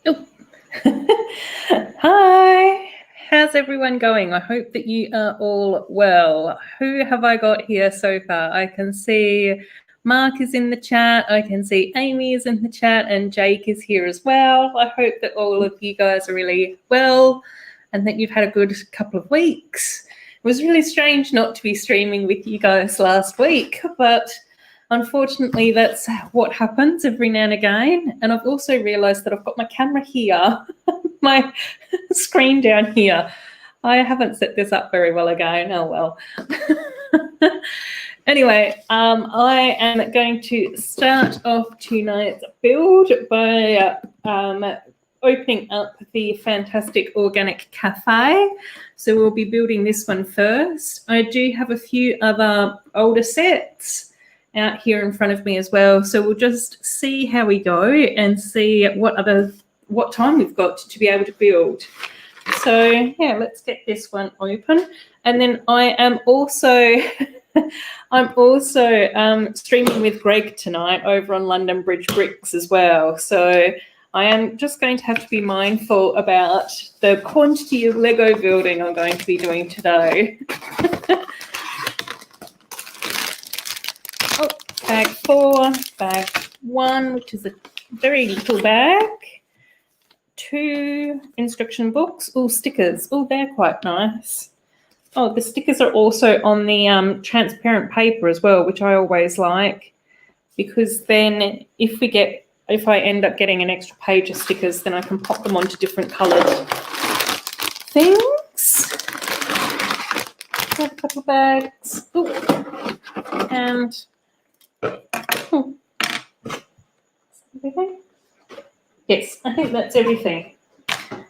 Oh. Hi, how's everyone going? I hope that you are all well. Who have I got here so far? I can see Mark is in the chat. I can see Amy is in the chat and Jake is here as well. I hope that all of you guys are really well and that you've had a good couple of weeks. It was really strange not to be streaming with you guys last week, but unfortunately, that's what happens every now and again. And I've also realised that I've got my camera here, my screen down here. I haven't set this up very well again. Oh, well. Anyway, I am going to start off tonight's build by opening up the fantastic organic cafe. So we'll be building this one first. I do have a few other older sets out here in front of me as well. So we'll just see how we go and see what time we've got to be able to build. So yeah, let's get this one open. And then I am also streaming with Greg tonight over on London Bridge Bricks as well. So I am just going to have to be mindful about the quantity of Lego building I'm going to be doing today. Oh, bag 4, bag 1, which is a very little bag. 2 instruction books. Oh, stickers. Oh, they're quite nice. Oh, the stickers are also on the transparent paper as well, which I always like, because then if I end up getting an extra page of stickers, then I can pop them onto different coloured things. Got a couple of bags. Ooh. And everything? Yes, I think that's everything.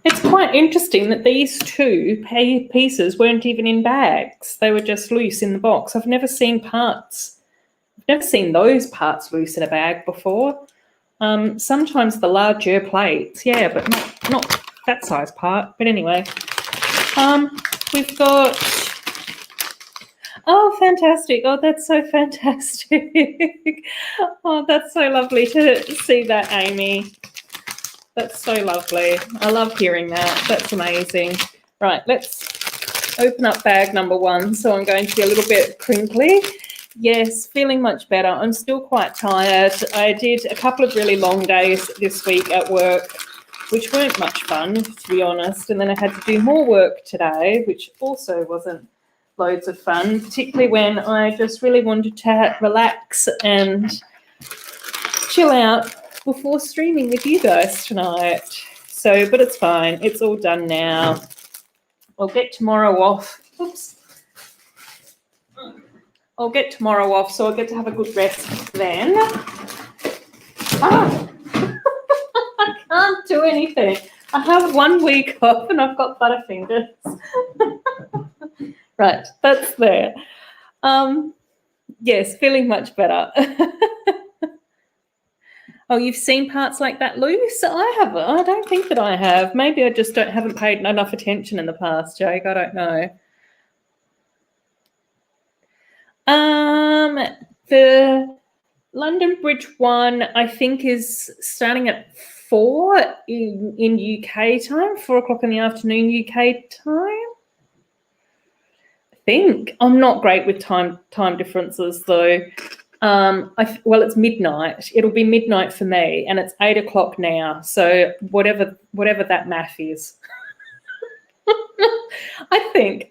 It's quite interesting that these 2 pieces weren't even in bags. They were just loose in the box. I've never seen those parts loose in a bag before. Sometimes the larger plates, yeah, but not that size part. But anyway, we've got, oh, fantastic. Oh, that's so fantastic. Oh, that's so lovely to see that, Amy. That's so lovely. I love hearing that. That's amazing. Right, let's open up bag number 1. So I'm going to be a little bit crinkly. Yes, feeling much better. I'm still quite tired. I did a couple of really long days this week at work, which weren't much fun, to be honest. And then I had to do more work today, which also wasn't loads of fun, particularly when I just really wanted to relax and chill out before streaming with you guys tonight. So, but it's fine. It's all done now. I'll get tomorrow off. Oops. I'll get tomorrow off, so I'll get to have a good rest then. Ah! I can't do anything. I have 1 week off and I've got butterfingers. Right, that's there. Yes, feeling much better. Oh, you've seen parts like that loose? I haven't. I don't think that I have. Maybe I just haven't paid enough attention in the past, Jake. I don't know. The London Bridge one, I think, is starting at 4 in UK time, 4 o'clock in the afternoon UK time. I think. I'm not great with time differences though. Well, it's midnight. It'll be midnight for me, and it's 8 o'clock now. So whatever that math is.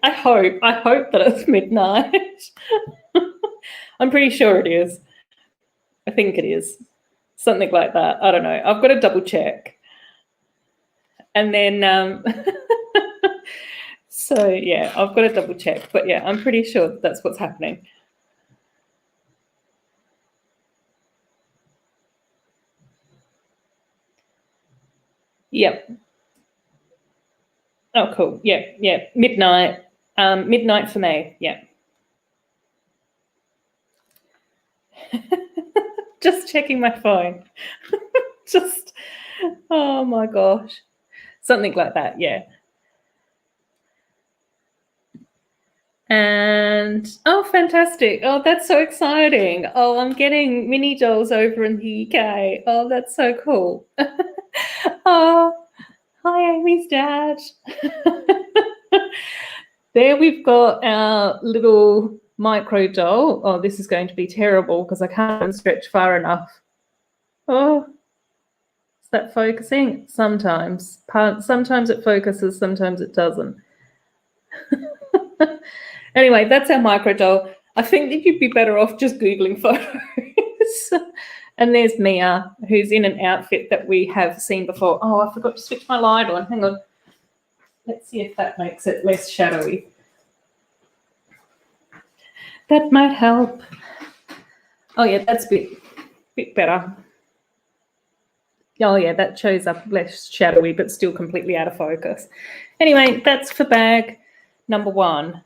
I hope that it's midnight. I'm pretty sure it is. I think it is. Something like that. I don't know. I've got to double check. And then, so yeah, I've got to double check. But yeah, I'm pretty sure that's what's happening. Yep. Oh, cool. Yeah. Midnight. Midnight for me. Yeah. Just checking my phone. Just, oh my gosh. Something like that, yeah. And, oh, fantastic. Oh, that's so exciting. Oh, I'm getting mini dolls over in the UK. Oh, that's so cool. Oh, hi, Amy's dad. There we've got our little micro doll. Oh, this is going to be terrible because I can't stretch far enough. Oh, is that focusing? Sometimes. Sometimes it focuses, sometimes it doesn't. Anyway, that's our micro doll. I think that you'd be better off just Googling photos. And there's Mia, who's in an outfit that we have seen before. Oh, I forgot to switch my light on. Hang on. Let's see if that makes it less shadowy. That might help. Oh, yeah, that's a bit better. Oh, yeah, that shows up less shadowy, but still completely out of focus. Anyway, that's for bag number 1.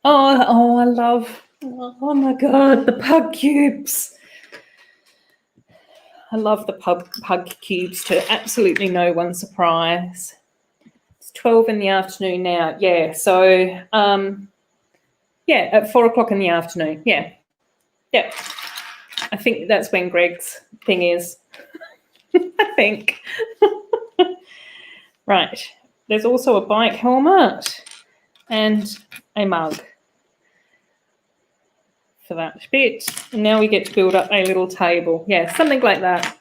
Oh, I love, oh my God, the pug cubes. I love the pug cubes to absolutely no one's surprise. It's 12 in the afternoon now. Yeah, so, yeah, at 4 o'clock in the afternoon. Yeah. I think that's when Greg's thing is. I think. Right. There's also a bike helmet and a mug for that bit. And now we get to build up a little table. Yeah, something like that.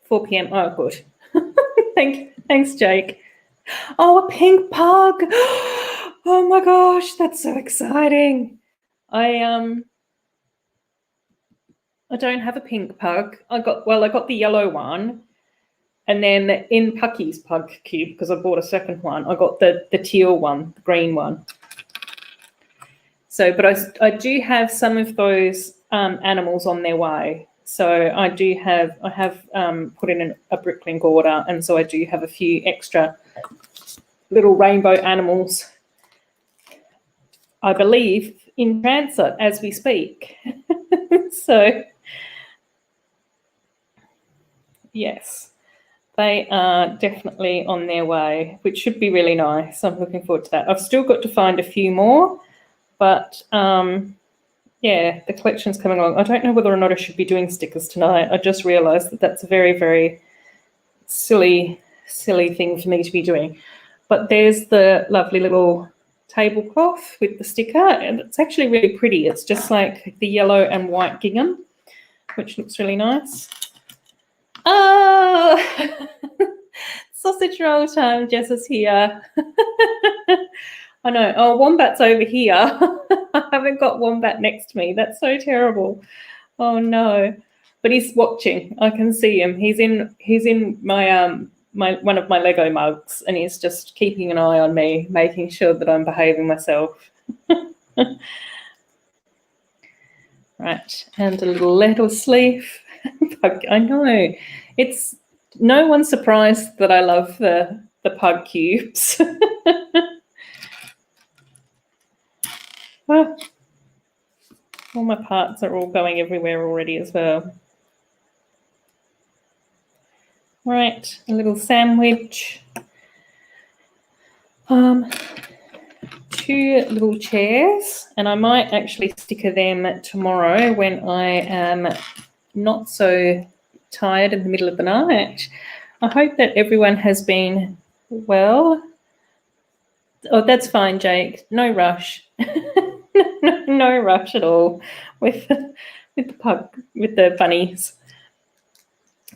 4 p.m. Oh, good. Thanks, Jake. Oh, a pink pug. Oh my gosh, that's so exciting. I don't have a pink pug. I got the yellow one. And then in Pucky's pug cube, because I bought a second one, I got the teal one, the green one. So, but I do have some of those animals on their way. So I have put in a bricklink order, and so I do have a few extra little rainbow animals, I believe, in transit as we speak. So, yes, they are definitely on their way, which should be really nice. I'm looking forward to that. I've still got to find a few more, but yeah, the collection's coming along. I don't know whether or not I should be doing stickers tonight. I just realised that that's a very, very silly thing for me to be doing. But there's the lovely little tablecloth with the sticker, and it's actually really pretty. It's just like the yellow and white gingham, which looks really nice. Oh, sausage roll time. Jess is here. I know. Oh, Wombat's over here. I haven't got Wombat next to me. That's so terrible. Oh no. But he's watching. I can see him. He's in my one of my Lego mugs, and he's just keeping an eye on me, making sure that I'm behaving myself. Right, and a little lettuce leaf. I know. It's no one's surprised that I love the pug cubes. Well, all my parts are all going everywhere already as well. Right, a little sandwich. 2 little chairs, and I might actually sticker them tomorrow when I am not so tired in the middle of the night. I hope that everyone has been well. Oh, that's fine, Jake. No rush. No rush at all with the bunnies.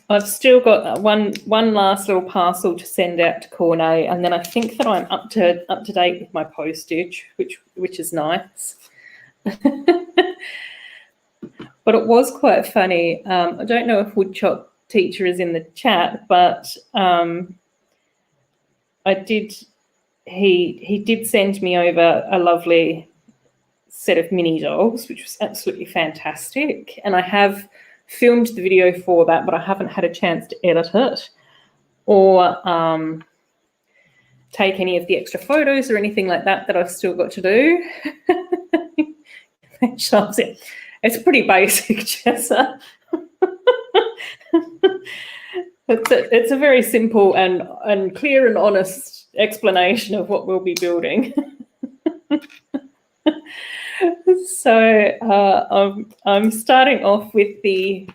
I've still got one last little parcel to send out to Cornet, and then I think that I'm up to date with my postage, which is nice. But it was quite funny. I don't know if Woodchop Teacher is in the chat, but he did send me over a lovely set of mini dolls, which was absolutely fantastic. And I have filmed the video for that, but I haven't had a chance to edit it or take any of the extra photos or anything like that I've still got to do. It's pretty basic, Jessa. It's a very simple and clear and honest explanation of what we'll be building. So I'm starting off with the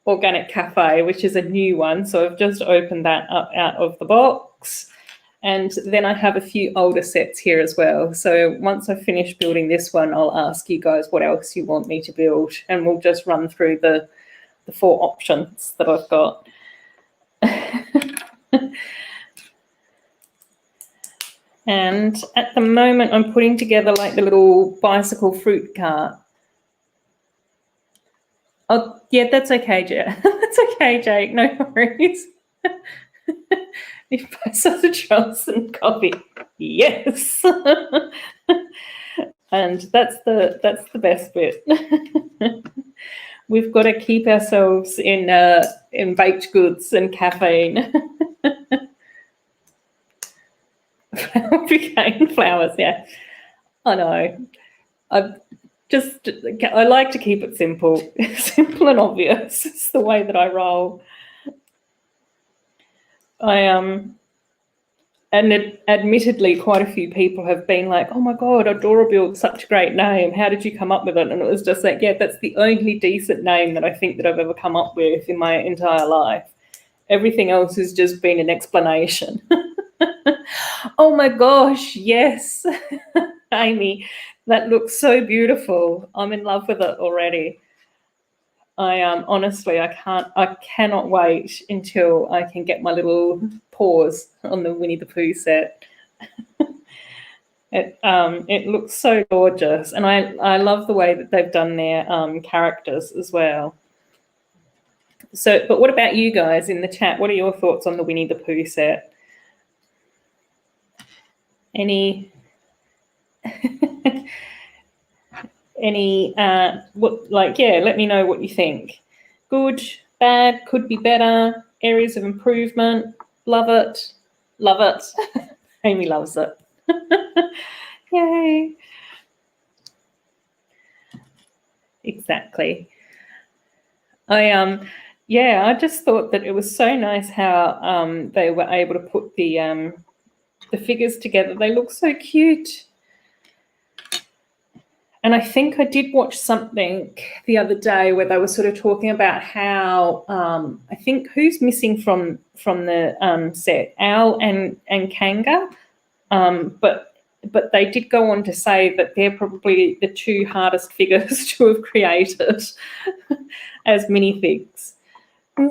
Organic Cafe, which is a new one. So I've just opened that up out of the box. And then I have a few older sets here as well. So once I finish building this one, I'll ask you guys what else you want me to build, and we'll just run through the 4 options that I've got. And at the moment, I'm putting together like the little bicycle fruit cart. Oh, yeah, that's okay, Jake. That's okay, Jake. No worries. If I sausage rolls and coffee, yes. And that's the best bit. We've got to keep ourselves in baked goods and caffeine. Pecan flowers, yeah. I know. I like to keep it simple, simple and obvious. It's the way that I roll. And admittedly, quite a few people have been like, "Oh my God, Adorabuild, such a great name. How did you come up with it?" And it was just like, yeah, that's the only decent name that I think that I've ever come up with in my entire life. Everything else has just been an explanation. Oh my gosh, yes. Amy, that looks so beautiful. I'm in love with it already. Honestly, I cannot wait until I can get my little paws on the Winnie the Pooh set. It looks so gorgeous, and I love the way that they've done their characters as well. So, but what about you guys in the chat? What are your thoughts on the Winnie the Pooh set? Any let me know what you think. Good, bad, could be better, areas of improvement, love it. Amy loves it. Yay. Exactly. I just thought that it was so nice how they were able to put the figures together. They look so cute. And I think I did watch something the other day where they were sort of talking about how I think who's missing from the set, Al and Kanga, but they did go on to say that they're probably the 2 hardest figures to have created as minifigs.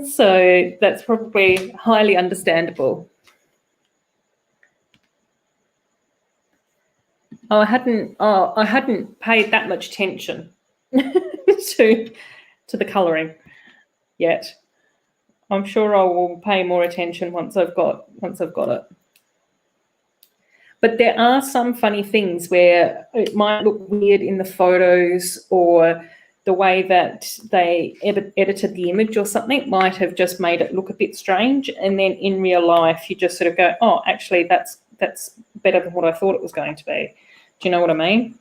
So that's probably highly understandable. I hadn't paid that much attention to the colouring yet. I'm sure I will pay more attention once I've got it. But there are some funny things where it might look weird in the photos, or the way that they edited the image or something might have just made it look a bit strange. And then in real life, you just sort of go, oh, actually, that's better than what I thought it was going to be. Do you know what I mean?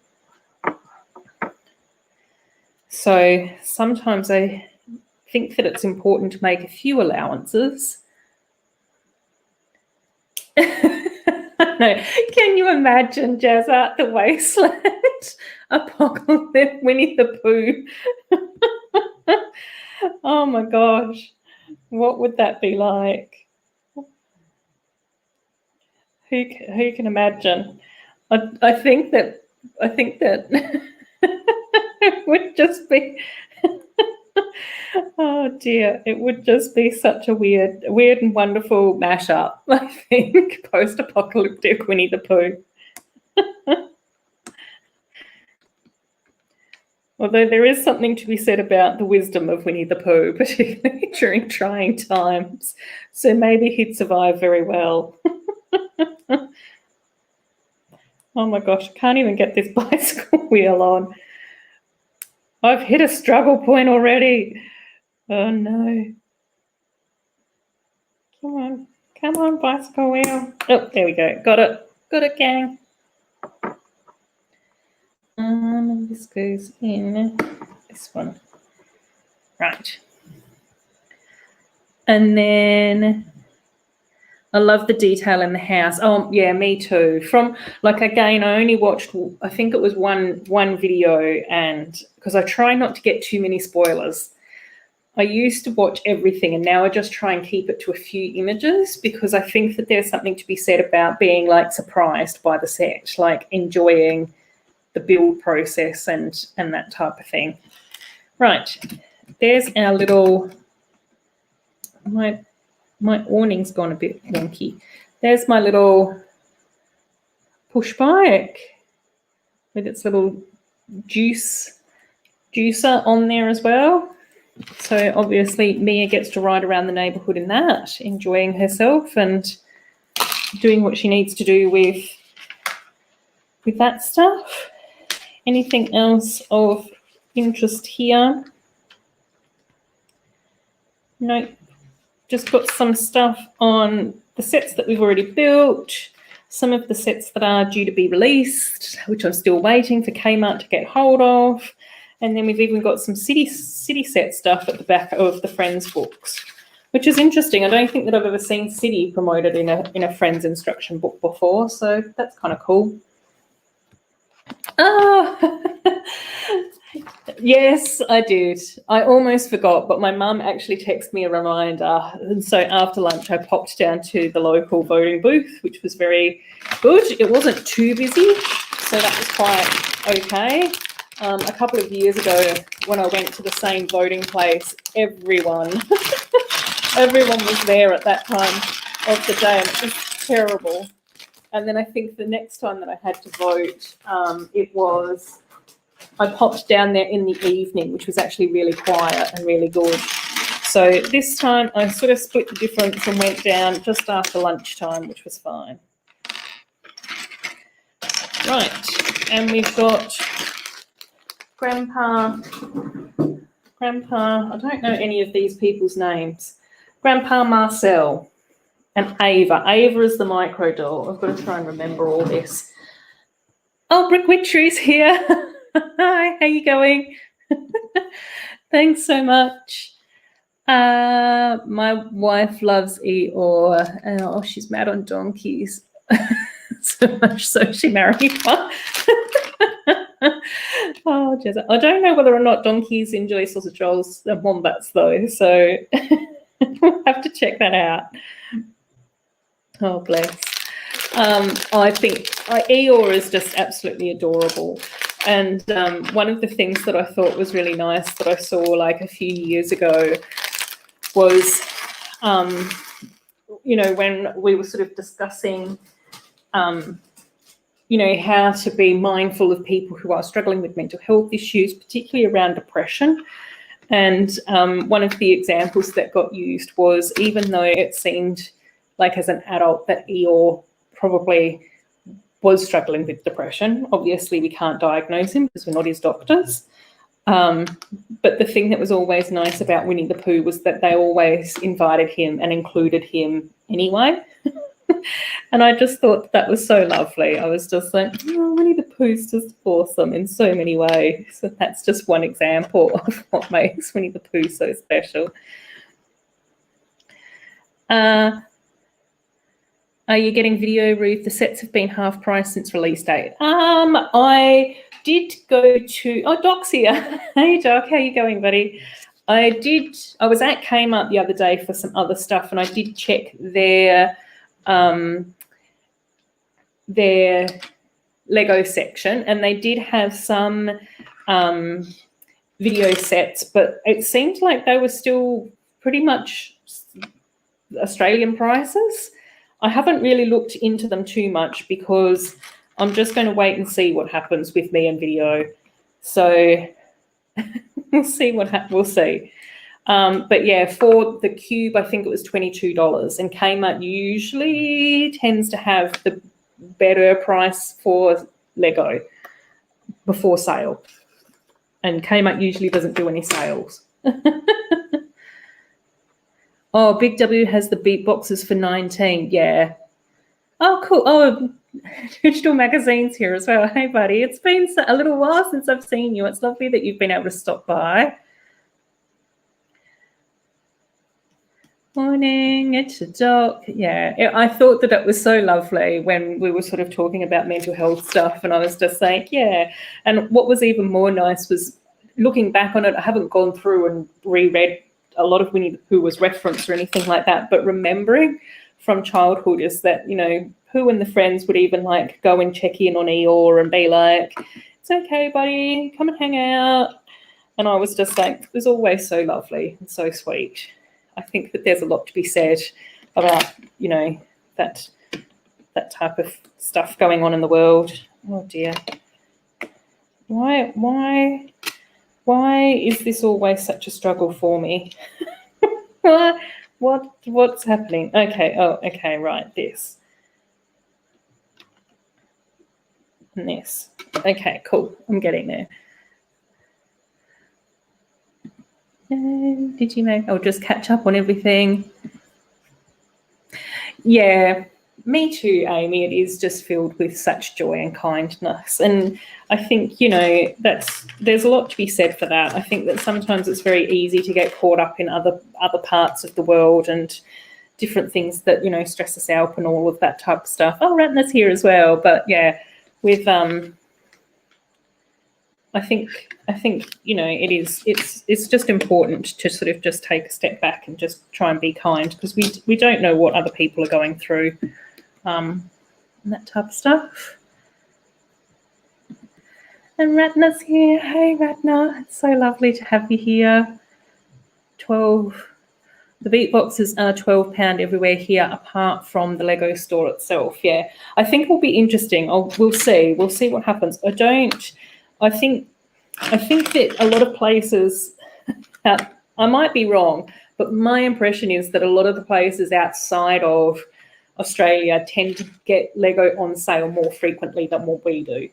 So sometimes I think that it's important to make a few allowances. No, can you imagine Jazz Art the Wasteland? Apocalypse, Winnie the Pooh. Oh my gosh, what would that be like? Who can imagine? I think that it would just be. Oh dear, it would just be such a weird and wonderful mashup, I think, post-apocalyptic Winnie the Pooh. Although there is something to be said about the wisdom of Winnie the Pooh, particularly during trying times. So maybe he'd survive very well. Oh my gosh, I can't even get this bicycle wheel on. I've hit a struggle point already. Oh no. Come on, bicycle wheel. Oh, there we go. Got it, gang. This goes in this one. Right. And then I love the detail in the house. Oh, yeah, me too. From, like, again, I only watched, I think it was one video, and because I try not to get too many spoilers. I used to watch everything, and now I just try and keep it to a few images, because I think that there's something to be said about being like surprised by the set, like enjoying the build process and that type of thing. Right, there's our little, my awning's gone a bit wonky. There's my little push bike with its little juicer on there as well. So obviously Mia gets to ride around the neighbourhood in that, enjoying herself and doing what she needs to do with that stuff. Anything else of interest here? Nope. Just got some stuff on the sets that we've already built, some of the sets that are due to be released, which I'm still waiting for Kmart to get hold of. And then we've even got some city set stuff at the back of the Friends books, which is interesting. I don't think that I've ever seen city promoted in a Friends instruction book before, so that's kind of cool. Oh, yes, I did. I almost forgot, but my mum actually texted me a reminder. And so after lunch, I popped down to the local voting booth, which was very good. It wasn't too busy, so that was quite okay. A couple of years ago, when I went to the same voting place, everyone was there at that time of the day, and it was terrible. And then I think the next time that I had to vote, I popped down there in the evening, which was actually really quiet and really good. So this time I sort of split the difference and went down just after lunchtime, which was fine. Right, and we've got Grandpa, I don't know any of these people's names. Grandpa Marcel and Ava. Ava is the micro doll. I've got to try and remember all this. Oh, Brick Witchery's here. Hi, how you going? Thanks so much. My wife loves Eeyore. Oh, she's mad on donkeys. So much so she married one. Oh, Jezza. I don't know whether or not donkeys enjoy sausage rolls and wombats, though, so we'll have to check that out. Oh, bless. I think Eeyore is just absolutely adorable. And one of the things that I thought was really nice that I saw like a few years ago was, when we were sort of discussing, how to be mindful of people who are struggling with mental health issues, particularly around depression. And one of the examples that got used was, even though it seemed like as an adult that Eeyore probably was struggling with depression, obviously we can't diagnose him because we're not his doctors. But the thing that was always nice about Winnie the Pooh was that they always invited him and included him anyway. And I just thought that was so lovely. I was just like, oh, Winnie the Pooh's just awesome in so many ways. So that's just one example of what makes Winnie the Pooh so special. Are you getting video, Ruth? The sets have been half price since release date. I did go to, Doc's here. Hey, Doc, how you going, buddy? I was at Kmart the other day for some other stuff, and I did check their Lego section, and they did have some video sets, but it seemed like they were still pretty much Australian prices. I haven't really looked into them too much because I'm just going to wait and see what happens with me and video. So we'll see we'll see. But yeah, for the cube, I think it was $22, and Kmart usually tends to have the better price for Lego before sale, and Kmart usually doesn't do any sales. Oh, Big W has the beat boxes for $19. Yeah. Oh, cool. Oh, Digital Magazine's here as well. Hey, buddy. It's been a little while since I've seen you. It's lovely that you've been able to stop by. Morning, it's a Doc. Yeah, I thought that it was so lovely when we were sort of talking about mental health stuff, and I was just saying, yeah. And what was even more nice was looking back on it. I haven't gone through and reread a lot of Winnie the Pooh was referenced or anything like that, but remembering from childhood is that, you know, Pooh and the friends would even like go and check in on Eeyore and be like, it's okay, buddy, come and hang out. And I was just like, it was always so lovely and so sweet. I think that there's a lot to be said about, you know, that type of stuff going on in the world. Oh dear. Why is this always such a struggle for me? What's happening? Okay, okay, right, this. And this. Okay, cool. I'm getting there. Did you make? I'll just catch up on everything. Yeah, me too, Amy. It is just filled with such joy and kindness. And I think, you know, there's a lot to be said for that. I think that sometimes it's very easy to get caught up in other parts of the world and different things that, you know, stress us out and all of that type of stuff. Oh, Ratna's here as well. But yeah, with I think you know, it's just important to sort of just take a step back and just try and be kind, because we don't know what other people are going through, and that type of stuff. And Ratna's here. Hey Ratna, it's so lovely to have you here. 12. The beat boxes are £12 everywhere here, apart from the Lego store itself. Yeah, I think it'll be interesting. We'll see what happens. I think that a lot of places, I might be wrong, but my impression is that a lot of the places outside of Australia tend to get Lego on sale more frequently than what we do.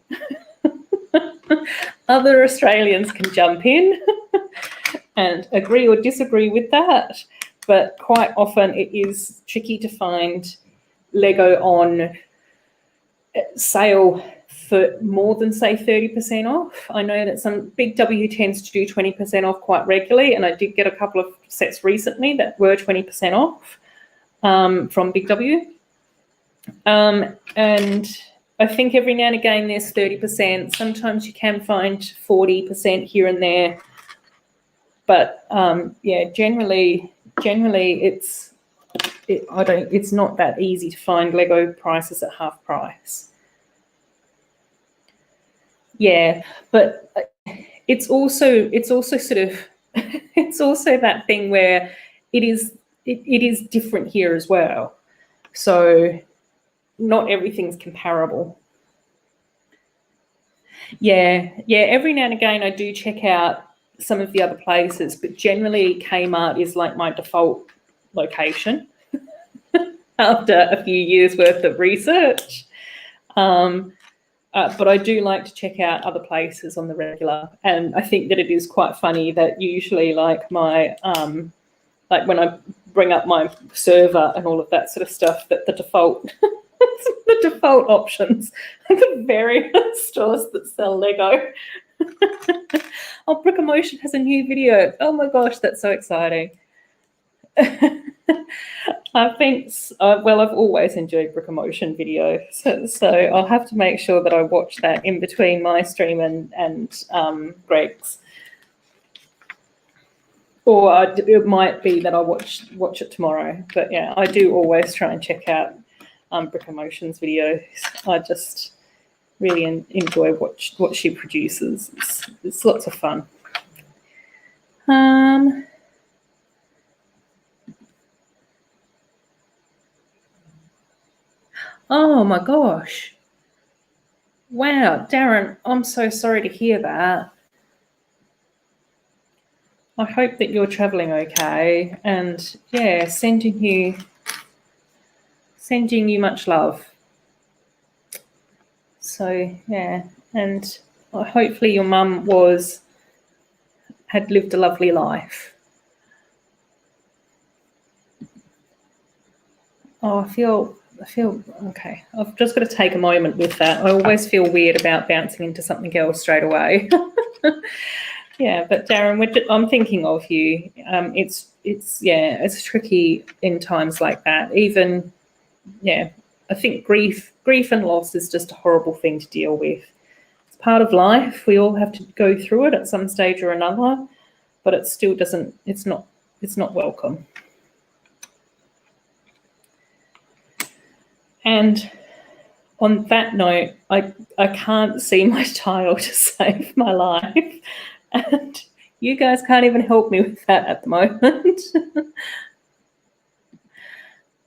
Other Australians can jump in and agree or disagree with that, but quite often it is tricky to find Lego on sale for more than, say, 30% off. I know that some Big W tends to do 20% off quite regularly, and I did get a couple of sets recently that were 20% off from Big W. And I think every now and again there's 30%. Sometimes you can find 40% here and there. But yeah, generally it's not that easy to find Lego prices at half price. Yeah, but it's also sort of it's also that thing where it is different here as well. So not everything's comparable. Yeah, every now and again I do check out some of the other places, but generally Kmart is like my default location after a few years worth of research. But I do like to check out other places on the regular, and I think that it is quite funny that usually, like my like when I bring up my server and all of that sort of stuff, that the default options are the various stores that sell Lego. Oh, Brick Emotion has a new video. Oh my gosh, that's so exciting. I've always enjoyed Brick Emotion videos, so I'll have to make sure that I watch that in between my stream and Greg's. Or it might be that I watch it tomorrow. But yeah, I do always try and check out Brick Emotion's videos. I just really enjoy what she produces. It's lots of fun. Oh my gosh. Wow, Darren, I'm so sorry to hear that. I hope that you're traveling okay, and yeah, sending you much love. So yeah, and hopefully your mum had lived a lovely life. Oh, I feel okay. I've just got to take a moment with that. I always feel weird about bouncing into something else straight away. Yeah, but Darren, I'm thinking of you. It's tricky in times like that. Even, yeah, I think grief and loss is just a horrible thing to deal with. It's part of life. We all have to go through it at some stage or another, but it still doesn't. It's is not welcome. And on that note, I can't see my tile to save my life. And you guys can't even help me with that at the moment.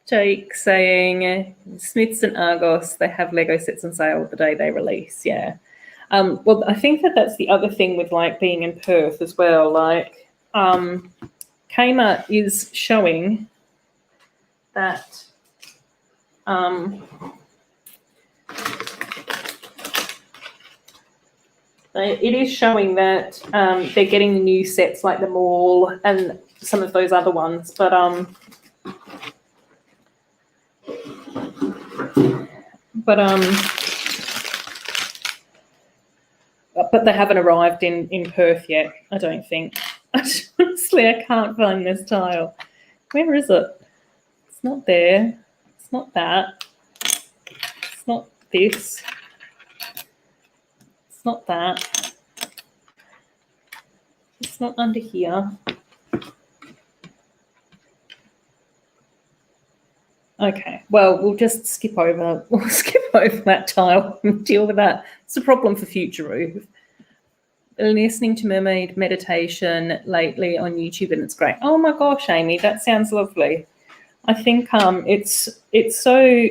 Jake saying, Smiths and Argos, they have Lego sets on sale the day they release. Yeah. Well, I think that's the other thing with like being in Perth as well. Like Kmart is showing that it is showing that they're getting the new sets like the Mall and some of those other ones, but they haven't arrived in Perth yet, I don't think. Honestly, I can't find this tile. Where is it? It's not there. It's not that. It's not this. It's not that. It's not under here. Okay, well, we'll just skip over that tile and deal with that. It's a problem for future Ruth. Listening to mermaid meditation lately on YouTube, and it's great. Oh my gosh, Amy, that sounds lovely. I think it's so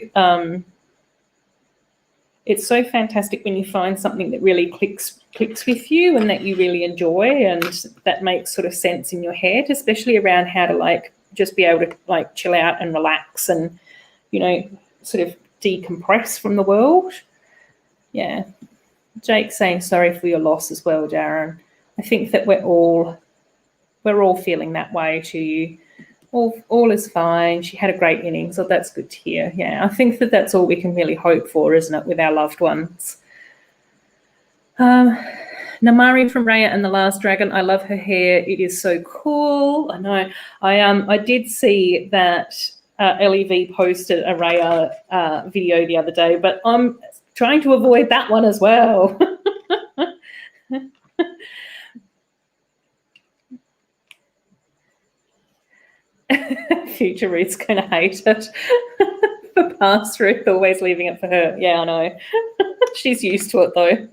fantastic when you find something that really clicks with you and that you really enjoy, and that makes sort of sense in your head, especially around how to like just be able to like chill out and relax and, you know, sort of decompress from the world. Yeah. Jake saying sorry for your loss as well, Darren. I think that we're all feeling that way to you. All is fine. She had a great innings, so that's good to hear. Yeah, I think that's all we can really hope for, isn't it, with our loved ones? Namari from Raya and the Last Dragon. I love her hair. It is so cool. I know. I did see that LEV posted a Raya video the other day, but I'm trying to avoid that one as well. Future Ruth's going to hate it. For past Ruth, always leaving it for her. Yeah, I know. She's used to it though.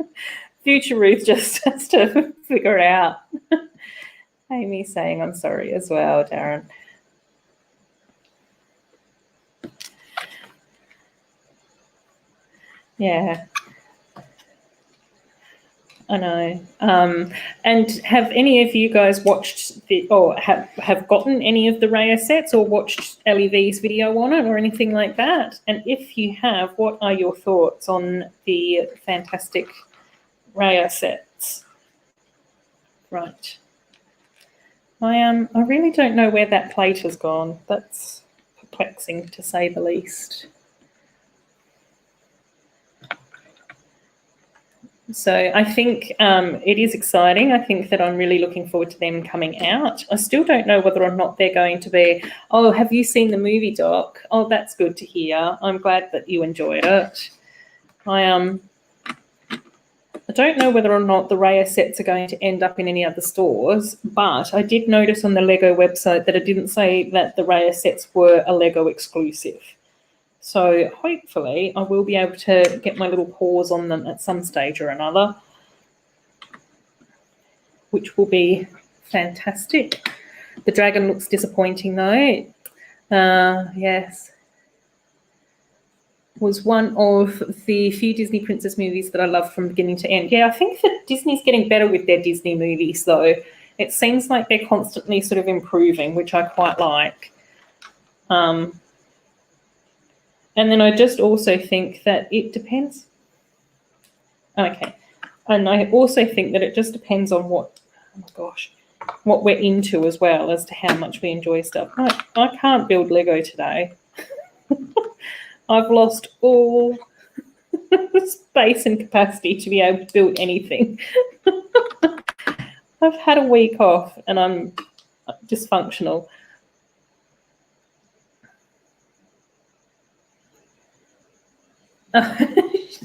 Future Ruth just has to figure it out. Amy saying I'm sorry as well, Darren. Yeah. I know. And have any of you guys watched or have gotten any of the Raya sets or watched LEV's video on it or anything like that? And if you have, what are your thoughts on the fantastic Raya sets? Right. I really don't know where that plate has gone. That's perplexing to say the least. So I think it is exciting. I think that I'm really looking forward to them coming out. I still don't know whether or not they're going to be, oh, have you seen the movie, Doc? Oh, that's good to hear. I'm glad that you enjoyed it. I don't know whether or not the Raya sets are going to end up in any other stores, but I did notice on the Lego website that it didn't say that the Raya sets were a Lego exclusive. So hopefully I will be able to get my little paws on them at some stage or another, which will be fantastic. The dragon looks disappointing though. Yes. Was one of the few Disney princess movies that I love from beginning to end. Yeah, I think that Disney's getting better with their Disney movies though. It seems like they're constantly sort of improving, which I quite like. And then I just also think that it depends. Okay. And I also think that it just depends on what we're into as well as to how much we enjoy stuff. I can't build Lego today. I've lost all space and capacity to be able to build anything. I've had a week off and I'm dysfunctional.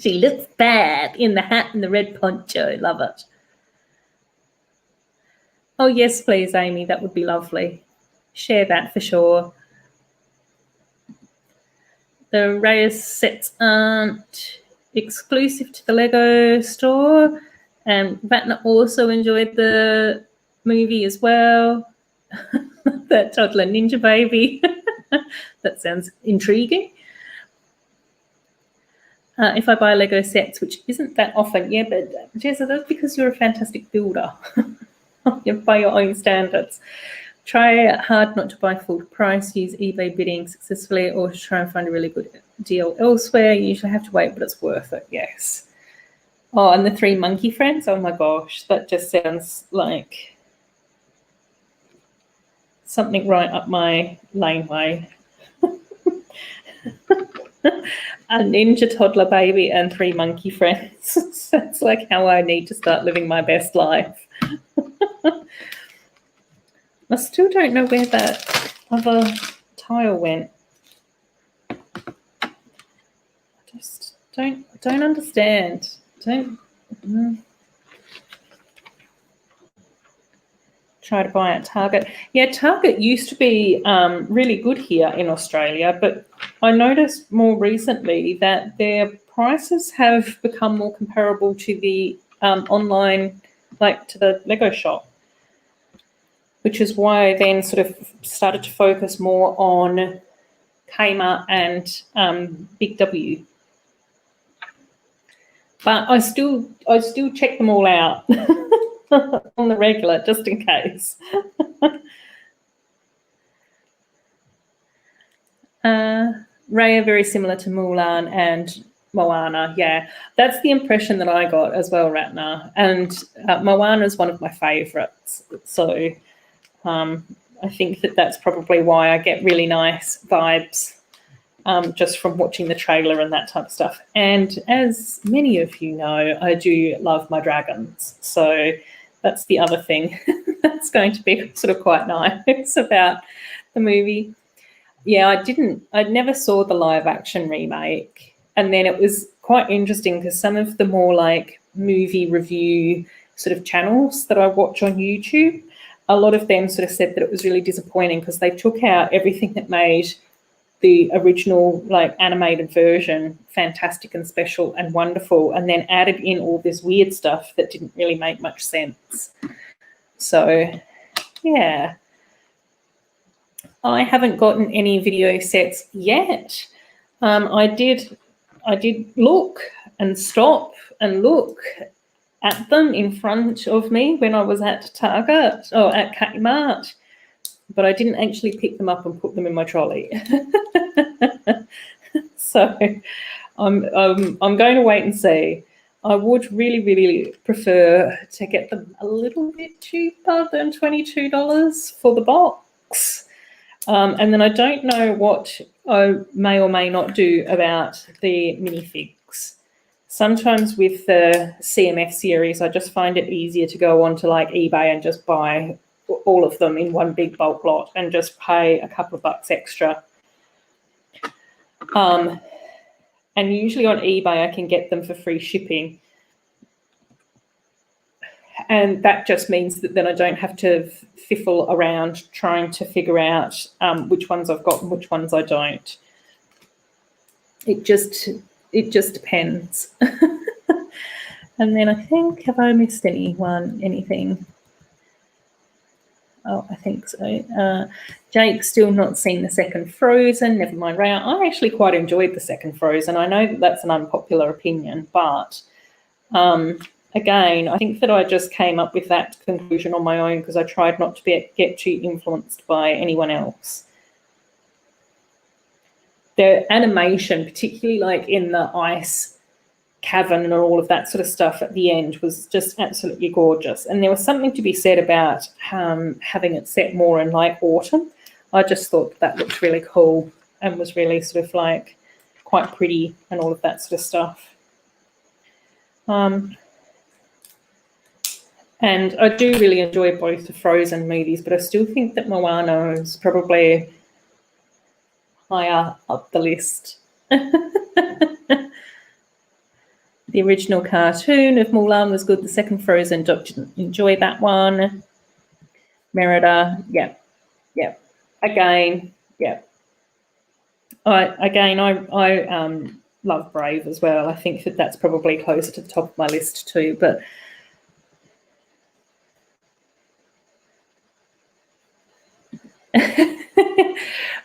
She looks bad in the hat and the red poncho. Love it. Oh, yes, please, Amy. That would be lovely. share that for sure. The Raya sets aren't exclusive to the Lego store. And Vatna also enjoyed the movie as well. That toddler ninja baby. That sounds intriguing. If I buy Lego sets, which isn't that often, yeah, but Jessa, that's because you're a fantastic builder. By your own standards. Try hard not to buy full price, use eBay bidding successfully, or try and find a really good deal elsewhere. You usually have to wait, but it's worth it, yes. Oh, and the 3 monkey friends, oh my gosh, that just sounds like something right up my laneway. A ninja toddler baby and 3 monkey friends. That's like how I need to start living my best life. I still don't know where that other tile went. I just don't understand. Try to buy at Target. Yeah, Target used to be really good here in Australia, but I noticed more recently that their prices have become more comparable to the online, like to the Lego shop, which is why I then sort of started to focus more on Kmart and Big W. But I still check them all out on the regular, just in case. Raya, very similar to Mulan and Moana. Yeah, that's the impression that I got as well, Ratna. And Moana is one of my favourites. So I think that that's probably why I get really nice vibes just from watching the trailer and that type of stuff. And as many of you know, I do love my dragons. So that's the other thing that's going to be sort of quite nice about the movie. Yeah, I never saw the live action remake. And then it was quite interesting because some of the more like movie review sort of channels that I watch on YouTube, a lot of them sort of said that it was really disappointing because they took out everything that made the original like animated version fantastic and special and wonderful, and then added in all this weird stuff that didn't really make much sense. So yeah, I haven't gotten any video sets yet. I did look and stop and look at them in front of me when I was at Target or at Kmart, but I didn't actually pick them up and put them in my trolley. So I'm going to wait and see. I would really, really prefer to get them a little bit cheaper than $22 for the box. And then I don't know what I may or may not do about the minifigs. Sometimes with the CMF series, I just find it easier to go onto like eBay and just buy all of them in one big bulk lot and just pay a couple of bucks extra. And usually on eBay, I can get them for free shipping. And that just means that then I don't have to fiffle around trying to figure out which ones I've got and which ones I don't. It just depends. And then I think, have I missed anything? Oh, I think so. Jake's still not seen the second Frozen. Never mind, Raya. I actually quite enjoyed the second Frozen. I know that that's an unpopular opinion, but again, I think that I just came up with that conclusion on my own because I tried not to get too influenced by anyone else. The animation, particularly like in the ice cavern and all of that sort of stuff at the end, was just absolutely gorgeous. And there was something to be said about having it set more in like autumn. I just thought that looked really cool and was really sort of like quite pretty and all of that sort of stuff. And I do really enjoy both the Frozen movies, but I still think that Moana is probably higher up the list. The original cartoon of Mulan was good. The second Frozen, didn't enjoy that one. Merida, yeah. Again, yeah. I love Brave as well. I think that that's probably closer to the top of my list too. But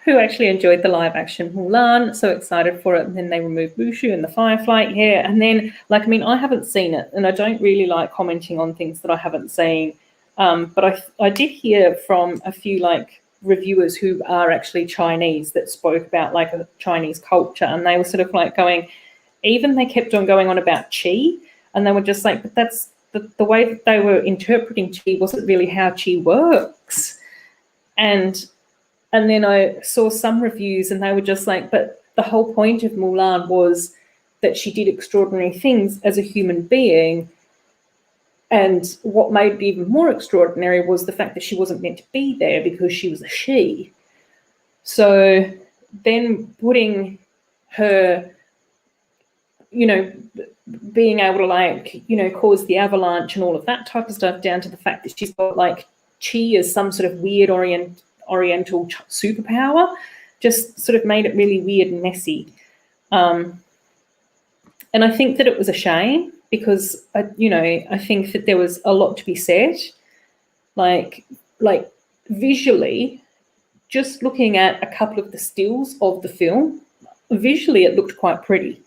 who actually enjoyed the live action Mulan? So excited for it. And then they removed Mushu and the Firefly. Yeah, and then like I mean, I haven't seen it, and I don't really like commenting on things that I haven't seen. But I did hear from a few like reviewers who are actually Chinese that spoke about like a Chinese culture, and they were sort of like going, even they kept on going on about qi, and they were just like, but that's the way that they were interpreting qi wasn't really how qi works. And then I saw some reviews and they were just like, but the whole point of Mulan was that she did extraordinary things as a human being. And what made it even more extraordinary was the fact that she wasn't meant to be there because she was a she. So then putting her, you know, being able to like, you know, cause the avalanche and all of that type of stuff down to the fact that she's got like chi as some sort of weird oriental superpower just sort of made it really weird and messy. And I think that it was a shame because, you know, I think that there was a lot to be said. Like visually, just looking at a couple of the stills of the film, visually it looked quite pretty.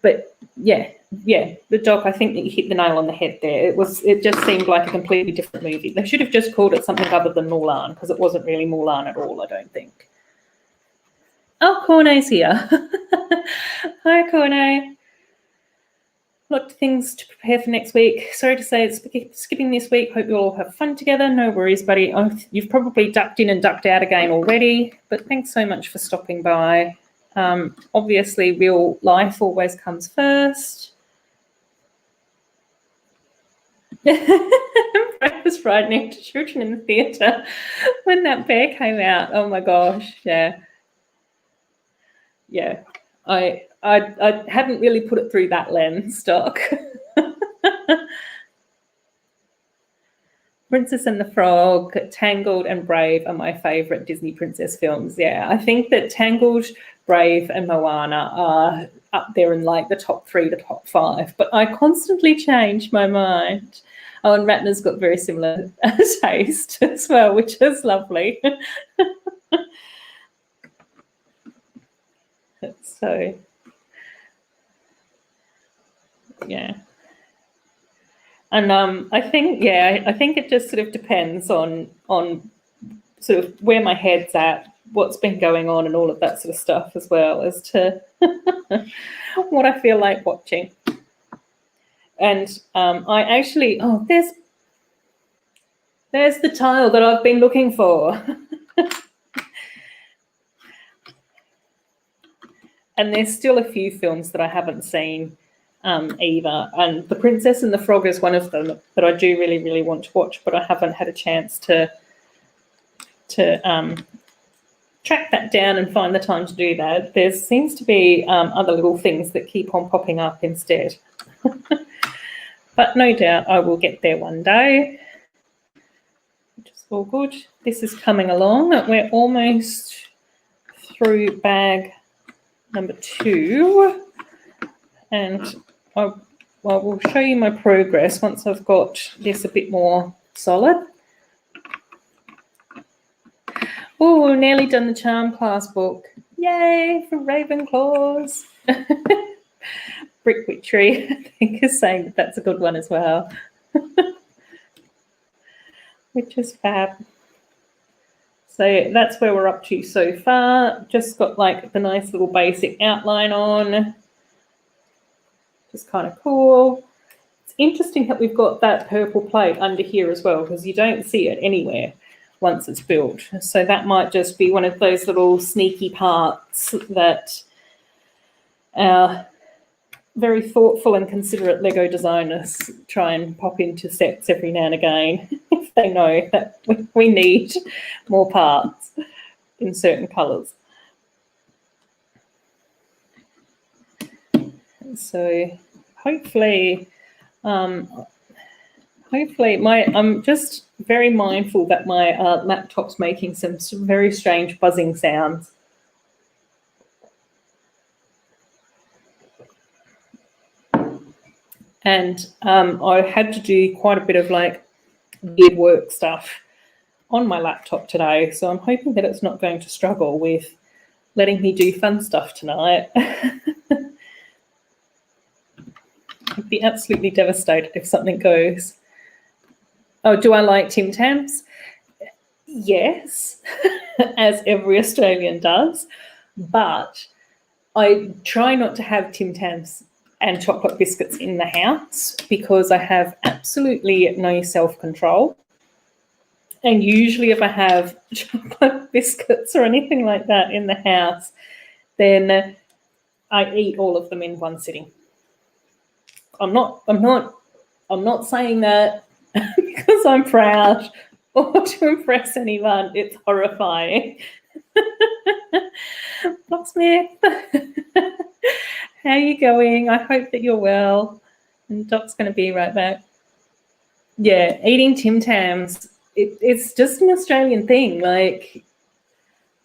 But yeah, the doc, I think that you hit the nail on the head there. It just seemed like a completely different movie. They should have just called it something other than Mulan because it wasn't really Mulan at all, I don't think. Oh, Corne's here. Hi, Corne. Lot of things to prepare for next week. Sorry to say it's skipping this week. Hope you all have fun together. No worries, buddy. You've probably ducked in and ducked out again already, but thanks so much for stopping by. Obviously, real life always comes first. I was frightening to children in the theatre when that bear came out. Oh my gosh, yeah. I hadn't really put it through that lens, Doc. Princess and the Frog, Tangled and Brave are my favourite Disney princess films. Yeah, I think that Tangled, Brave and Moana are up there in like the top 3 to top 5, but I constantly change my mind. Oh, and Ratner's got very similar taste as well, which is lovely. So, yeah. And I think it just sort of depends on sort of where my head's at, what's been going on, and all of that sort of stuff, as well as to what I feel like watching. And I actually, there's the tile that I've been looking for. And there's still a few films that I haven't seen either. And The Princess and the Frog is one of them that I do really, really want to watch, but I haven't had a chance to track that down and find the time to do that. There seems to be other little things that keep on popping up instead. But no doubt I will get there one day, which is all good. This is coming along. We're almost through bag number 2, and I will show you my progress once I've got this a bit more solid. Oh, nearly done the charm class book. Yay for Ravenclaws. Brick Witchery, I think, is saying that that's a good one as well. Which is fab. So that's where we're up to so far. Just got like the nice little basic outline on. Just kind of cool. It's interesting that we've got that purple plate under here as well, because you don't see it anywhere once it's built. So that might just be one of those little sneaky parts that our very thoughtful and considerate Lego designers try and pop into sets every now and again if they know that we need more parts in certain colours. So hopefully hopefully I'm just very mindful that my laptop's making some very strange buzzing sounds. And I had to do quite a bit of like weird work stuff on my laptop today, so I'm hoping that it's not going to struggle with letting me do fun stuff tonight. I'd be absolutely devastated if something goes. Oh, do I like Tim Tams? Yes, as every Australian does, but I try not to have Tim Tams and chocolate biscuits in the house because I have absolutely no self-control. And usually if I have chocolate biscuits or anything like that in the house, then I eat all of them in one sitting. I'm not saying that because I'm proud or to impress anyone. It's horrifying. Locksmith, how are you going? I hope that you're well. And Doc's going to be right back. Yeah, eating Tim Tams, it's just an Australian thing. Like,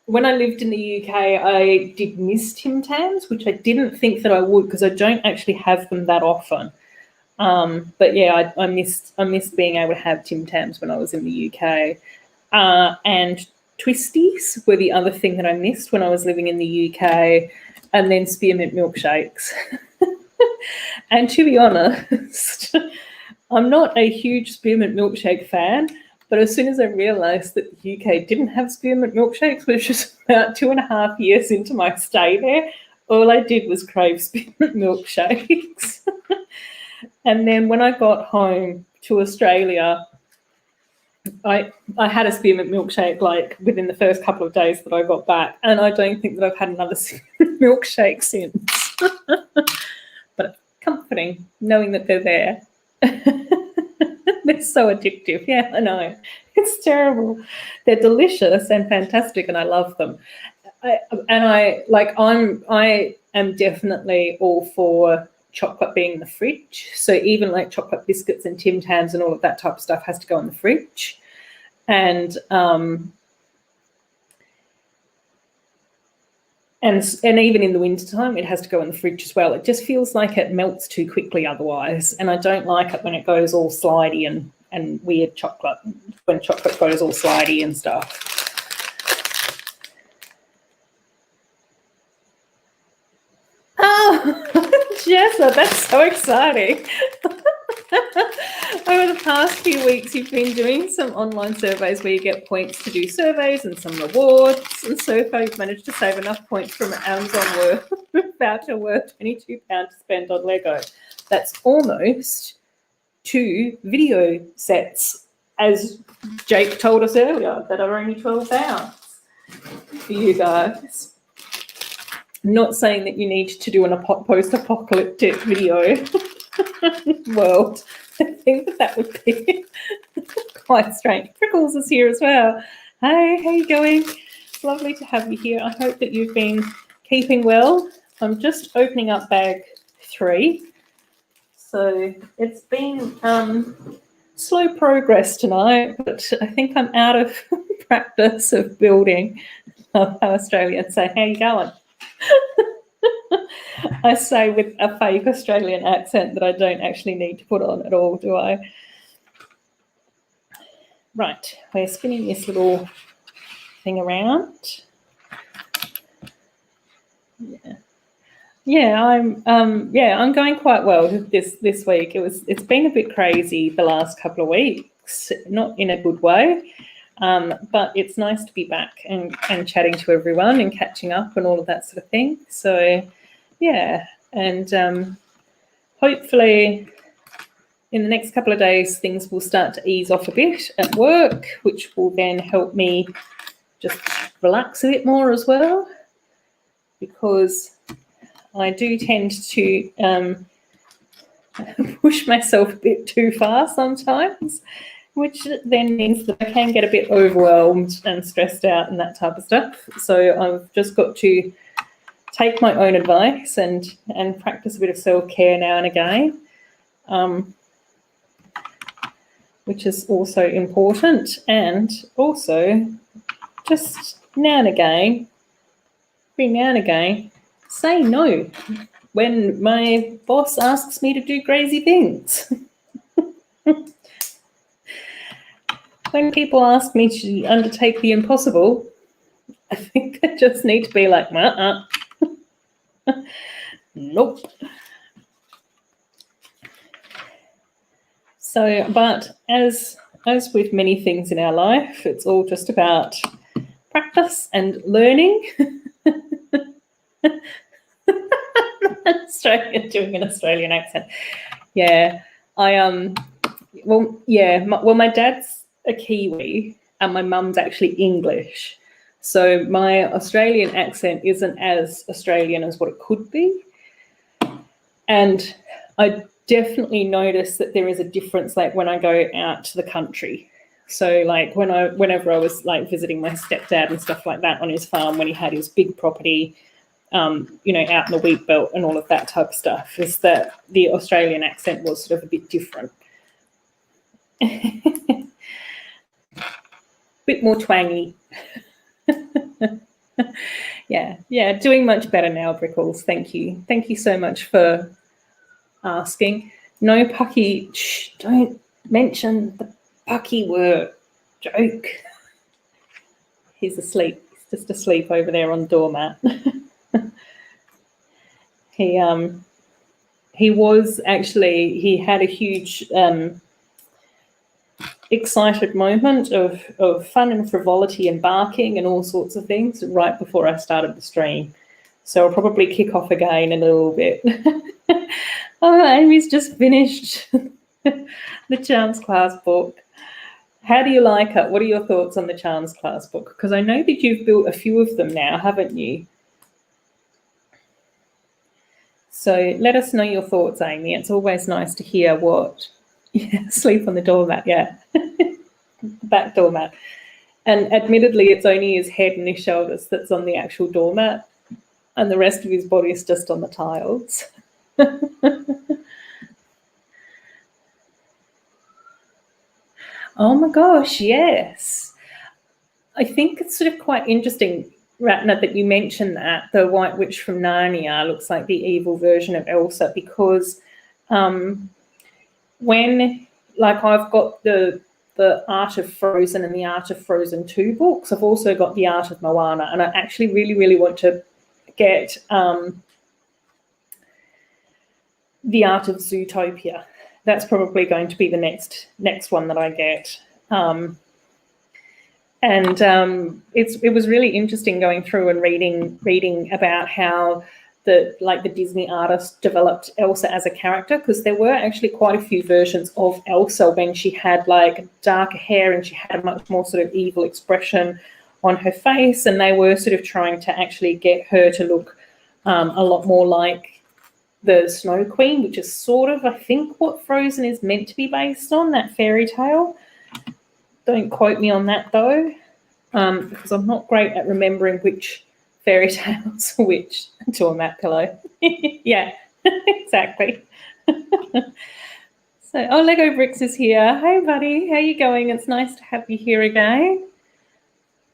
when I lived in the UK, I did miss Tim Tams, which I didn't think that I would because I don't actually have them that often. But yeah, I missed being able to have Tim Tams when I was in the UK. And Twisties were the other thing that I missed when I was living in the UK, and then spearmint milkshakes. And to be honest, I'm not a huge spearmint milkshake fan, but as soon as I realised that the UK didn't have spearmint milkshakes, which was about 2.5 years into my stay there, all I did was crave spearmint milkshakes. And then when I got home to Australia, I had a spearmint milkshake like within the first couple of days that I got back, and I don't think that I've had another spearmint milkshake since. But comforting knowing that they're there. They're so addictive. Yeah, I know. It's terrible. They're delicious and fantastic, and I love them. I am definitely all for chocolate being in the fridge. So even like chocolate biscuits and Tim Tams and all of that type of stuff has to go in the fridge. And even in the wintertime, it has to go in the fridge as well. It just feels like it melts too quickly otherwise. And I don't like it when it goes all slidey and weird chocolate, when chocolate goes all slidey and stuff. Oh, Jessa, that's so exciting. Over the past few weeks, you've been doing some online surveys where you get points to do surveys and some rewards. And so far, you've managed to save enough points from an Amazon voucher worth £22 to spend on Lego. That's almost 2 video sets, as Jake told us earlier, that are only £12 for you guys. Not saying that you need to do a post-apocalyptic video world. I think that would be quite strange. Prickles is here as well. Hey, how you going? Lovely to have you here. I hope that you've been keeping well. I'm just opening up bag 3. So it's been slow progress tonight, but I think I'm out of practice of building. How Australians say, how you going? I say with a fake Australian accent that I don't actually need to put on at all, do I? Right, we're spinning this little thing around. Yeah, I'm going quite well this week. It's been a bit crazy the last couple of weeks, not in a good way. But it's nice to be back and chatting to everyone and catching up and all of that sort of thing. So, yeah, and hopefully in the next couple of days, things will start to ease off a bit at work, which will then help me just relax a bit more as well, because I do tend to push myself a bit too far sometimes, which then means that I can get a bit overwhelmed and stressed out and that type of stuff. So I've just got to take my own advice and practice a bit of self-care now and again. which is also important. And also just now and again, every now and again, say no when my boss asks me to do crazy things. When people ask me to undertake the impossible, I think I just need to be like, nope. So, but as with many things in our life, it's all just about practice and learning. Australian, doing an Australian accent. Yeah, my dad's a Kiwi and my mum's actually English. So my Australian accent isn't as Australian as what it could be. And I definitely notice that there is a difference, like when I go out to the country. So like whenever I was like visiting my stepdad and stuff like that on his farm when he had his big property, out in the wheat belt and all of that type of stuff, is that the Australian accent was sort of a bit different. Bit more twangy. Yeah, doing much better now, Brickles. Thank you. Thank you so much for asking. No, Pucky, don't mention the Pucky word. Joke. He's asleep. He's just asleep over there on the doormat. He had a huge excited moment of fun and frivolity and barking and all sorts of things right before I started the stream. So I'll probably kick off again in a little bit. Oh, Amy's just finished the Charms class book. How do you like it? What are your thoughts on the Charms class book? Because I know that you've built a few of them now, haven't you? So let us know your thoughts, Amy. It's always nice to hear what... Yeah, sleep on the doormat, yeah. Back doormat. And admittedly, it's only his head and his shoulders that's on the actual doormat, and the rest of his body is just on the tiles. Oh my gosh, yes. I think it's sort of quite interesting, Ratna, that you mentioned that the White Witch from Narnia looks like the evil version of Elsa, because when, like, I've got the Art of Frozen and the Art of Frozen 2 books, I've also got the Art of Moana, and I actually really, really want to get the Art of Zootopia. That's probably going to be the next one that I get. It was really interesting going through and reading about how the Disney artist developed Elsa as a character, because there were actually quite a few versions of Elsa when she had like darker hair and she had a much more sort of evil expression on her face, and they were sort of trying to actually get her to look a lot more like the Snow Queen, which is sort of, I think, what Frozen is meant to be based on, that fairy tale. Don't quote me on that though, because I'm not great at remembering which fairy tales are which. To a mat pillow. Yeah, exactly. So, Lego Bricks is here. Hey, buddy, how you going? It's nice to have you here again.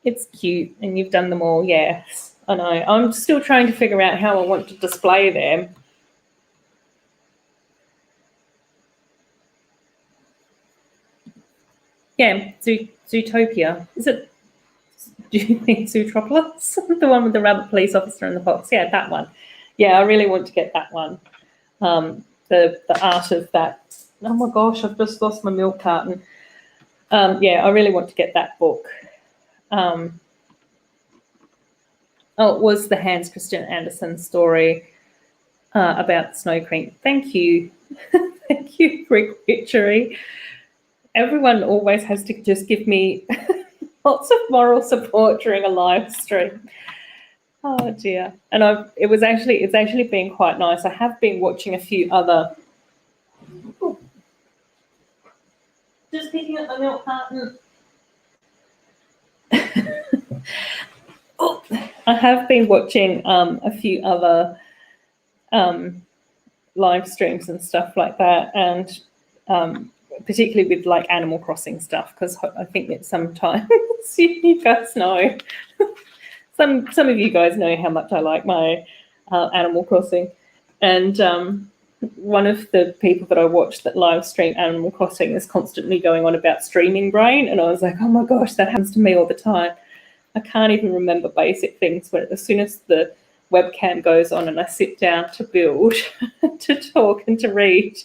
It's cute, and you've done them all. Yes, I know. I'm still trying to figure out how I want to display them. Yeah, Zootopia. Is it? Do you think Zootropolis? The one with the rabbit police officer and the fox? Yeah, that one. Yeah, I really want to get that one. The art of that. Oh my gosh, I've just lost my milk carton. Yeah, I really want to get that book. It was the Hans Christian Andersen story about the Snow Queen. Thank you. Thank you, Brick Witchery. Everyone always has to just give me lots of moral support during a live stream. Oh dear. And it's actually been quite nice. I have been watching a few other. Ooh. Just picking up my milk carton. Oh, I have been watching a few other live streams and stuff like that, and particularly with like Animal Crossing stuff, because I think that sometimes you guys know, some of you guys know how much I like my Animal Crossing, and one of the people that I watch that live stream Animal Crossing is constantly going on about streaming brain, and I was like, oh my gosh, that happens to me all the time. I can't even remember basic things, but as soon as the webcam goes on and I sit down to build, to talk and to read,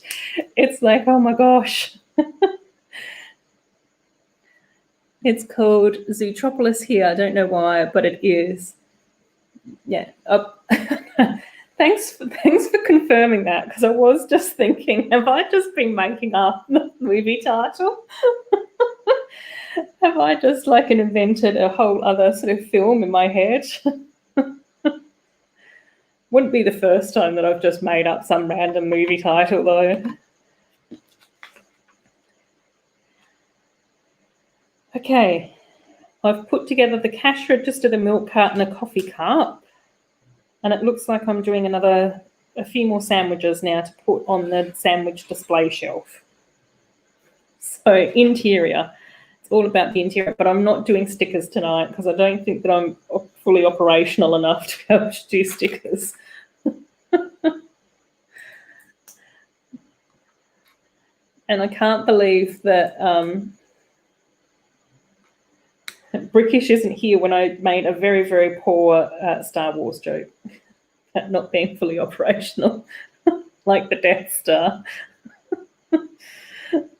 it's like, oh my gosh. It's called Zootropolis here. I don't know why, but it is. Yeah. Thanks for confirming that, because I was just thinking, have I just been making up the movie title? Have I just like invented a whole other sort of film in my head? Wouldn't be the first time that I've just made up some random movie title though. Okay, I've put together the cash register, the milk cart and the coffee cup. And it looks like I'm doing a few more sandwiches now to put on the sandwich display shelf. So interior, it's all about the interior, but I'm not doing stickers tonight because I don't think that I'm fully operational enough to be able to do stickers. And I can't believe that Brickish isn't here when I made a very, very poor Star Wars joke at not being fully operational, like the Death Star.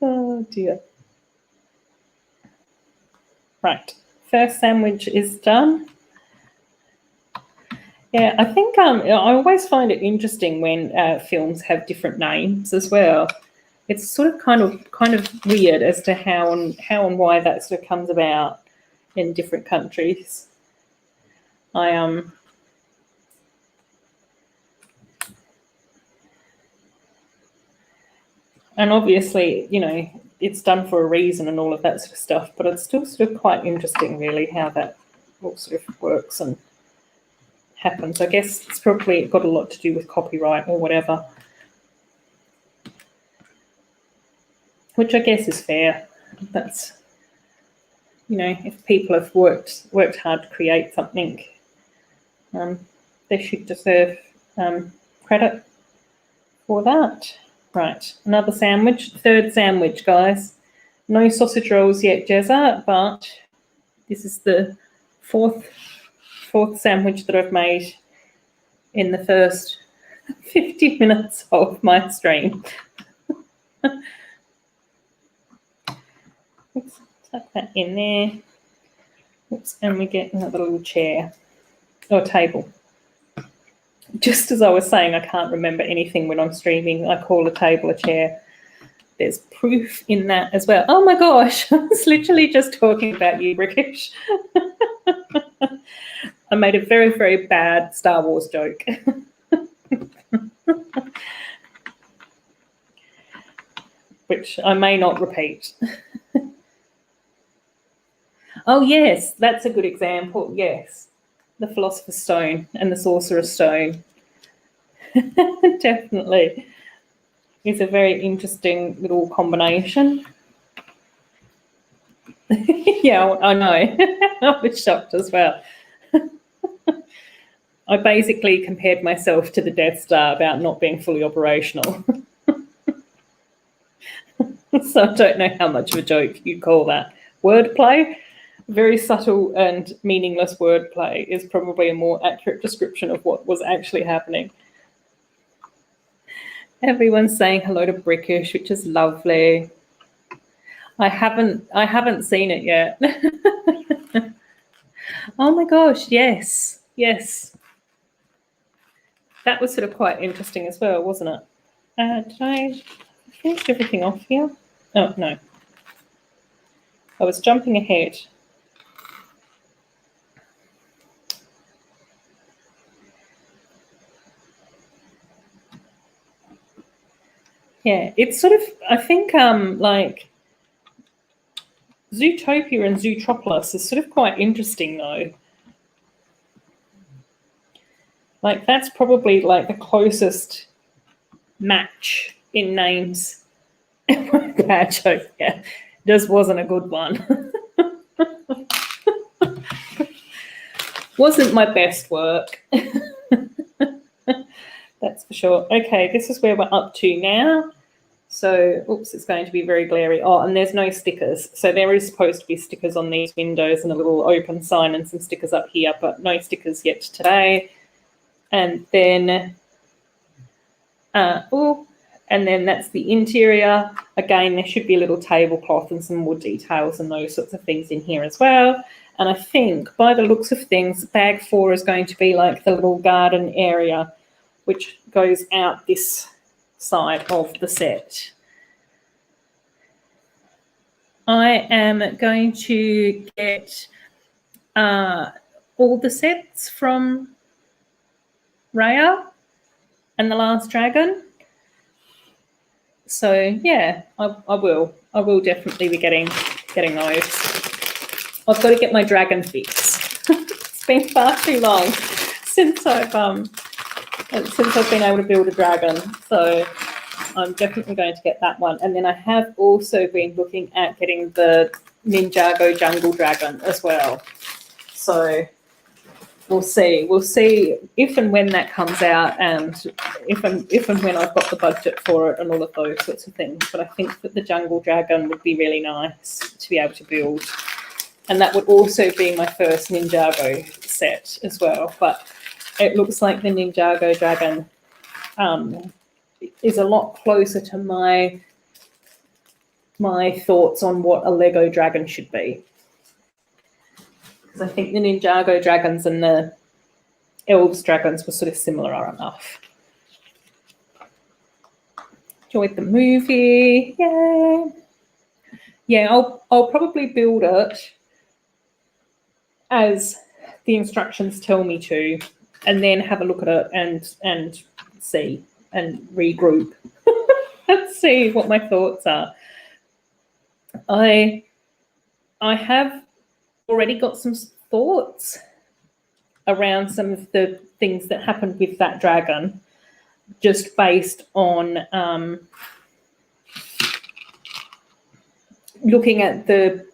Oh dear. Right, first sandwich is done. Yeah, I think I always find it interesting when films have different names as well. It's sort of kind of weird as to how and why that sort of comes about in different countries. And obviously, you know, it's done for a reason and all of that sort of stuff, but it's still sort of quite interesting really how that all sort of works and happens. I guess it's probably got a lot to do with copyright or whatever, which I guess is fair. That's, you know, if people have worked hard to create something, they should deserve credit for that. Right, another sandwich, third sandwich, guys. No sausage rolls yet, Jezza, but this is the fourth sandwich that I've made in the first 50 minutes of my stream. Let's tuck that in there. Oops, and we get another little chair or table. Just as I was saying, I can't remember anything when I'm streaming. I call a table a chair. There's proof in that as well. Oh my gosh, I was literally just talking about you, Brickish. I made a very, very bad Star Wars joke. Which I may not repeat. Oh yes, that's a good example, yes. The Philosopher's Stone and the Sorcerer's Stone. Definitely. It's a very interesting little combination. Yeah, I know. I was shocked as well. I basically compared myself to the Death Star about not being fully operational. So I don't know how much of a joke you'd call that. Wordplay, very subtle and meaningless wordplay, is probably a more accurate description of what was actually happening. Everyone's saying hello to Brickish, which is lovely. I haven't seen it yet. Oh my gosh, yes, yes. That was sort of quite interesting as well, wasn't it? Did I finish everything off here? Oh, no. I was jumping ahead. Yeah, it's sort of, I think, like, Zootopia and Zootropolis is sort of quite interesting, though. Like, that's probably, like, the closest match in names Bad joke, yeah. Just wasn't a good one. Wasn't my best work. That's for sure. Okay, this is where we're up to now. So, oops, it's going to be very glary. Oh, and there's no stickers. So there is supposed to be stickers on these windows and a little open sign and some stickers up here, but no stickers yet today. And then, and then that's the interior. Again, there should be a little tablecloth and some more details and those sorts of things in here as well. And I think by the looks of things, bag 4 is going to be like the little garden area, which goes out this side of the set. I am going to get all the sets from Raya and the Last Dragon. So yeah, I will definitely be getting those. I've got to get my dragon fix. It's been far too long since I've been able to build a dragon. So I'm definitely going to get that one. And then I have also been looking at getting the Ninjago Jungle Dragon as well. So we'll see. We'll see if and when that comes out, and if and when I've got the budget for it and all of those sorts of things. But I think that the Jungle Dragon would be really nice to be able to build. And that would also be my first Ninjago set as well. But it looks like the Ninjago Dragon is a lot closer to my thoughts on what a Lego dragon should be. Because I think the Ninjago dragons and the Elves dragons were sort of similar enough. Enjoyed the movie. Yay. Yeah, I'll probably build it as the instructions tell me to, and then have a look at it and see and regroup and see what my thoughts are. I have already got some thoughts around some of the things that happened with that dragon, just based on looking at the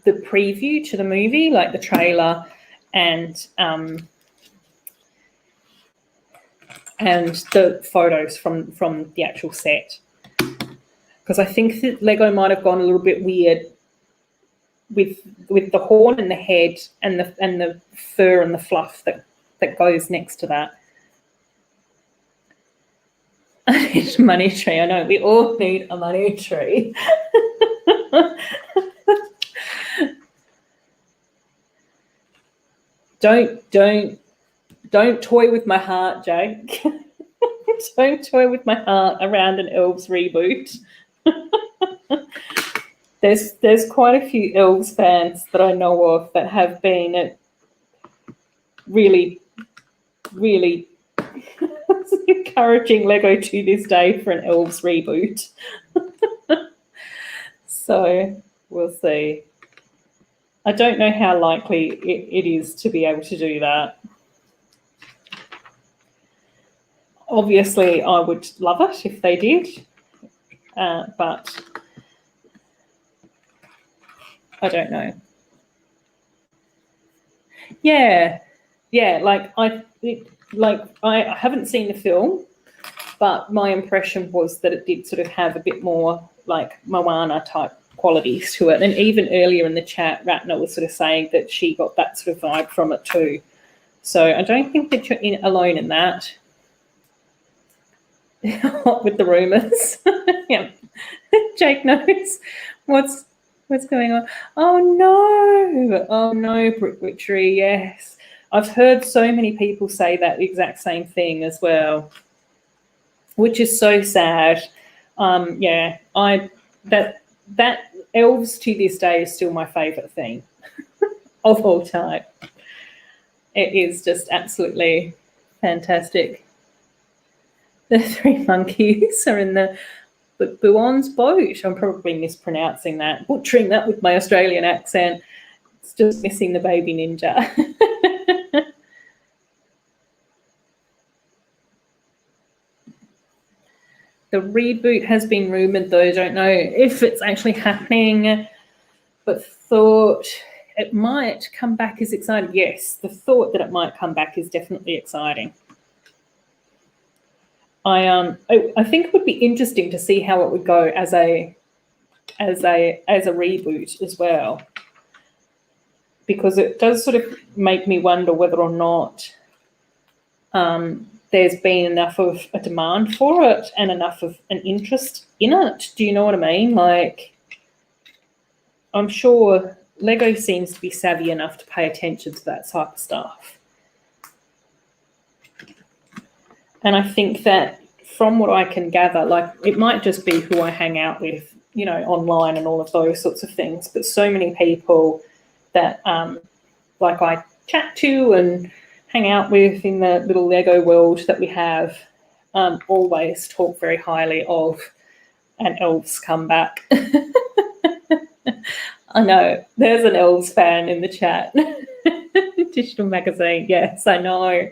preview to the movie, like the trailer, and the photos from the actual set. Because I think that Lego might have gone a little bit weird with the horn and the head and the fur and the fluff that goes next to that. I need a money tree. I know we all need a money tree. Don't toy with my heart, Jake. Don't toy with my heart around an Elves reboot. There's quite a few Elves fans that I know of that have been really, really encouraging Lego to this day for an Elves reboot. So we'll see. I don't know how likely it is to be able to do that. Obviously, I would love it if they did, but I don't know. Yeah, like I haven't seen the film, but my impression was that it did sort of have a bit more like Moana type qualities to it. And even earlier in the chat, Ratner was sort of saying that she got that sort of vibe from it too. So I don't think that you're alone in that. With the rumours. Yeah. Jake knows what's going on. Oh no, Brick Witchery, yes. I've heard so many people say that exact same thing as well, which is so sad. Yeah, that Elves to this day is still my favourite thing of all time. It is just absolutely fantastic. The 3 monkeys are in the Buon's boat. I'm probably mispronouncing that, butchering that with my Australian accent. It's just missing the baby ninja. The reboot has been rumoured, though. Don't know if it's actually happening, but thought it might come back is exciting. Yes, the thought that it might come back is definitely exciting. I think it would be interesting to see how it would go as a reboot as well, because it does sort of make me wonder whether or not there's been enough of a demand for it and enough of an interest in it. Do you know what I mean? Like, I'm sure Lego seems to be savvy enough to pay attention to that type of stuff. And I think that from what I can gather, like, it might just be who I hang out with, you know, online and all of those sorts of things. But so many people that like I chat to and hang out with in the little Lego world that we have always talk very highly of an Elves comeback. I know, there's an Elves fan in the chat. Digital magazine, yes, I know.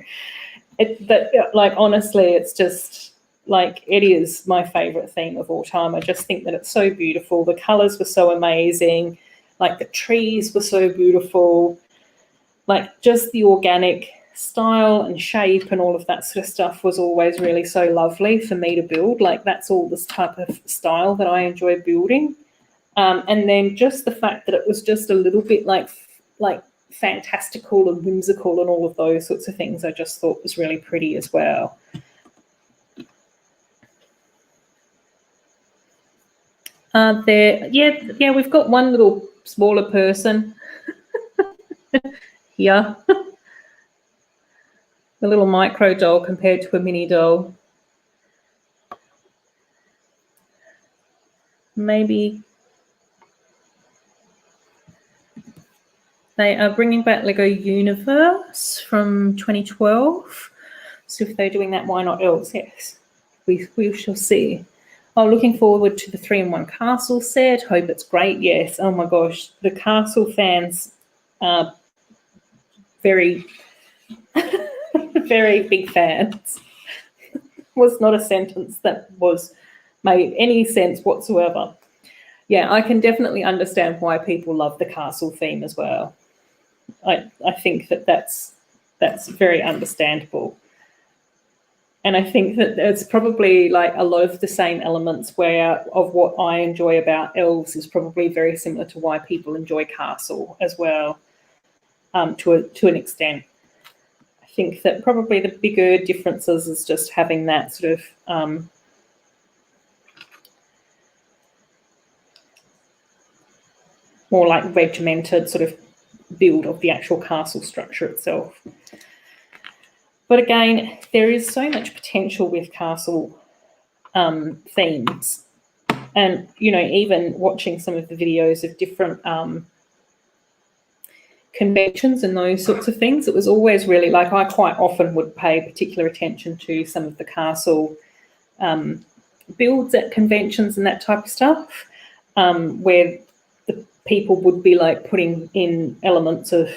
Like, honestly, it's just, like, it is my favourite theme of all time. I just think that it's so beautiful. The colours were so amazing. Like, the trees were so beautiful. Like, just the organic style and shape and all of that sort of stuff was always really so lovely for me to build. Like, that's all this type of style that I enjoy building. And then just the fact that it was just a little bit like fantastical and whimsical and all of those sorts of things, I just thought was really pretty as well. Yeah, we've got one little smaller person here. A little micro doll compared to a mini doll. Maybe they are bringing back Lego Universe from 2012. So if they're doing that, why not Elves? Yes, we shall see. Oh, looking forward to the 3-in-1 castle set. Hope it's great. Yes. Oh my gosh, the castle fans are very, very big fans. Was not a sentence that was made any sense whatsoever. Yeah, I can definitely understand why people love the castle theme as well. I think that that's very understandable. And I think that it's probably like a lot of the same elements of what I enjoy about Elves is probably very similar to why people enjoy Castle as well, to an extent. I think that probably the bigger differences is just having that sort of more like regimented sort of build of the actual castle structure itself. But again, there is so much potential with castle themes. And, you know, even watching some of the videos of different conventions and those sorts of things, it was always really, like, I quite often would pay particular attention to some of the castle builds at conventions and that type of stuff, where the people would be, like, putting in elements of,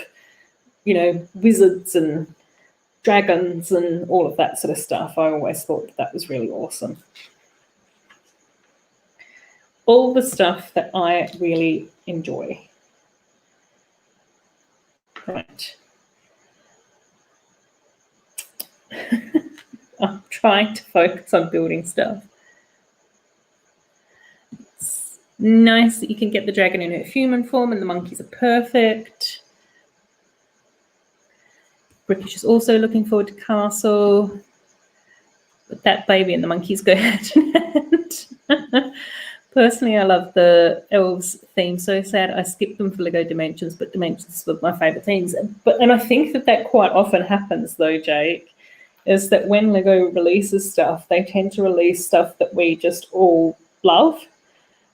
you know, wizards and dragons and all of that sort of stuff. I always thought that was really awesome. All the stuff that I really enjoy. Right. I'm trying to focus on building stuff. It's nice that you can get the dragon in her human form and the monkeys are perfect. British is also looking forward to Castle. But that baby and the monkeys go hand in hand. Personally, I love the Elves theme. So sad I skipped them for Lego Dimensions, but Dimensions were my favourite themes. And I think that quite often happens, though, Jake, is that when Lego releases stuff, they tend to release stuff that we just all love.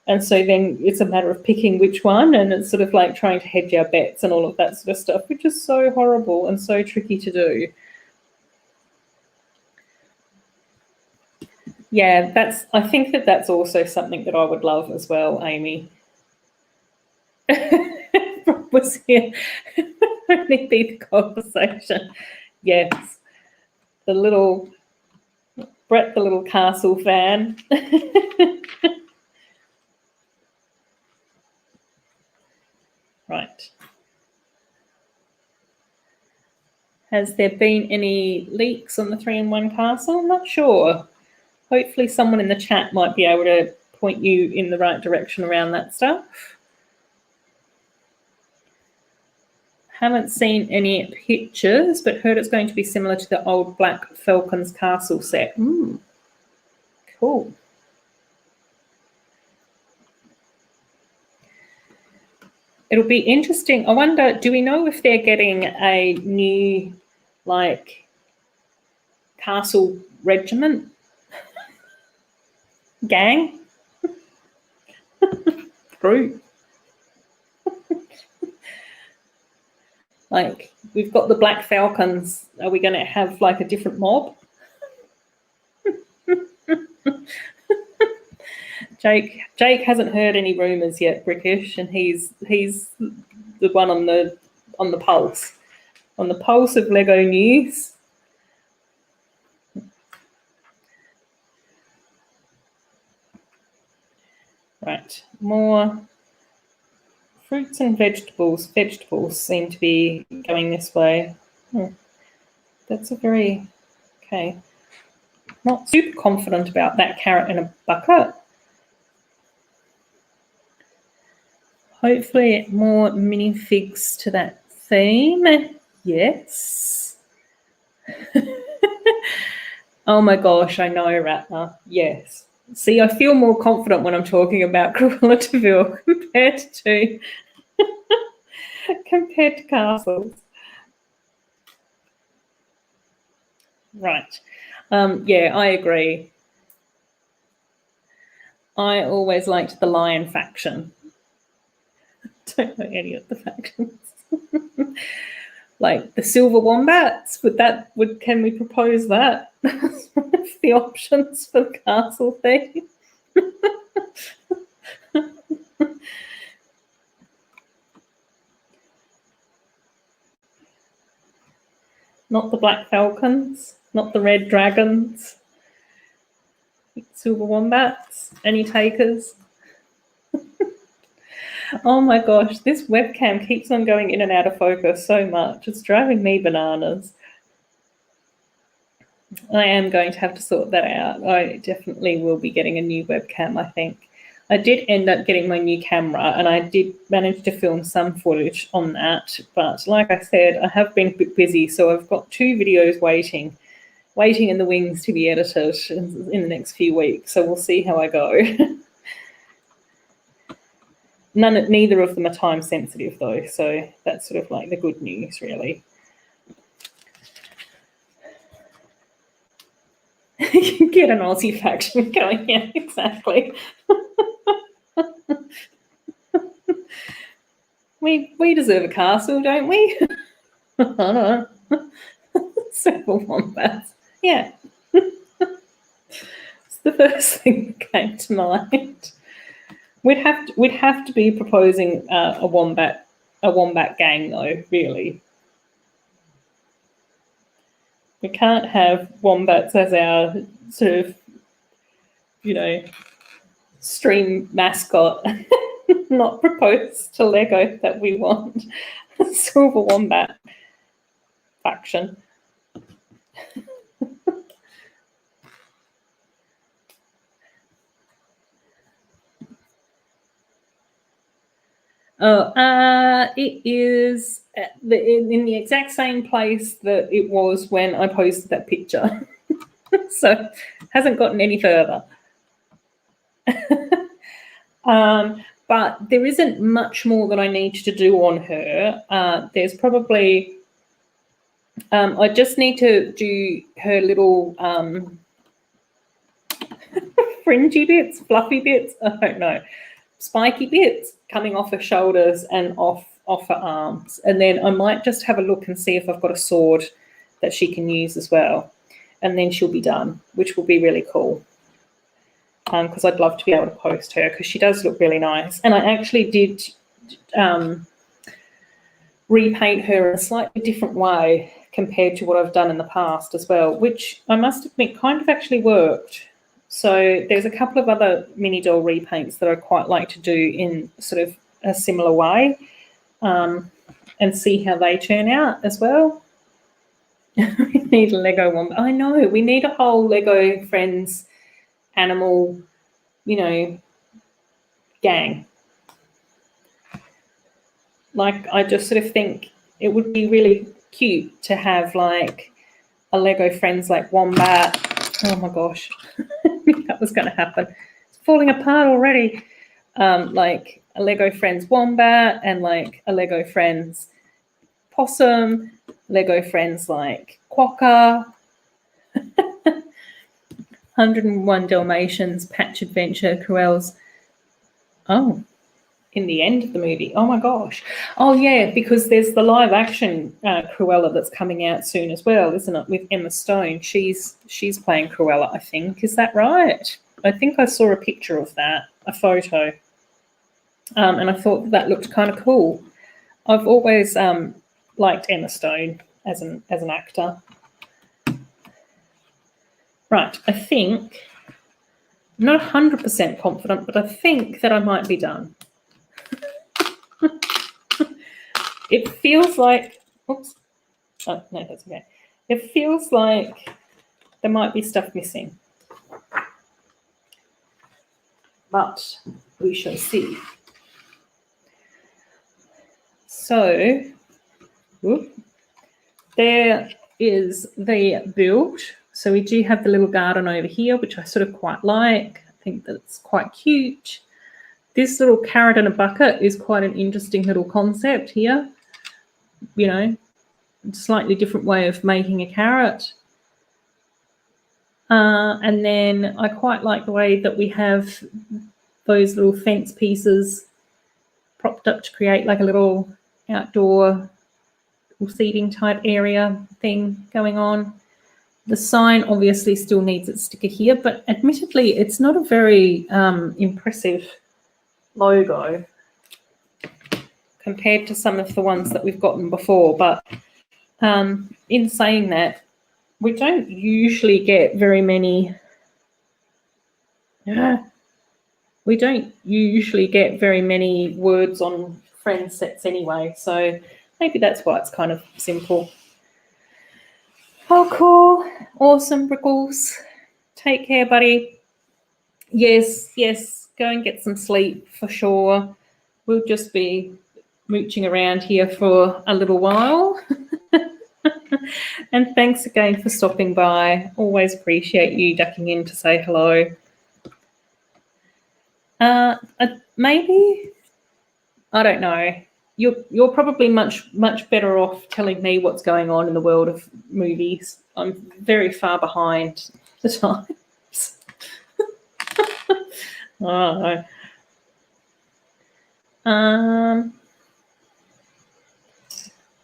And so then it's a matter of picking which one, and it's sort of like trying to hedge our bets and all of that sort of stuff, which is so horrible and so tricky to do. Yeah, I think that's also something that I would love as well, Amy. Was here. Only be the conversation. Yes. The Brett, the little castle fan. Right. Has there been any leaks on the 3-in-1 castle? I'm not sure. Hopefully someone in the chat might be able to point you in the right direction around that stuff. Haven't seen any pictures, but heard it's going to be similar to the old Black Falcon's castle set. Cool. It'll be interesting. I wonder, do we know if they're getting a new, like, castle regiment? Gang? Group? Like, we've got the Black Falcons. Are we going to have, like, a different mob? Jake hasn't heard any rumours yet, Brickish, and he's the one on the pulse. On the pulse of Lego news. Right, more fruits and vegetables. Vegetables seem to be going this way. That's a very, okay. Not super confident about that carrot in a bucket. Hopefully more minifigs to that theme. Yes. Oh my gosh, I know, Ratner. Yes. See, I feel more confident when I'm talking about Adorabuild compared to castles. Right. Yeah, I agree. I always liked the lion faction. Don't know any of the factions. Like the silver wombats, can we propose that? One of the options for the castle thing. Not the Black Falcons, not the red dragons. Silver wombats. Any takers? Oh my gosh, this webcam keeps on going in and out of focus so much. It's driving me bananas. I am going to have to sort that out. I definitely will be getting a new webcam, I think. I did end up getting my new camera, and I did manage to film some footage on that. But like I said, I have been a bit busy, so I've got 2 videos waiting in the wings to be edited in the next few weeks. So we'll see how I go. Neither of them are time sensitive though, so that's sort of like the good news, really. You can get an Aussie faction going, yeah, exactly. We deserve a castle, don't we? I don't know. Silver wombats, yeah. It's the first thing that came to mind. We'd have to be proposing a wombat gang though, really. We can't have wombats as our sort of, you know, stream mascot. Not propose to Lego that we want a silver wombat faction. It is in the exact same place that it was when I posted that picture. So hasn't gotten any further. But there isn't much more that I need to do on her. There's probably, I just need to do her little fringy bits, fluffy bits, I don't know, spiky bits coming off her shoulders and off her arms. And then I might just have a look and see if I've got a sword that she can use as well. And then she'll be done, which will be really cool. Because I'd love to be able to post her because she does look really nice. And I actually did repaint her in a slightly different way compared to what I've done in the past as well, which I must admit kind of actually worked. So there's a couple of other mini doll repaints that I quite like to do in sort of a similar way, and see how they turn out as well. We need a Lego one. I know, we need a whole Lego Friends animal, gang. Like, I just sort of think it would be really cute to have like a Lego Friends like wombat. Oh my gosh, that was going to happen. It's falling apart already. Like a Lego Friends wombat and like a Lego Friends possum, Lego Friends like quokka, 101 Dalmatians, Patch Adventure, Cruel's. Oh, in the end of the movie. Oh my gosh. Oh yeah, because there's the live action Cruella that's coming out soon as well, isn't it? With Emma Stone. She's playing Cruella, I think. Is that right? I think I saw a picture of that, a photo. And I thought that looked kind of cool. I've always liked Emma Stone as an actor. Right, I think, I'm not 100% confident, but I think that I might be done. It feels like, oops, oh, no, that's okay. It feels like there might be stuff missing, but we shall see. So, there is the build. So we do have the little garden over here, which I sort of quite like. I think that's quite cute. This little carrot in a bucket is quite an interesting little concept here. Slightly different way of making a carrot. And then I quite like the way that we have those little fence pieces propped up to create like a little outdoor seating type area thing going on. The sign obviously still needs its sticker here, but admittedly it's not a very impressive logo compared to some of the ones that we've gotten before. But in saying that, we don't usually get very many words on Friends sets anyway, so maybe that's why it's kind of simple. Oh, cool. Awesome, Brickles. Take care, buddy. Yes, go and get some sleep for sure. We'll just be mooching around here for a little while. And thanks again for stopping by. Always appreciate you ducking in to say hello. Maybe, I don't know. You're probably much better off telling me what's going on in the world of movies. I'm very far behind the times. Oh.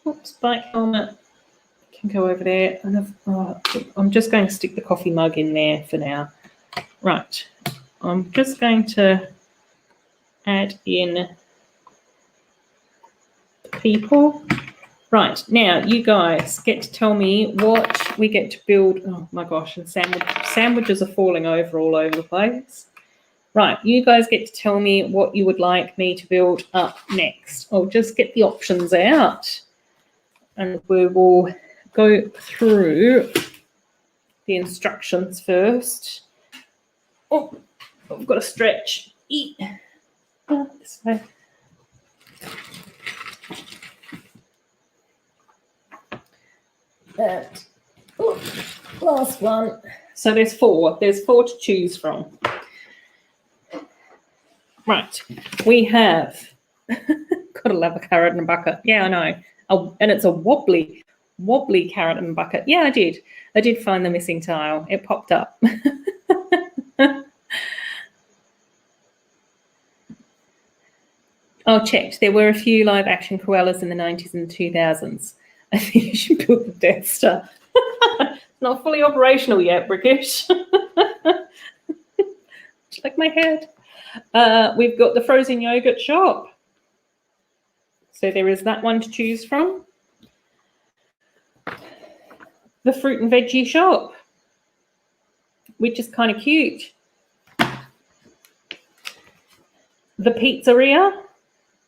Oops, bike helmet can go over there. I'm just going to stick the coffee mug in there for now. Right, I'm just going to add in people. Right, now you guys get to tell me what we get to build. Oh my gosh, and sandwiches are falling over all over the place. Right, you guys get to tell me what you would like me to build up next. I'll just get the options out and we will go through the instructions first. Oh, I've got to stretch. Oh, this way. That. Oh, last one. So there's four. There's four to choose from. Right. We have gotta love a carrot in a bucket. Yeah, I know. And it's a wobbly carrot in a bucket. Yeah, I did. I did find the missing tile. It popped up. Oh, checked. There were a few live action Cruellas in the 90s and 2000s. I think you should build the Death Star. It's not fully operational yet, Brickish. Like my head. We've got the frozen yogurt shop. So there is that one to choose from. the fruit and veggie shop, which is kind of cute. The pizzeria,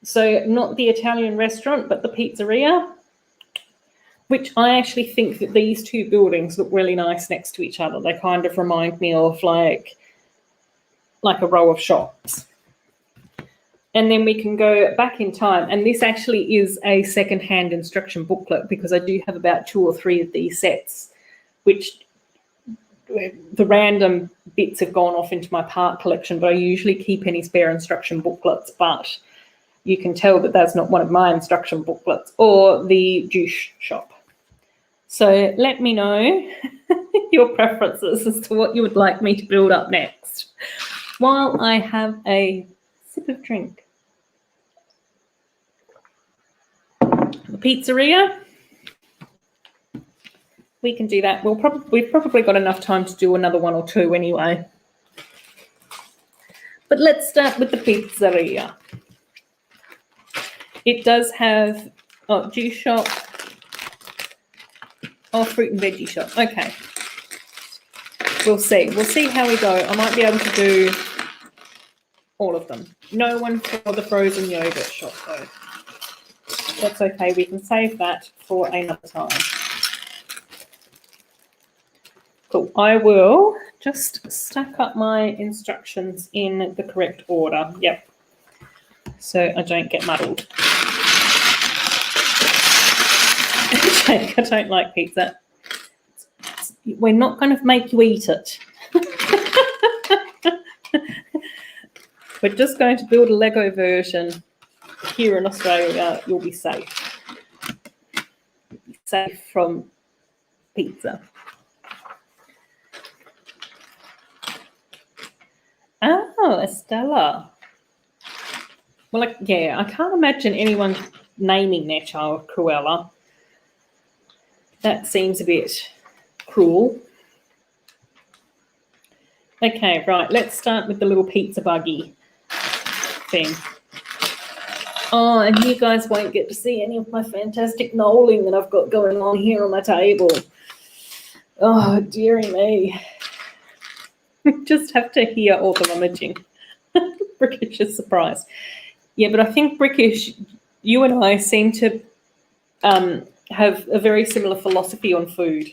so not the Italian restaurant, but the pizzeria, which I actually think that these two buildings look really nice next to each other. They kind of remind me of like a row of shops. And then we can go back in time. And this actually is a second-hand instruction booklet, because I do have about 2 or 3 of these sets, which the random bits have gone off into my part collection, but I usually keep any spare instruction booklets. But you can tell that that's not one of my instruction booklets or the juice shop. So let me know your preferences as to what you would like me to build up next, while I have a sip of drink. The pizzeria, we can do that. We've probably got enough time to do another 1 or 2 anyway. But let's start with the pizzeria. It does have juice shop, fruit and veggie shop. Okay. We'll see. We'll see how we go. I might be able to do all of them. No one for the frozen yogurt shop, though. That's okay. We can save that for another time. Cool. I will just stack up my instructions in the correct order. Yep. So I don't get muddled. Jake, I don't like pizza. We're not going to make you eat it. We're just going to build a Lego version here in Australia. You'll be safe. Safe from pizza. Oh, Estella. Well, yeah, I can't imagine anyone naming their child Cruella. That seems a bit cruel. Okay, right, let's start with the little pizza buggy thing. Oh, and you guys won't get to see any of my fantastic knolling that I've got going on here on my table. Oh, dearie me. Just have to hear all the rummaging. Brickish is surprised. Yeah, but I think Brickish, you and I seem to have a very similar philosophy on food.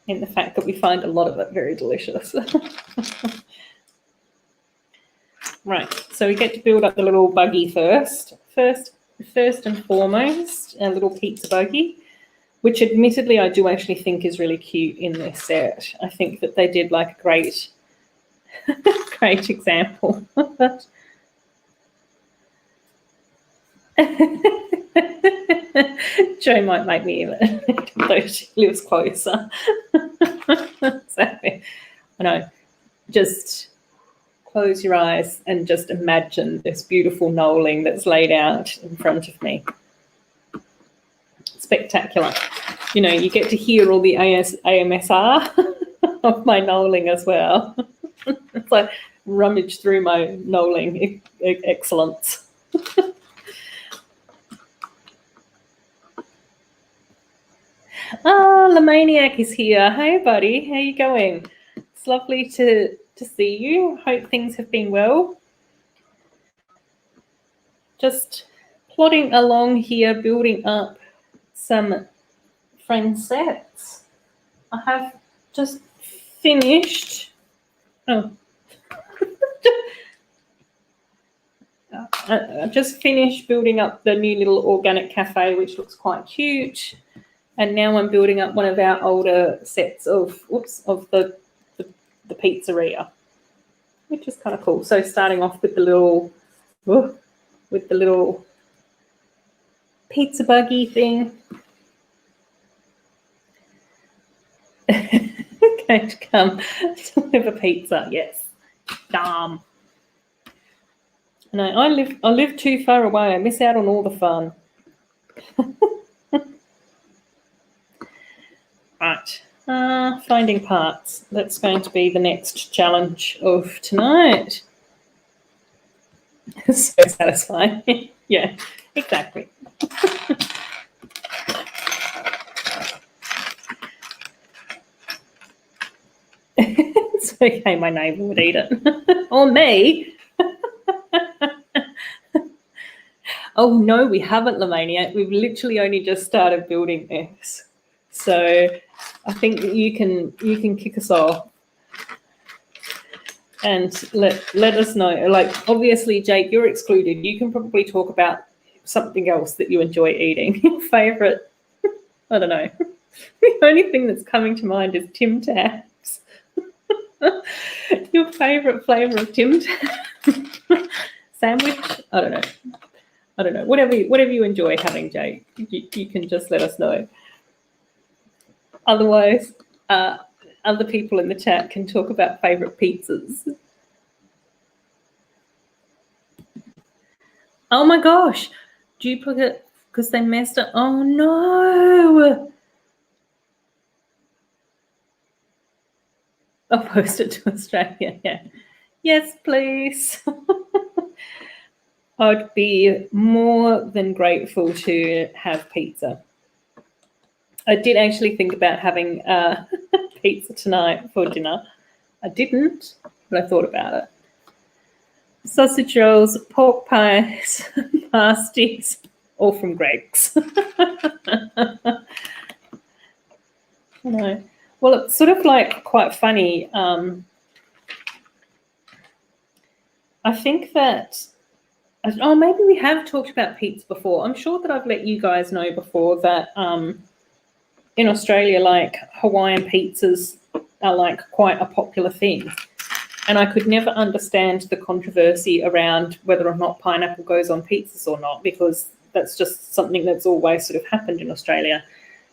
In the fact that we find a lot of it very delicious. Right, so we get to build up the little buggy first. First and foremost, a little pizza buggy, which admittedly I do actually think is really cute in this set. I think that they did like a great example of it. Jo might make me even, though she lives closer. So, I know, just close your eyes and just imagine this beautiful knolling that's laid out in front of me. Spectacular. You know, you get to hear all the AMSR of my knolling as well. It's like rummage through my knolling excellence. Oh, Lemaniac is here. Hey, buddy. How you going? It's lovely to see you. Hope things have been well. Just plodding along here, building up some friend sets. I have just finished. Oh. I just finished building up the new little organic cafe, which looks quite cute. And now I'm building up one of our older sets of the pizzeria, which is kind of cool. So starting off with the little pizza buggy thing. Going to come deliver pizza. Yes. Damn. No, I live too far away. I miss out on all the fun. Right. Finding parts. That's going to be the next challenge of tonight. So satisfying. Yeah, exactly. It's okay, my neighbour would eat it. Or me. Oh no, we haven't, Lamania. We've literally only just started building this. So I think that you can kick us off and let us know. Like, obviously, Jake, you're excluded. You can probably talk about something else that you enjoy eating. Your favourite, I don't know. The only thing that's coming to mind is Tim Tams. Your favourite flavour of Tim Tams sandwich? I don't know. Whatever you enjoy having, Jake, you can just let us know. Otherwise, other people in the chat can talk about favourite pizzas. Oh my gosh, duplicate because they messed up. Oh no. I'll post it to Australia. Yeah. Yes, please. I'd be more than grateful to have pizza. I did actually think about having pizza tonight for dinner. I didn't, but I thought about it. Sausage rolls, pork pies, pasties, all from Greg's. I know. Well, it's sort of like quite funny. I think that, oh, maybe we have talked about pizza before. I'm sure that I've let you guys know before that in Australia, like Hawaiian pizzas are like quite a popular thing. And I could never understand the controversy around whether or not pineapple goes on pizzas or not, because that's just something that's always sort of happened in Australia.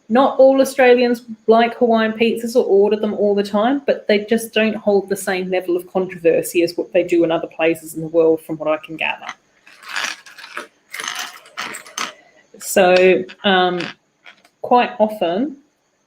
Not all Australians like Hawaiian pizzas or order them all the time, but they just don't hold the same level of controversy as what they do in other places in the world, from what I can gather. So quite often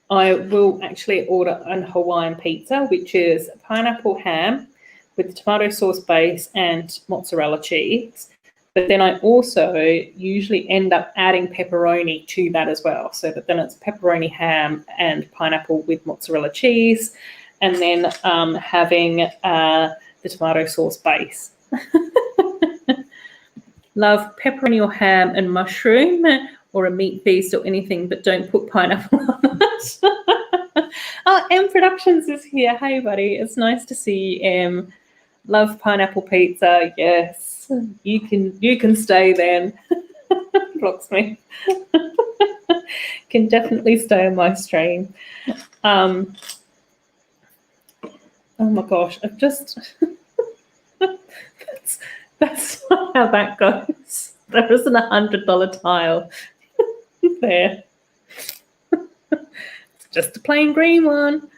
I will actually order an Hawaiian pizza, which is pineapple ham with tomato sauce base and mozzarella cheese. But then I also usually end up adding pepperoni to that as well. So that then it's pepperoni ham and pineapple with mozzarella cheese, and then having the tomato sauce base. Love pepperoni or ham and mushroom, or a meat feast or anything, but don't put pineapple on it. Oh, M Productions is here. Hey, buddy. It's nice to see you, M. Love pineapple pizza. Yes, you can stay then. Blocksmith. Can definitely stay on my stream. Oh my gosh, I've just that's not how that goes. There isn't $100 tile there. It's just a plain green one.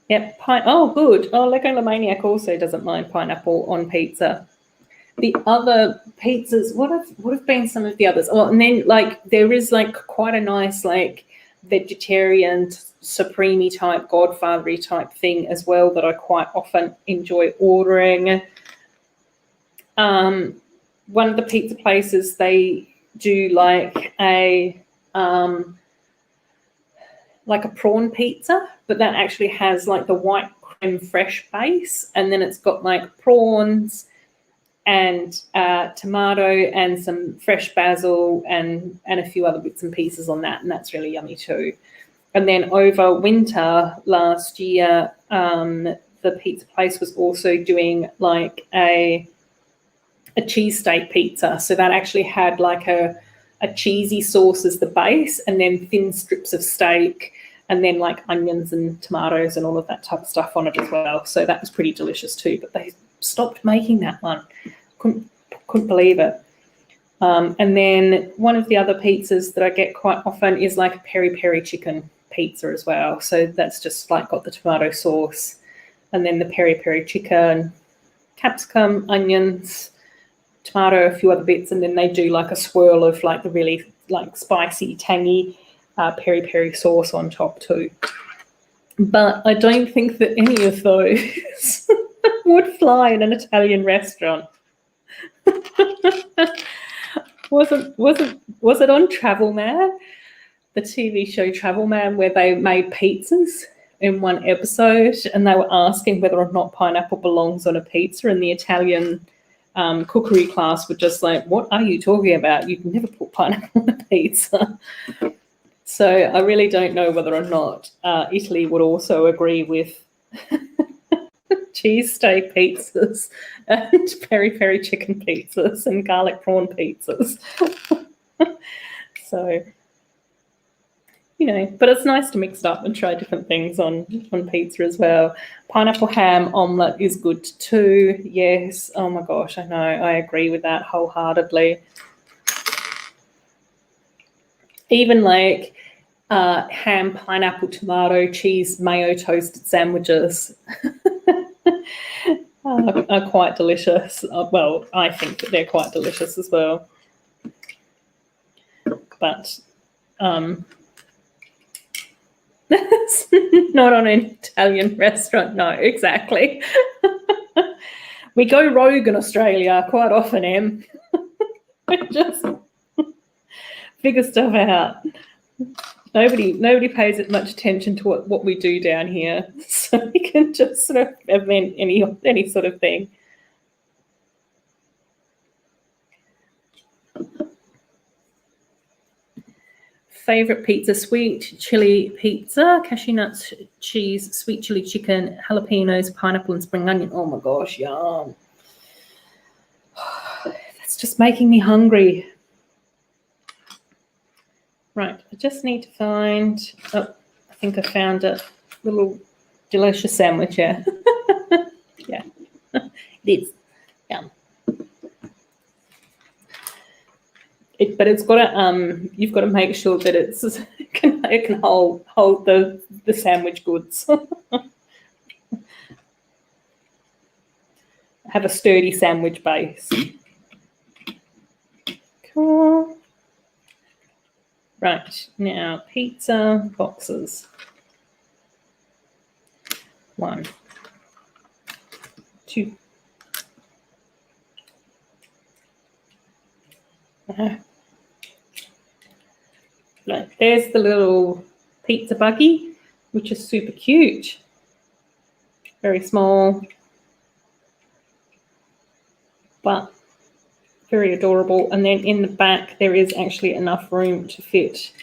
Yep. Oh, good. Oh, Lego Maniac also doesn't mind pineapple on pizza. The other pizzas, what have been some of the others? Oh, and then like there is like quite a nice like vegetarian supreme type, godfathery type thing as well that I quite often enjoy ordering. One of the pizza places, they do like a prawn pizza, but that actually has like the white creme fraiche base, and then it's got like prawns and tomato and some fresh basil and a few other bits and pieces on that, and that's really yummy too. And then over winter last year, the pizza place was also doing like a cheesesteak pizza. So that actually had like a cheesy sauce as the base, and then thin strips of steak, and then like onions and tomatoes and all of that type of stuff on it as well. So that was pretty delicious too. But they stopped making that one. Couldn't believe it. And then one of the other pizzas that I get quite often is like a peri-peri chicken pizza as well. So that's just like got the tomato sauce and then the peri-peri chicken, capsicum, onions, tomato, a few other bits, and then they do like a swirl of like the really like spicy, tangy peri-peri sauce on top too. But I don't think that any of those would fly in an Italian restaurant. Was it on Travel Man, the TV show Travel Man, where they made pizzas in one episode, and they were asking whether or not pineapple belongs on a pizza, and the Italian cookery class were just like, "What are you talking about? You can never put pineapple on a pizza." So I really don't know whether or not Italy would also agree with cheesesteak pizzas and peri-peri chicken pizzas and garlic prawn pizzas. So, but it's nice to mix it up and try different things on pizza as well. Pineapple ham omelette is good too. Yes. Oh my gosh, I know. I agree with that wholeheartedly. Even like ham, pineapple, tomato, cheese, mayo toasted sandwiches are quite delicious. Well, I think that they're quite delicious as well. But not on an Italian restaurant. No, exactly. We go rogue in Australia quite often, Em. We just figure stuff out. Nobody pays it much attention to what we do down here, so we can just sort of invent any sort of thing. Favorite pizza: sweet chili pizza, cashew nuts, cheese, sweet chili chicken, jalapenos, pineapple, and spring onion. Oh my gosh, yum! That's just making me hungry. Right, I just need to find. Oh, I think I found a little delicious sandwich here. Yeah, it is. Yum. But it's got to you've got to make sure that it can hold the sandwich goods. Have a sturdy sandwich base. Cool. Right, now pizza boxes. 1, 2. Right, there's the little pizza buggy, which is super cute. Very small, but very adorable. And then in the back, there is actually enough room to fit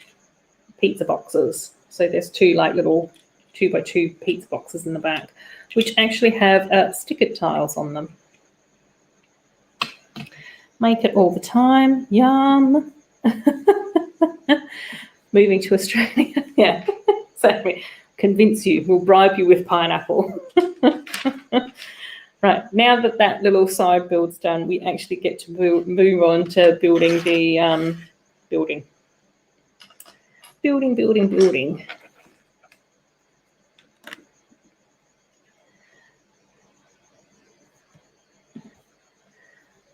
pizza boxes. So there's 2 like little 2x2 pizza boxes in the back, which actually have sticker tiles on them. Make it all the time. Yum. Moving to Australia. Yeah, exactly. Convince you. We'll bribe you with pineapple. Right, now that little side build's done, we actually get to move on to building the building.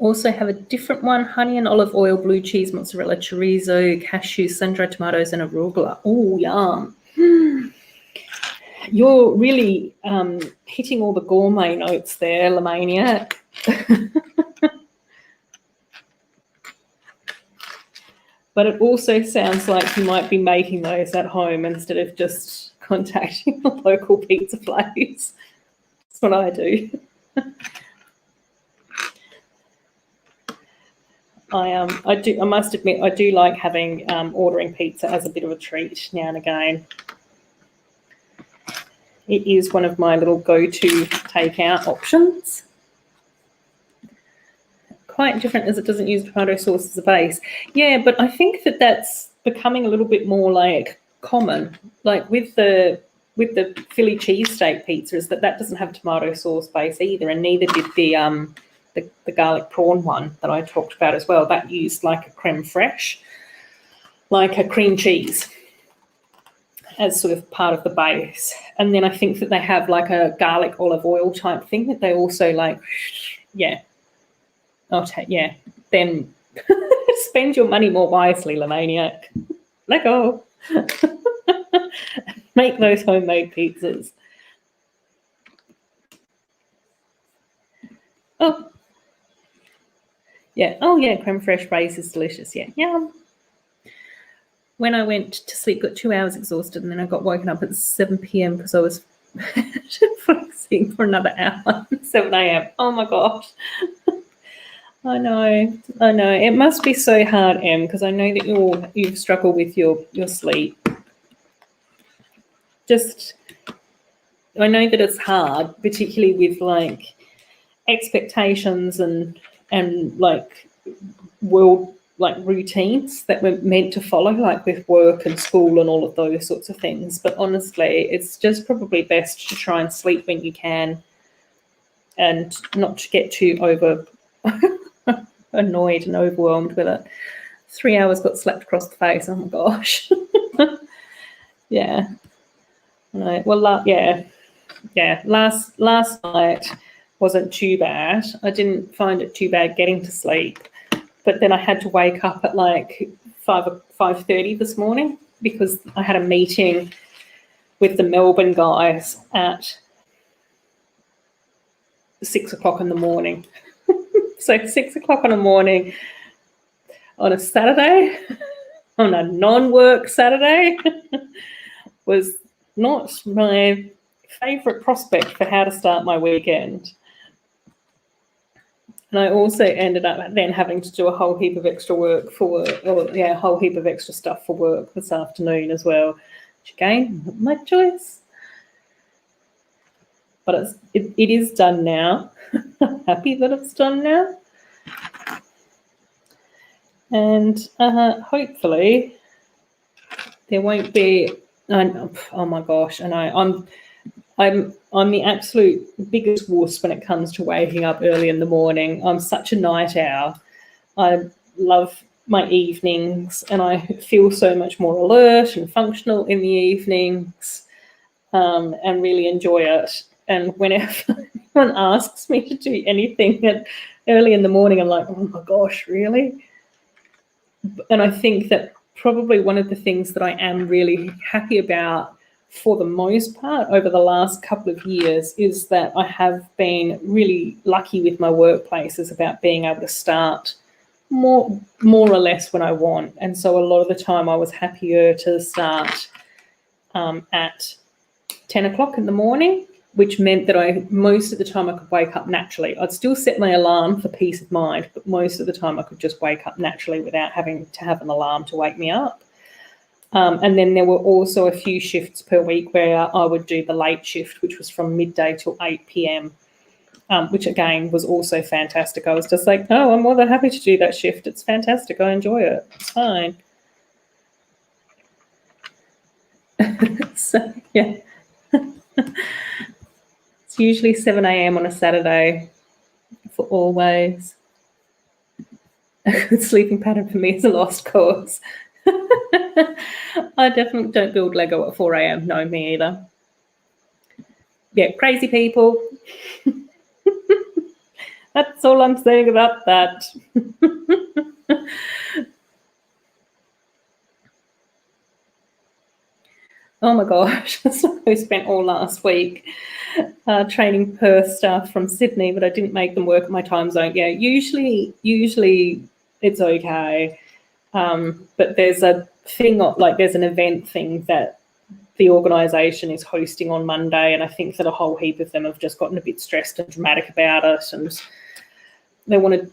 Also have a different one: honey and olive oil, blue cheese, mozzarella, chorizo, cashew, sun-dried tomatoes, and arugula. Oh, yum. You're really hitting all the gourmet notes there, Lamaniac. But it also sounds like you might be making those at home instead of just contacting a local pizza place. That's what I do. I must admit, I do like having ordering pizza as a bit of a treat now and again. It is one of my little go-to takeout options. Quite different as it doesn't use tomato sauce as a base. Yeah, but I think that that's becoming a little bit more like common. Like with the Philly cheesesteak pizzas, that doesn't have tomato sauce base either, and neither did the garlic prawn one that I talked about as well. That used like a creme fraiche, like a cream cheese, as sort of part of the base. And then I think that they have like a garlic olive oil type thing that they also like, yeah. Yeah. Then spend your money more wisely, Lamaniac. Let go. Make those homemade pizzas. Oh, yeah. Oh, yeah, creme fraiche base is delicious. Yeah. Yum. When I went to sleep, got 2 hours exhausted, and then I got woken up at 7 p.m. because I was flexing for another hour. 7 a.m. Oh my gosh. I know. It must be so hard, Em, because I know that you've struggled with your sleep. Just, I know that it's hard, particularly with like expectations and like world like routines that we're meant to follow, like with work and school and all of those sorts of things. But honestly, it's just probably best to try and sleep when you can and not to get too annoyed and overwhelmed with it. 3 hours got slapped across the face. Oh my gosh. Yeah. Right. Well, yeah. Last night wasn't too bad. I didn't find it too bad getting to sleep, but then I had to wake up at like 5:30 this morning because I had a meeting with the Melbourne guys at 6 o'clock in the morning. So 6 o'clock in the morning on a Saturday, on a non-work Saturday, was not my favourite prospect for how to start my weekend. And I also ended up then having to do a whole heap of extra work for work, a whole heap of extra stuff for work this afternoon as well, which again, not my choice. But it is done now. I'm happy that it's done now. And hopefully there won't be, oh my gosh, I know, I'm the absolute biggest wuss when it comes to waking up early in the morning. I'm such a night owl. I love my evenings and I feel so much more alert and functional in the evenings, and really enjoy it. And whenever anyone asks me to do anything early in the morning, I'm like, oh my gosh, really? And I think that probably one of the things that I am really happy about for the most part over the last couple of years is that I have been really lucky with my workplaces about being able to start more or less when I want. And so a lot of the time I was happier to start at 10 o'clock in the morning, which meant that most of the time I could wake up naturally. I'd still set my alarm for peace of mind, but most of the time I could just wake up naturally without having to have an alarm to wake me up. And then there were also a few shifts per week where I would do the late shift, which was from midday till 8 p.m, which again was also fantastic. I was just like, oh, I'm more than happy to do that shift. It's fantastic. I enjoy it. It's fine. So, yeah. It's usually 7 a.m. on a Saturday for always. A good sleeping pattern for me is a lost cause. I definitely don't build Lego at 4 a.m. No, me either. Yeah, crazy people. That's all I'm saying about that. Oh my gosh, so I spent all last week training Perth staff from Sydney, but I didn't make them work at my time zone. Yeah, usually it's okay. But there's a thing, like there's an event thing that the organisation is hosting on Monday, and I think that a whole heap of them have just gotten a bit stressed and dramatic about it, and they wanted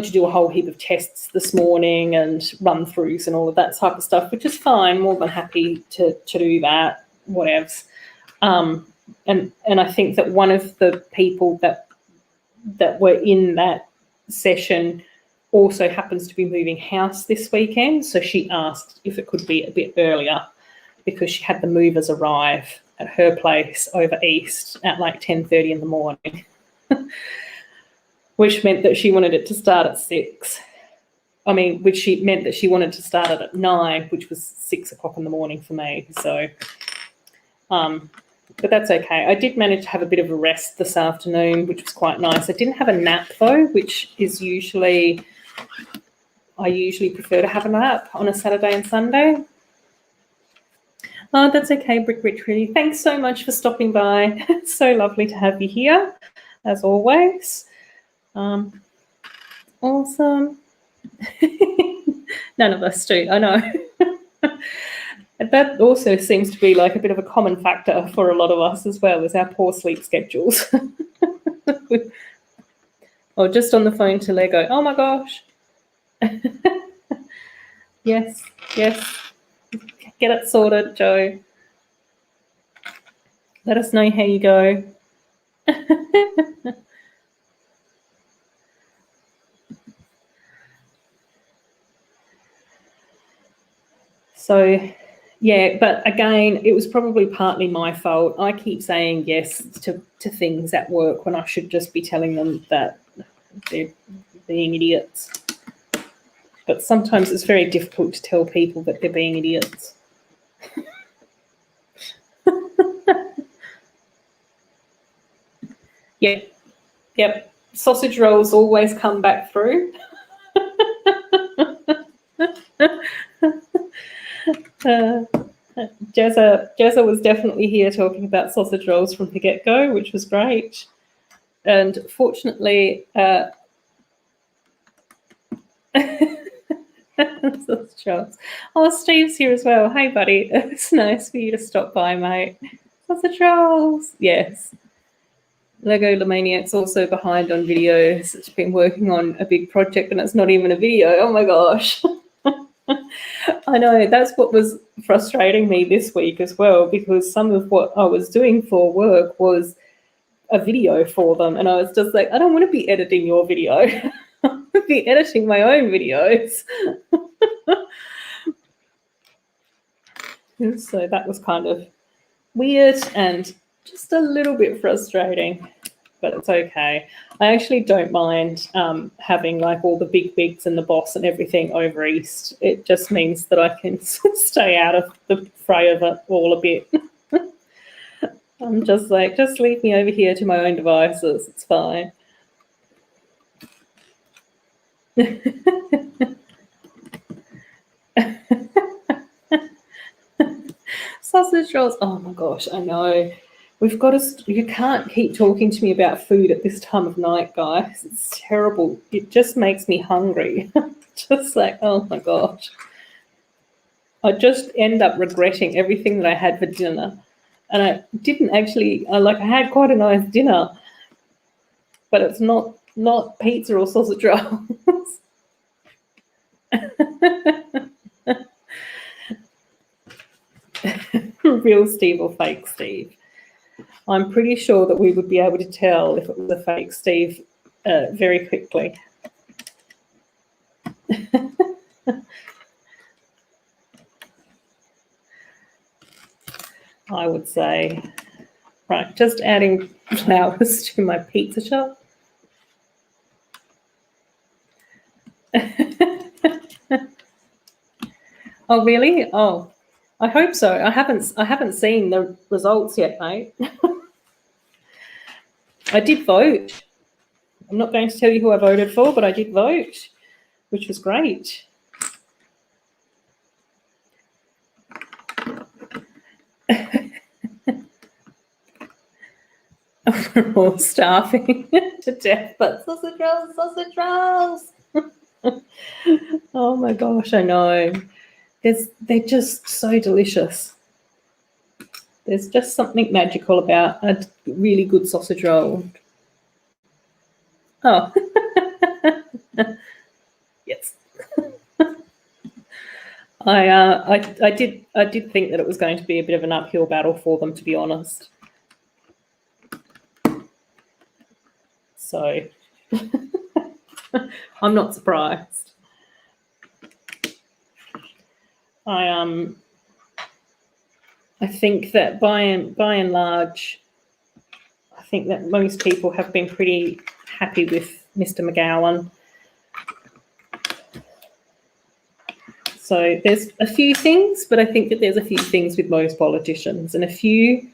to do a whole heap of tests this morning and run-throughs and all of that type of stuff, which is fine. More than happy to do that, whatevs. And I think that one of the people that were in that session also happens to be moving house this weekend, so she asked if it could be a bit earlier because she had the movers arrive at her place over east at like 10:30 in the morning, which meant that she wanted it to start at 6. Which meant that she wanted to start it at 9, which was 6 o'clock in the morning for me. So, but that's okay. I did manage to have a bit of a rest this afternoon, which was quite nice. I didn't have a nap though, which is I usually prefer to have a nap on a Saturday and Sunday. Oh, that's okay, Brick Rich, really. Thanks so much for stopping by. It's so lovely to have you here, as always. Awesome. None of us do, I know. That also seems to be like a bit of a common factor for a lot of us as well, is our poor sleep schedules. Or just on the phone to Lego. Oh my gosh. Yes, yes. Get it sorted, Joe. Let us know how you go. So, yeah, but again, it was probably partly my fault. I keep saying yes to things at work when I should just be telling them that they're being idiots. But sometimes it's very difficult to tell people that they're being idiots. Yeah, yep. Sausage rolls always come back through. Jezza was definitely here talking about sausage rolls from the get-go, which was great. And fortunately, oh, Steve's here as well. Hey, buddy. It's nice for you to stop by, mate. Sausage rolls. Yes. Lego Lemaniac's also behind on videos. It's been working on a big project and it's not even a video. Oh my gosh. I know, that's what was frustrating me this week as well, because some of what I was doing for work was a video for them, and I was just like, I don't want to be editing your video. I want to be editing my own videos. And so that was kind of weird and just a little bit frustrating, but it's okay. I actually don't mind having like all the big wigs and the boss and everything over East. It just means that I can stay out of the fray of it all a bit. I'm just like, just leave me over here to my own devices. It's fine. Sausage rolls. Oh my gosh, I know. We've got to. You can't keep talking to me about food at this time of night, guys. It's terrible. It just makes me hungry. Just like, oh my gosh. I just end up regretting everything that I had for dinner. And I didn't actually, I had quite a nice dinner, but it's not pizza or sausage rolls. Real Steve or fake Steve. I'm pretty sure that we would be able to tell if it was a fake Steve very quickly. I would say. Right, just adding flowers to my pizza shop. Oh, really? Oh, I hope so. I haven't seen the results yet, mate. I did vote. I'm not going to tell you who I voted for, but I did vote, which was great. We're all starving to death, but sausage rolls. Oh my gosh, I know. They're just so delicious. There's just something magical about a really good sausage roll. Oh, yes. I did think that it was going to be a bit of an uphill battle for them, to be honest. So I'm not surprised. I think that by and large, I think that most people have been pretty happy with Mr. McGowan. So there's a few things, but I think that there's a few things with most politicians, and a few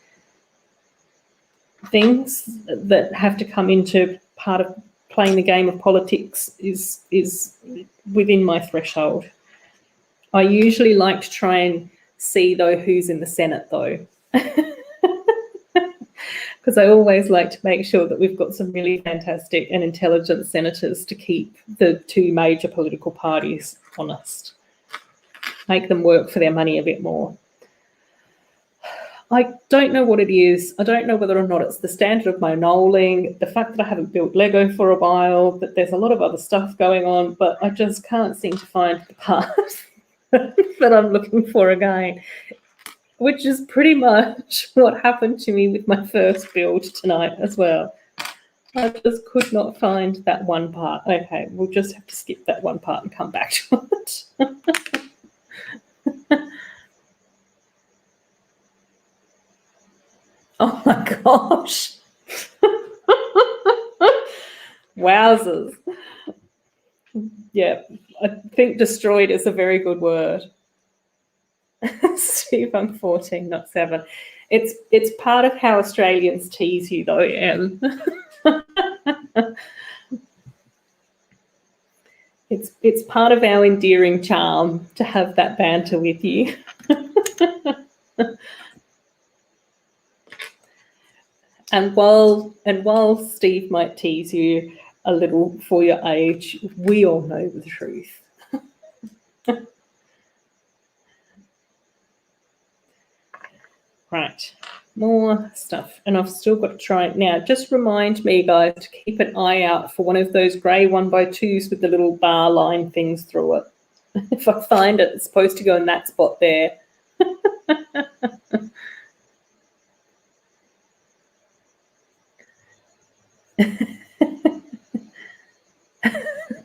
things that have to come into part of playing the game of politics is within my threshold. I usually like to try and see, though, who's in the Senate, though. Because I always like to make sure that we've got some really fantastic and intelligent senators to keep the two major political parties honest. Make them work for their money a bit more. I don't know what it is. I don't know whether or not it's the standard of my knolling, the fact that I haven't built Lego for a while, that there's a lot of other stuff going on, but I just can't seem to find the part that I'm looking for again, which is pretty much what happened to me with my first build tonight as well. I just could not find that one part. Okay, we'll just have to skip that one part and come back to it. Oh my gosh. Wowzers. Yeah, I think destroyed is a very good word. Steve, I'm 14, not 7. It's part of how Australians tease you, though, Em. It's part of our endearing charm to have that banter with you. And while Steve might tease you a little for your age, we all know the truth. Right, more stuff. And I've still got to try it now. Just remind me, guys, to keep an eye out for one of those grey 1x2s with the little bar line things through it. If I find it, it's supposed to go in that spot there.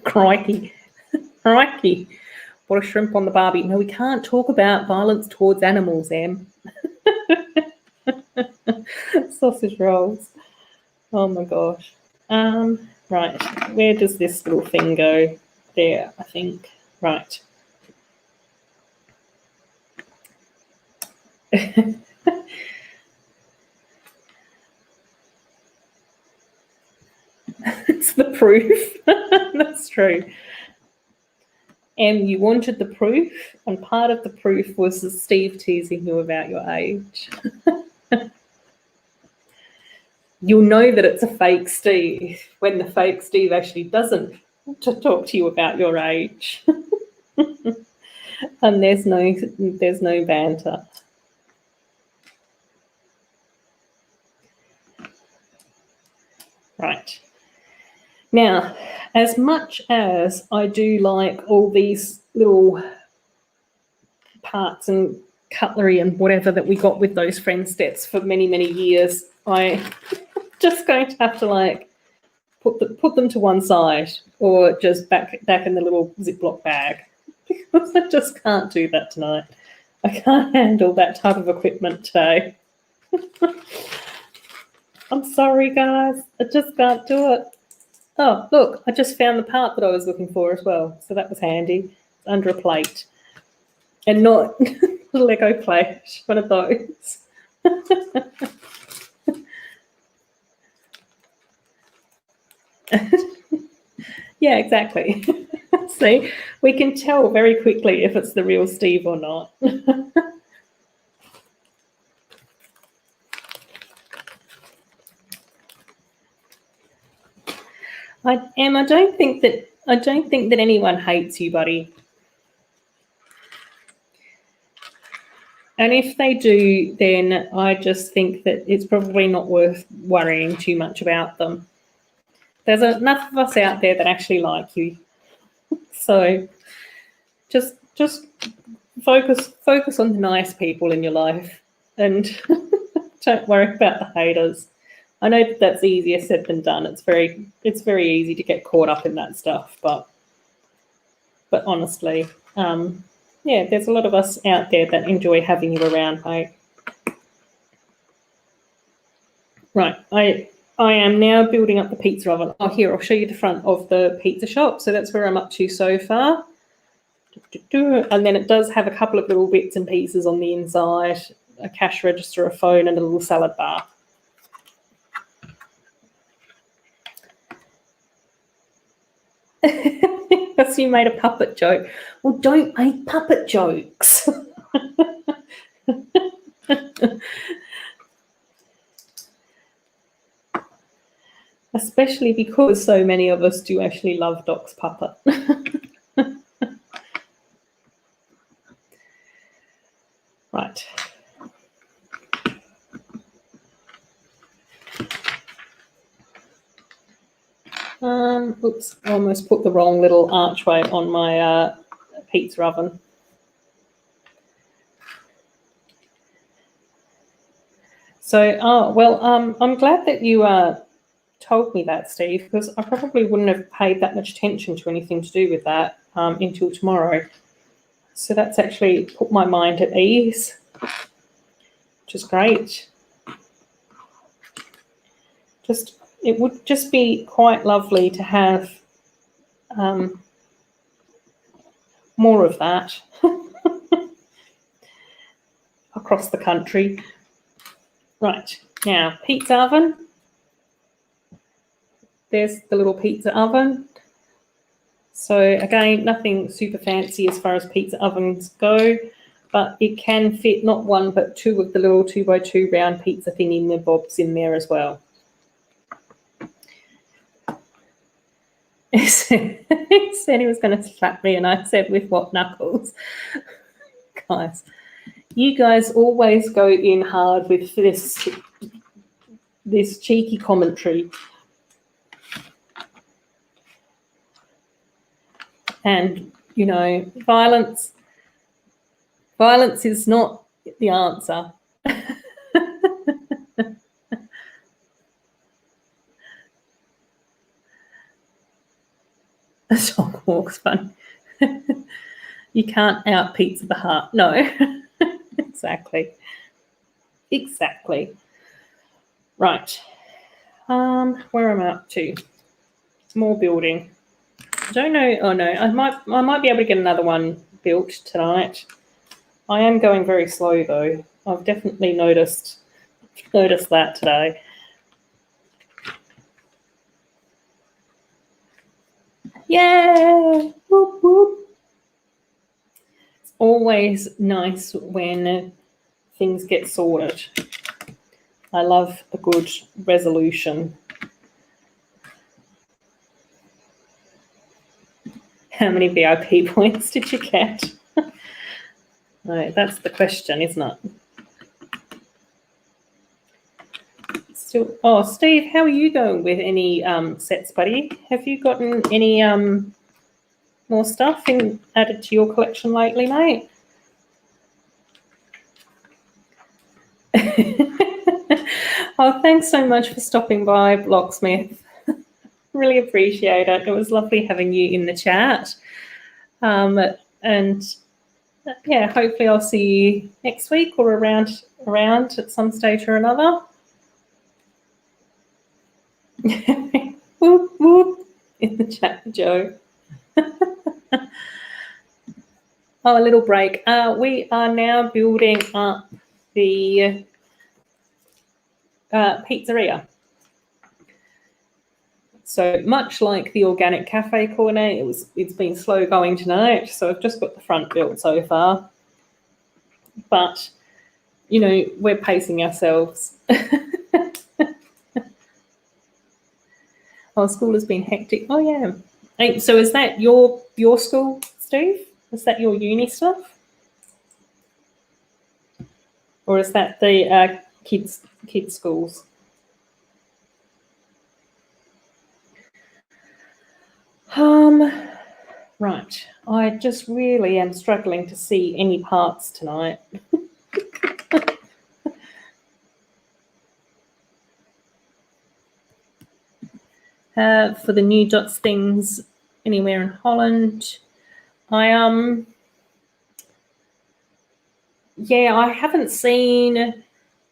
Crikey. Crikey. What a shrimp on the barbie. No, we can't talk about violence towards animals, Em. Sausage rolls. Oh my gosh. Right. Where does this little thing go? There, I think. Right. It's the proof. That's true. And you wanted the proof, and part of the proof was Steve teasing you about your age. You'll know that it's a fake Steve when the fake Steve actually doesn't talk to you about your age. And there's no banter. Right. Now, as much as I do like all these little parts and cutlery and whatever that we got with those friend sets for many, many years, I'm just going to have to like put them to one side or just back in the little Ziploc bag, because I just can't do that tonight. I can't handle that type of equipment today. I'm sorry, guys. I just can't do it. Oh, look, I just found the part that I was looking for as well. So that was handy. It's under a plate. And not a Lego plate, one of those. Yeah, exactly. See, we can tell very quickly if it's the real Steve or not. I don't think that anyone hates you, buddy. And if they do, then I just think that it's probably not worth worrying too much about them. There's enough of us out there that actually like you. So just focus on the nice people in your life and don't worry about the haters. I know that's easier said than done. It's very easy to get caught up in that stuff, but honestly, yeah, there's a lot of us out there that enjoy having you around, mate. Right, I am now building up the pizza oven. Oh, here, I'll show you the front of the pizza shop. So that's where I'm up to so far. And then it does have a couple of little bits and pieces on the inside, a cash register, a phone, and a little salad bar. Because you made a puppet joke. Well, don't make puppet jokes. especially because so many of us do actually love Doc's puppet. Right. Oops, I almost put the wrong little archway on my pizza oven. So, I'm glad that you told me that, Steve, because I probably wouldn't have paid that much attention to anything to do with that until tomorrow. So that's actually put my mind at ease, which is great. It would just be quite lovely to have more of that across the country. Right, now, pizza oven. There's the little pizza oven. So again, nothing super fancy as far as pizza ovens go, but it can fit not one but two of the little 2x2 round pizza thingy bobs in there as well. He said he was going to slap me, and I said, with what knuckles? Guys, you guys always go in hard with this cheeky commentary. And, you know, violence is not the answer. A dog walks fun. You can't out pizza the heart. No, exactly. Right. Where am I up to? More building. I don't know. Oh no, I might be able to get another one built tonight. I am going very slow though. I've definitely noticed that today. Yeah. Whoop, whoop. It's always nice when things get sorted. I love a good resolution. How many VIP points did you get? No, that's the question, isn't it? Still, oh, Steve, how are you going with any sets, buddy? Have you gotten any more stuff added to your collection lately, mate? Oh, thanks so much for stopping by, Blocksmith. Really appreciate it. It was lovely having you in the chat. And yeah, hopefully I'll see you next week or around at some stage or another. Whoop, whoop, in the chat, Joe. Oh, a little break. We are now building up the pizzeria. So much like the organic cafe corner, it's been slow going tonight. So I've just got the front built so far, but you know, we're pacing ourselves. Oh, school has been hectic. Oh yeah. Hey, so is that your school, Steve? Is that your uni stuff, or is that the kids schools? Right. I just really am struggling to see any parts tonight. For the new dots things anywhere in Holland, I haven't seen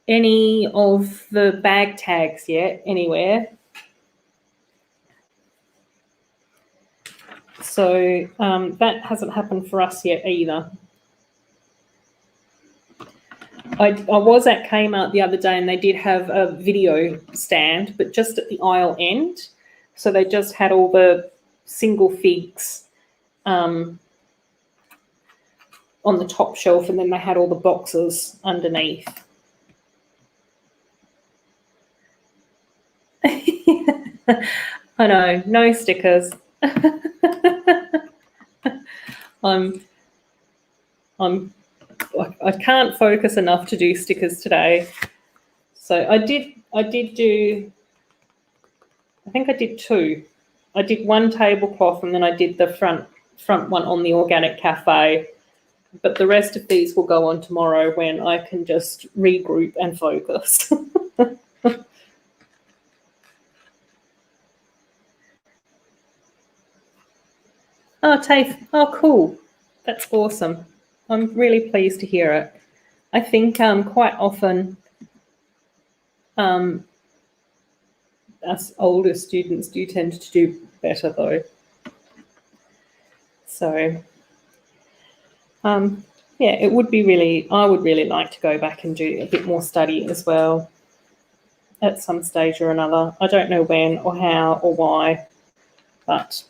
any of the bag tags yet anywhere. So that hasn't happened for us yet either. I was at Kmart the other day and they did have a video stand, but just at the aisle end. So they just had all the single figs on the top shelf, and then they had all the boxes underneath. I know, no stickers. I'm I can't focus enough to do stickers today. So I did do, I think I did two. I did one tablecloth and then I did the front one on the organic cafe. But the rest of these will go on tomorrow when I can just regroup and focus. Oh, Tafe. Oh, cool. That's awesome. I'm really pleased to hear it. I think quite often us older students do tend to do better though. So yeah, it would be really, I would really like to go back and do a bit more study as well at some stage or another. I don't know when or how or why, but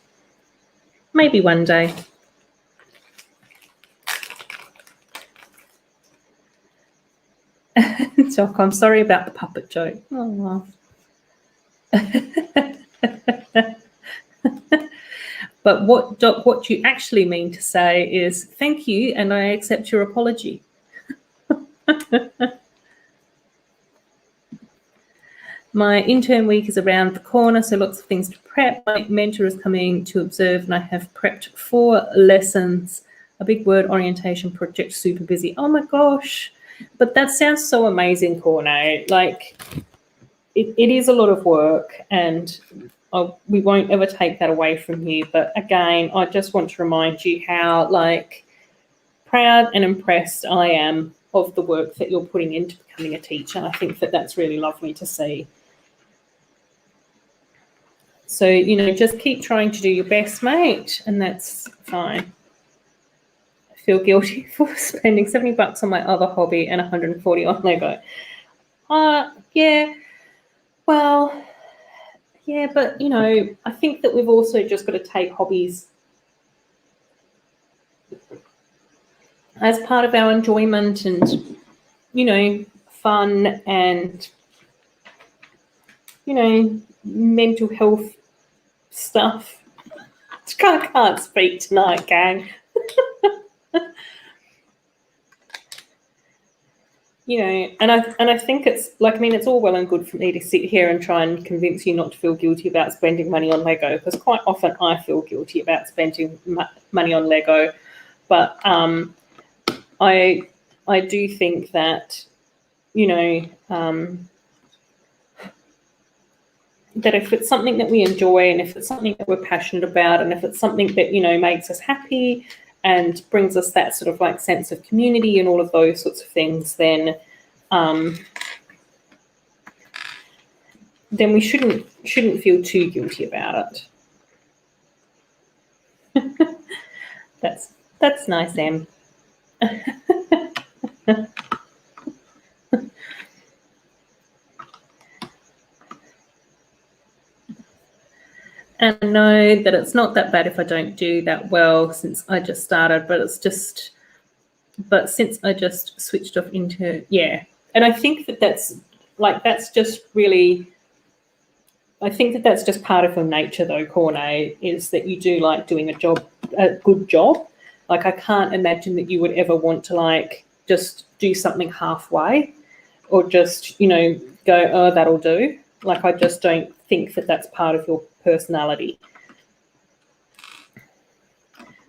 maybe one day. Doc, I'm sorry about the puppet joke. Oh, well. But what, Doc, what you actually mean to say is thank you and I accept your apology. My intern week is around the corner, so lots of things to prep. My mentor is coming to observe and I have prepped 4 lessons, a big word orientation project, super busy. Oh my gosh. But that sounds so amazing, Corne. Like, it is a lot of work and we won't ever take that away from you. But again, I just want to remind you how, like, proud and impressed I am of the work that you're putting into becoming a teacher. I think that that's really lovely to see. So, you know, just keep trying to do your best, mate, and that's fine. I feel guilty for spending $70 on my other hobby and 140 on Lego. Yeah, well, yeah, but, you know, I think that we've also just got to take hobbies as part of our enjoyment and, you know, fun and, you know, mental health stuff. I can't speak tonight, gang. You know, and I think it's like, I mean, it's all well and good for me to sit here and try and convince you not to feel guilty about spending money on Lego, because quite often I feel guilty about spending money on Lego. But I do think that, you know, that if it's something that we enjoy and if it's something that we're passionate about and if it's something that, you know, makes us happy and brings us that sort of like sense of community and all of those sorts of things, then we shouldn't feel too guilty about it. That's nice, Em. And I know that it's not that bad if I don't do that well since I just started, but since I just switched off into, yeah. And I think that that's just really, I think that that's just part of your nature though, Corne, is that you do like doing a good job. Like, I can't imagine that you would ever want to like just do something halfway or just, you know, go, oh, that'll do. Like, I just don't think that that's part of your personality.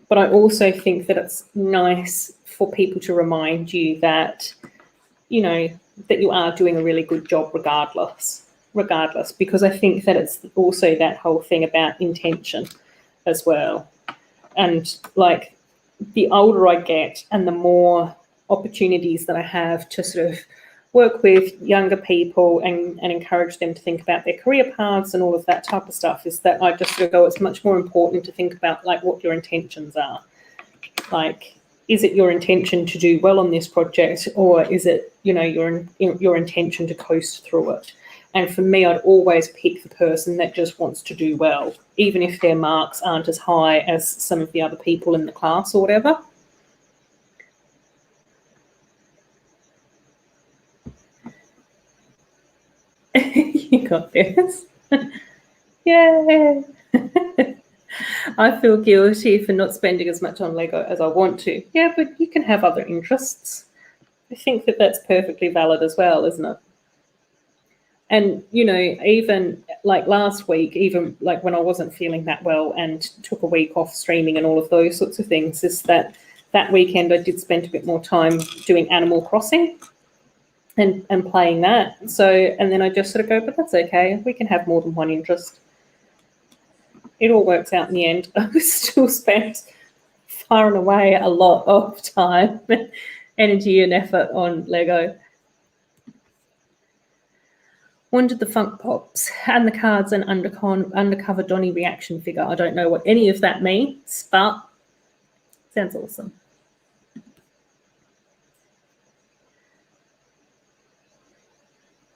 But I also think that it's nice for people to remind you that, you know, that you are doing a really good job regardless, because I think that it's also that whole thing about intention as well. And like, the older I get and the more opportunities that I have to sort of work with younger people and encourage them to think about their career paths and all of that type of stuff, is that I just sort of go, it's much more important to think about like what your intentions are. Like, is it your intention to do well on this project, or is it, you know, your intention to coast through it? And for me, I'd always pick the person that just wants to do well, even if their marks aren't as high as some of the other people in the class or whatever. You got this. Yeah. I feel guilty for not spending as much on Lego as I want to. Yeah, but you can have other interests. I think that that's perfectly valid as well, isn't it? And, you know, even like last week, even like when I wasn't feeling that well and took a week off streaming and all of those sorts of things, is that weekend I did spend a bit more time doing Animal Crossing and playing that. So, and then I just sort of go, but that's okay. We can have more than one interest. It all works out in the end. I still spent far and away a lot of time, energy and effort on Lego. Wanted the Funk Pops and the cards and undercover Donny reaction figure. I don't know what any of that means, but sounds awesome.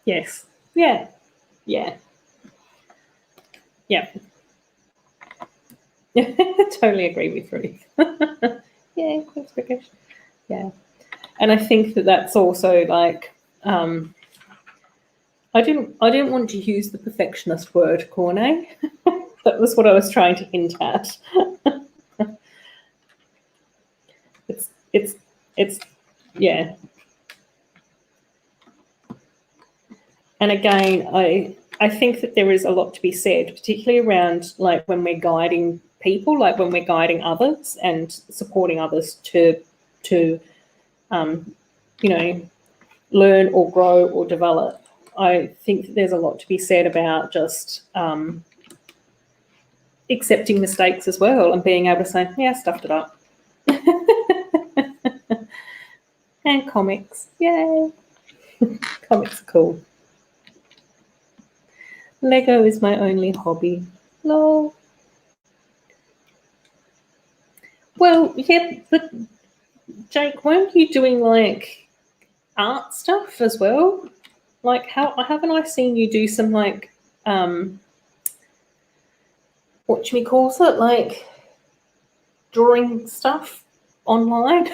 Yes. Yeah. Yeah. Yeah. Totally agree with Ruth. Yeah, that's British. Yeah. And I think that that's also like I didn't want to use the perfectionist word, Corne. That was what I was trying to hint at. it's yeah. And again, I think that there is a lot to be said, particularly around like when we're guiding people, like when we're guiding others and supporting others to you know, learn or grow or develop. I think that there's a lot to be said about just accepting mistakes as well and being able to say, yeah, I stuffed it up. And comics, yay. Comics are cool. Lego is my only hobby. Lol. Well, yeah, but Jake, weren't you doing like art stuff as well? Like, how haven't I seen you do some like what do we call it? Like drawing stuff online?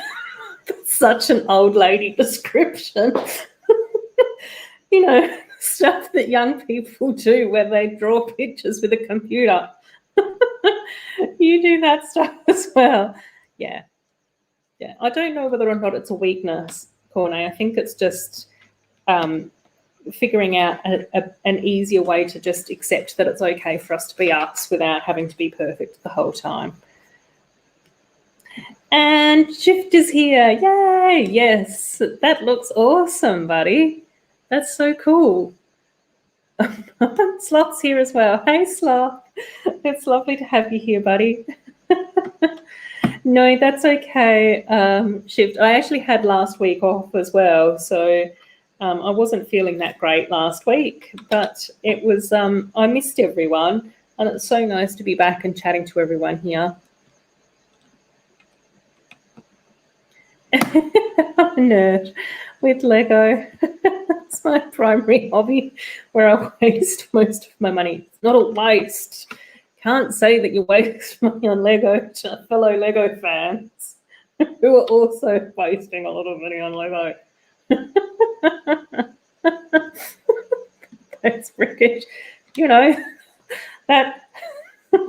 That's such an old lady description. You know, stuff that young people do where they draw pictures with a computer. You do that stuff as well. Yeah. Yeah. I don't know whether or not it's a weakness, Corne. I think it's just figuring out an easier way to just accept that it's okay for us to be us without having to be perfect the whole time. And Shift is here. Yay. Yes. That looks awesome, buddy. That's so cool. Sloth's here as well. Hey, Sloth. It's lovely to have you here, buddy. No, that's okay, Shift. I actually had last week off as well, so I wasn't feeling that great last week, but it was, I missed everyone, and it's so nice to be back and chatting to everyone here. I'm a nerd with Lego. It's my primary hobby where I waste most of my money. It's not a waste. Can't say that you waste money on Lego to fellow Lego fans who are also wasting a lot of money on Lego. That's British. You know, that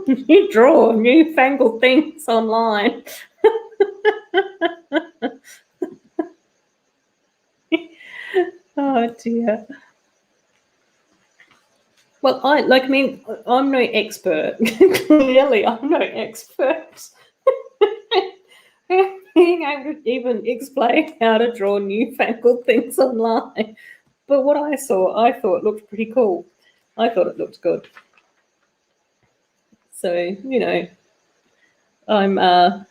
you draw newfangled things online. Oh dear. Well, I'm no expert. Clearly, I'm no expert. Being able to even explain how to draw newfangled things online. But what I saw, I thought looked pretty cool. I thought it looked good. So, you know, I'm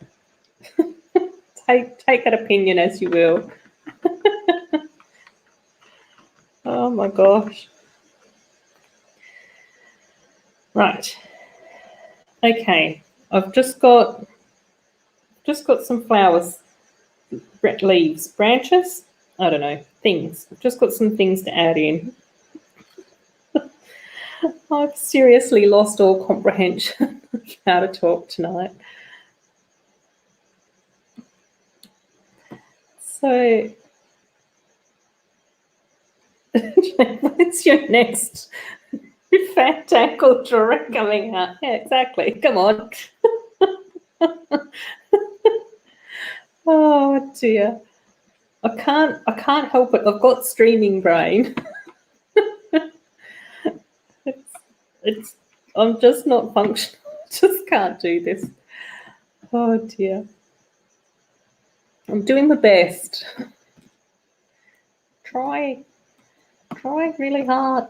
take that opinion as you will. Oh my gosh. Right. Okay. I've just got some flowers, leaves, branches. I don't know, things. I've just got some things to add in. I've seriously lost all comprehension of how to talk tonight. So, what's your next Fat tackle direct coming out. Yeah, exactly. Come on. Oh dear. I can't help it. I've got streaming brain. it's I'm just not functional. Just can't do this. Oh dear. I'm doing my best. Try really hard.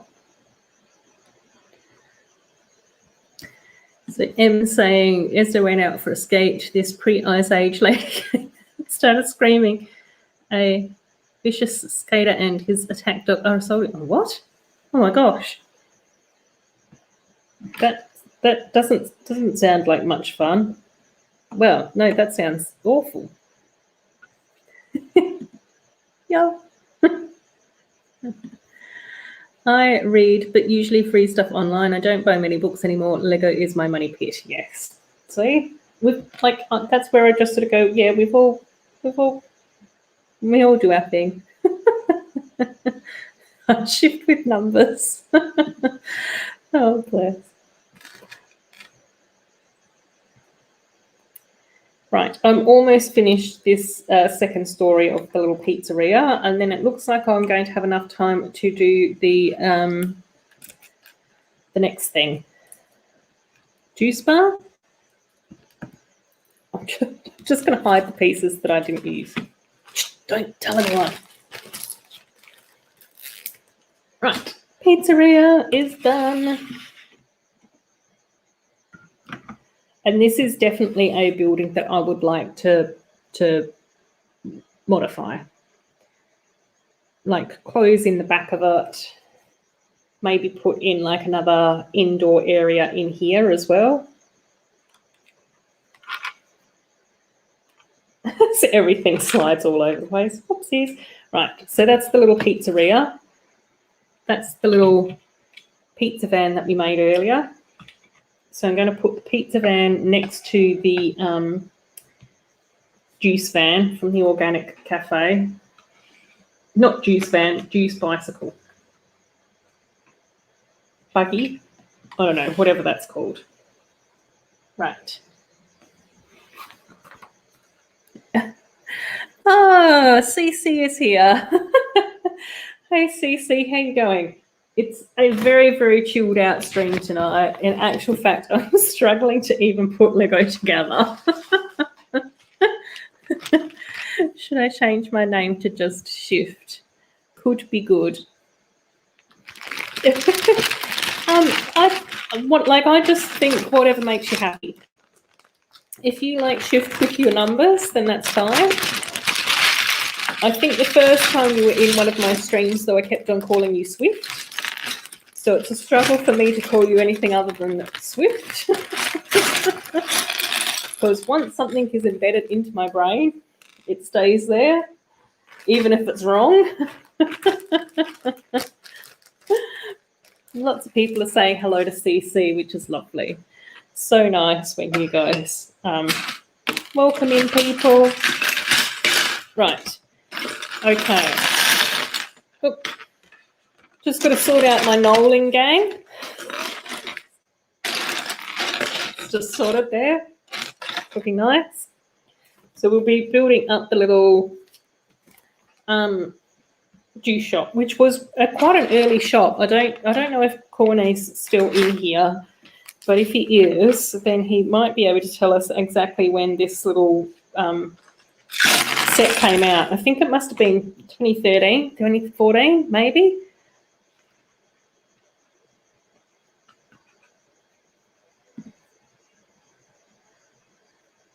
So M saying, Esther went out for a skate. This pre-ice age lady started screaming. A vicious skater and his attack dog are assaulting. What? Oh my gosh. That doesn't sound like much fun. Well, no, that sounds awful. Yeah. I read, but usually free stuff online. I don't buy many books anymore. Lego is my money pit. Yes. See, that's where I just sort of go. Yeah, we all do our thing. Shift with numbers. Oh bless. Right, I'm almost finished this second story of the little pizzeria, and then it looks like I'm going to have enough time to do the next thing. Juice bar? I'm just going to hide the pieces that I didn't use. Don't tell anyone. Right, pizzeria is done. And this is definitely a building that I would like to modify. Like close in the back of it. Maybe put in like another indoor area in here as well. So everything slides all over the place. Oopsies. Right, so that's the little pizzeria. That's the little pizza van that we made earlier. So I'm going to put the pizza van next to the juice van from the organic cafe. Not juice van, juice bicycle. Buggy. I don't know, whatever that's called. Right. Ah, CC is here. Hey, CC, how you going? It's a very, very chilled out stream tonight. In actual fact, I'm struggling to even put Lego together. Should I change my name to just Shift? Could be good. I just think whatever makes you happy. If you like Shift with your numbers, then that's fine. I think the first time you were in one of my streams, though, I kept on calling you Swift. So it's a struggle for me to call you anything other than Swift. Because once something is embedded into my brain, it stays there, even if it's wrong. Lots of people are saying hello to CC, which is lovely. So nice when you guys welcome in people. Right. Okay. Oop. Just got to sort out my knolling gang. It's just sorted there. Looking nice. So we'll be building up the little juice shop, which was quite an early shop. I don't know if Corney's still in here, but if he is, then he might be able to tell us exactly when this little set came out. I think it must have been 2013, 2014, maybe.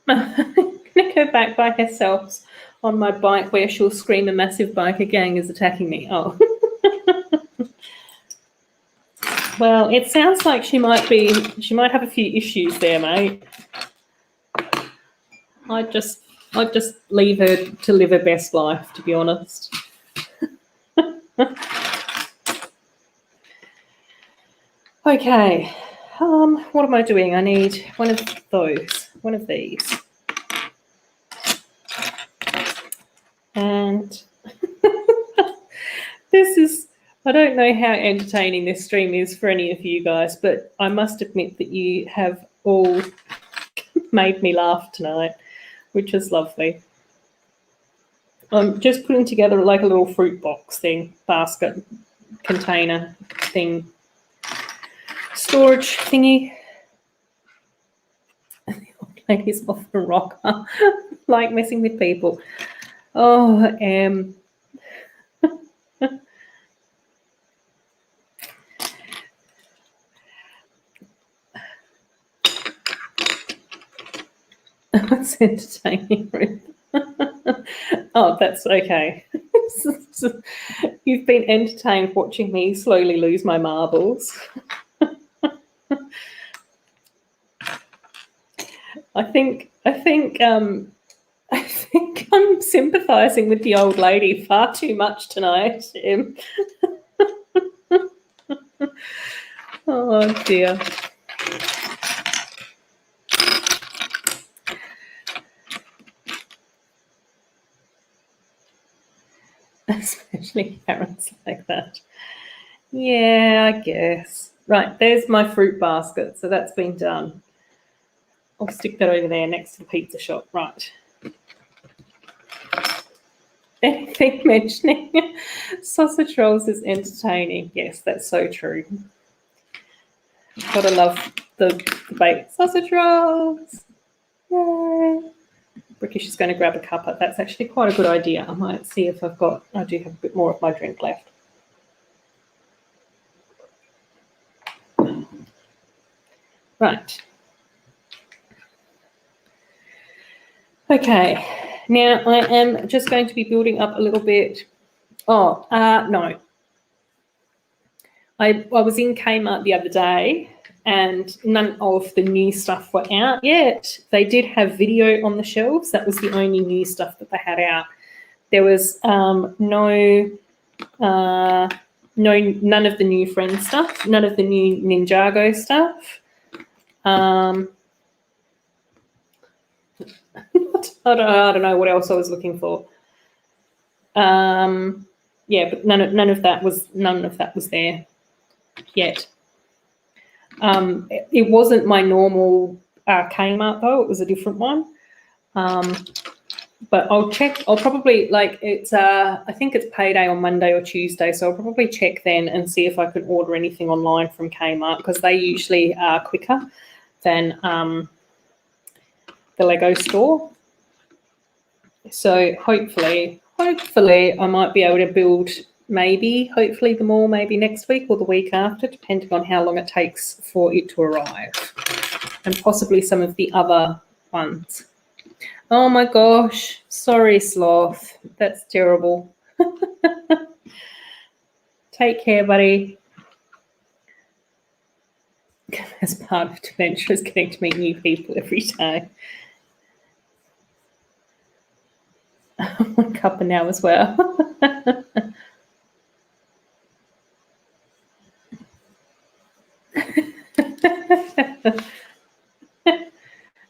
I'm going to go back by herself on my bike where she'll scream a massive biker gang is attacking me. Oh. Well, it sounds like she might have a few issues there, mate. I'd just leave her to live her best life, to be honest. Okay. What am I doing? I need one of these. And this is I don't know how entertaining this stream is for any of you guys, but I must admit that you have all made me laugh tonight, which is lovely. I'm just putting together like a little fruit box thing, basket, container thing, storage thingy. The old lady's off the rocker, like messing with people. Oh, It's entertaining, Ruth. Oh, that's okay. You've been entertained watching me slowly lose my marbles. I think I'm sympathising with the old lady far too much tonight. Oh dear. Especially parents like that. Yeah, I guess. Right, there's my fruit basket. So that's been done. I'll stick that over there next to the pizza shop. Right. Anything mentioning sausage rolls is entertaining. Yes, that's so true. Gotta love the baked sausage rolls. Yay. Brickish is going to grab a cuppa. That's actually quite a good idea. I might see if I do have a bit more of my drink left. Right. Okay. Now I am just going to be building up a little bit. Oh, no. I was in Kmart the other day and none of the new stuff were out yet. They did have video on the shelves. That was the only new stuff that they had out. There was none of the new Friends stuff, none of the new Ninjago stuff. I don't know what else I was looking for. Yeah, but none of that was there yet. It wasn't my normal Kmart though; it was a different one. But I'll check. I'll probably it's. I think it's payday on Monday or Tuesday, so I'll probably check then and see if I can order anything online from Kmart because they usually are quicker than the Lego store. So hopefully I might be able to build hopefully the mall maybe next week or the week after, depending on how long it takes for it to arrive, and possibly some of the other ones. Oh my gosh, sorry, Sloth. That's terrible. Take care, buddy. As part of the adventure is getting to meet new people every day. One cuppa now as well.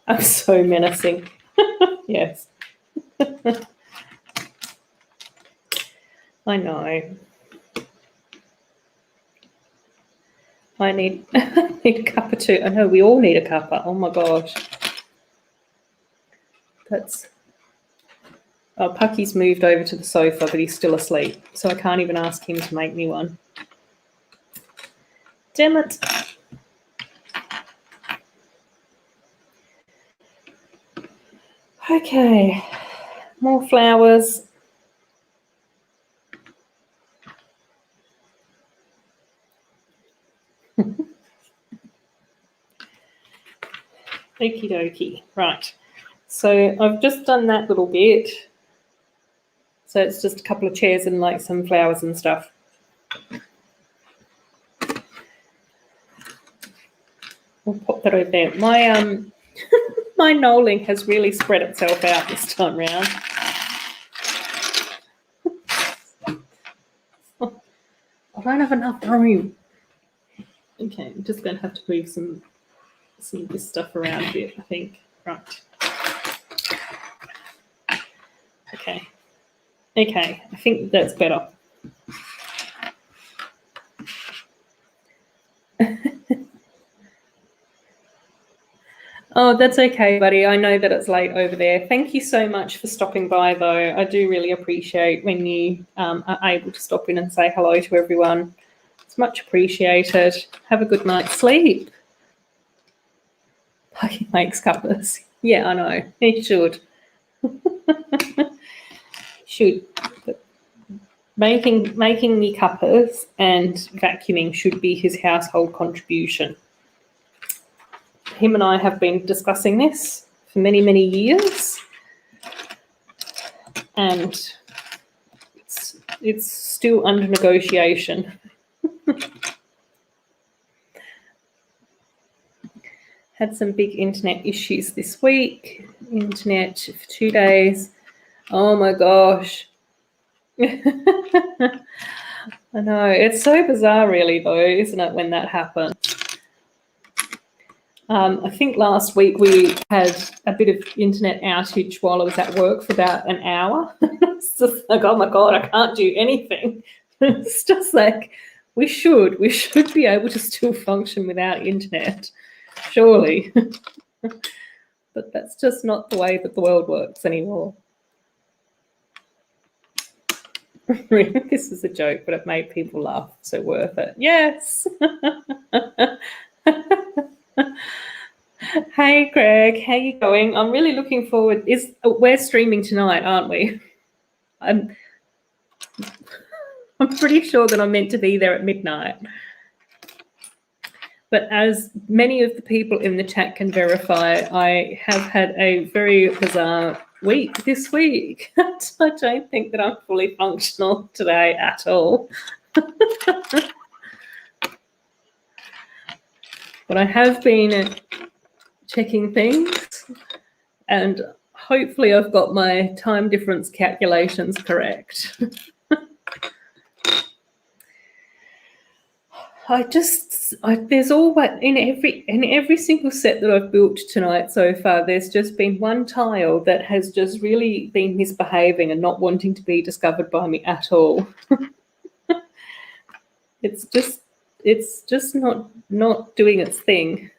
I'm so menacing. Yes. I know. I need a cuppa too. I know we all need a cuppa. Oh my gosh. Pucky's moved over to the sofa, but he's still asleep, so I can't even ask him to make me one. Damn it. Okay, more flowers. Okie dokie. Right. So I've just done that little bit. So it's just a couple of chairs and like some flowers and stuff. We'll pop that over there. My my knolling has really spread itself out this time round. I don't have enough room. Okay, I'm just going to have to move some of this stuff around a bit, I think. Right. Okay. Okay, I think that's better. Oh, that's okay, buddy. I know that it's late over there. Thank you so much for stopping by, though. I do really appreciate when you are able to stop in and say hello to everyone. It's much appreciated. Have a good night's sleep. Pucky makes cuppas. Yeah, I know. He should. Should. But making me cuppas and vacuuming should be his household contribution. Him and I have been discussing this for many, many years, and it's still under negotiation. Had some big internet issues this week. Internet for 2 days. Oh my gosh. I know. It's so bizarre, really, though, isn't it, when that happens? I think last week we had a bit of internet outage while I was at work for about an hour. It's just like, oh my God, I can't do anything. It's just like, we should be able to still function without internet, surely. But that's just not the way that the world works anymore. This is a joke, but it made people laugh, so worth it. Yes. Hey, Greg, how you going? I'm really looking forward. We're streaming tonight, aren't we? I'm pretty sure that I'm meant to be there at midnight. But as many of the people in the chat can verify, I have had a very bizarre week this week. I don't think that I'm fully functional today at all. But I have been checking things, and hopefully I've got my time difference calculations correct. There's always in every single set that I've built tonight so far, there's just been one tile that has just really been misbehaving and not wanting to be discovered by me at all. It's just not doing its thing.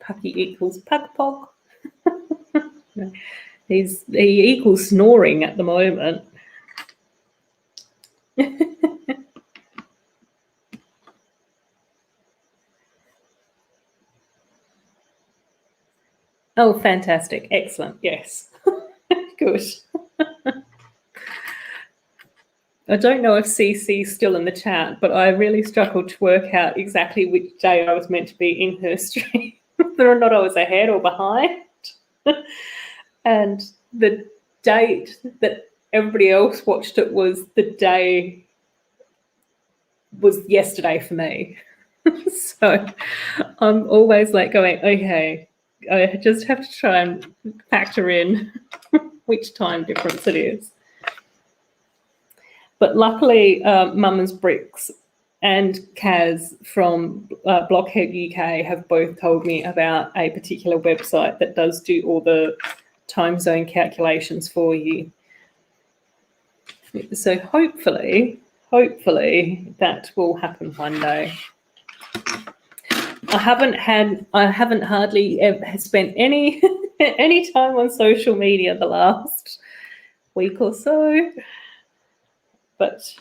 Pucky equals Pug. He equals snoring at the moment. Oh, fantastic. Excellent. Yes. Good. I don't know if CC's still in the chat, but I really struggled to work out exactly which day I was meant to be in her stream, whether or not I was ahead or behind. And the date that everybody else watched it was yesterday for me. So I'm always like going, okay, I just have to try and factor in which time difference it is. But luckily, Mum's Bricks and Kaz from Blockhead UK have both told me about a particular website that does do all the time zone calculations for you. So hopefully that will happen one day. I haven't hardly ever spent any time on social media the last week or so, but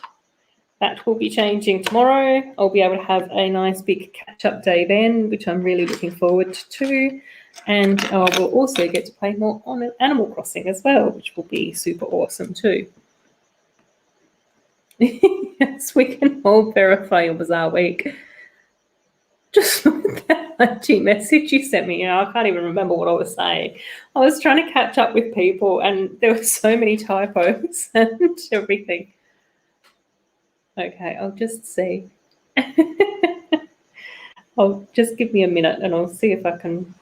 that will be changing tomorrow. I'll be able to have a nice big catch-up day then, which I'm really looking forward to. And I will also get to play more on Animal Crossing as well, which will be super awesome too. Yes, we can all verify your bizarre week. Just look at that IG message you sent me. I can't even remember what I was saying. I was trying to catch up with people, and there were so many typos and everything. Okay, I'll just see. I'll just give me a minute, and I'll see if I can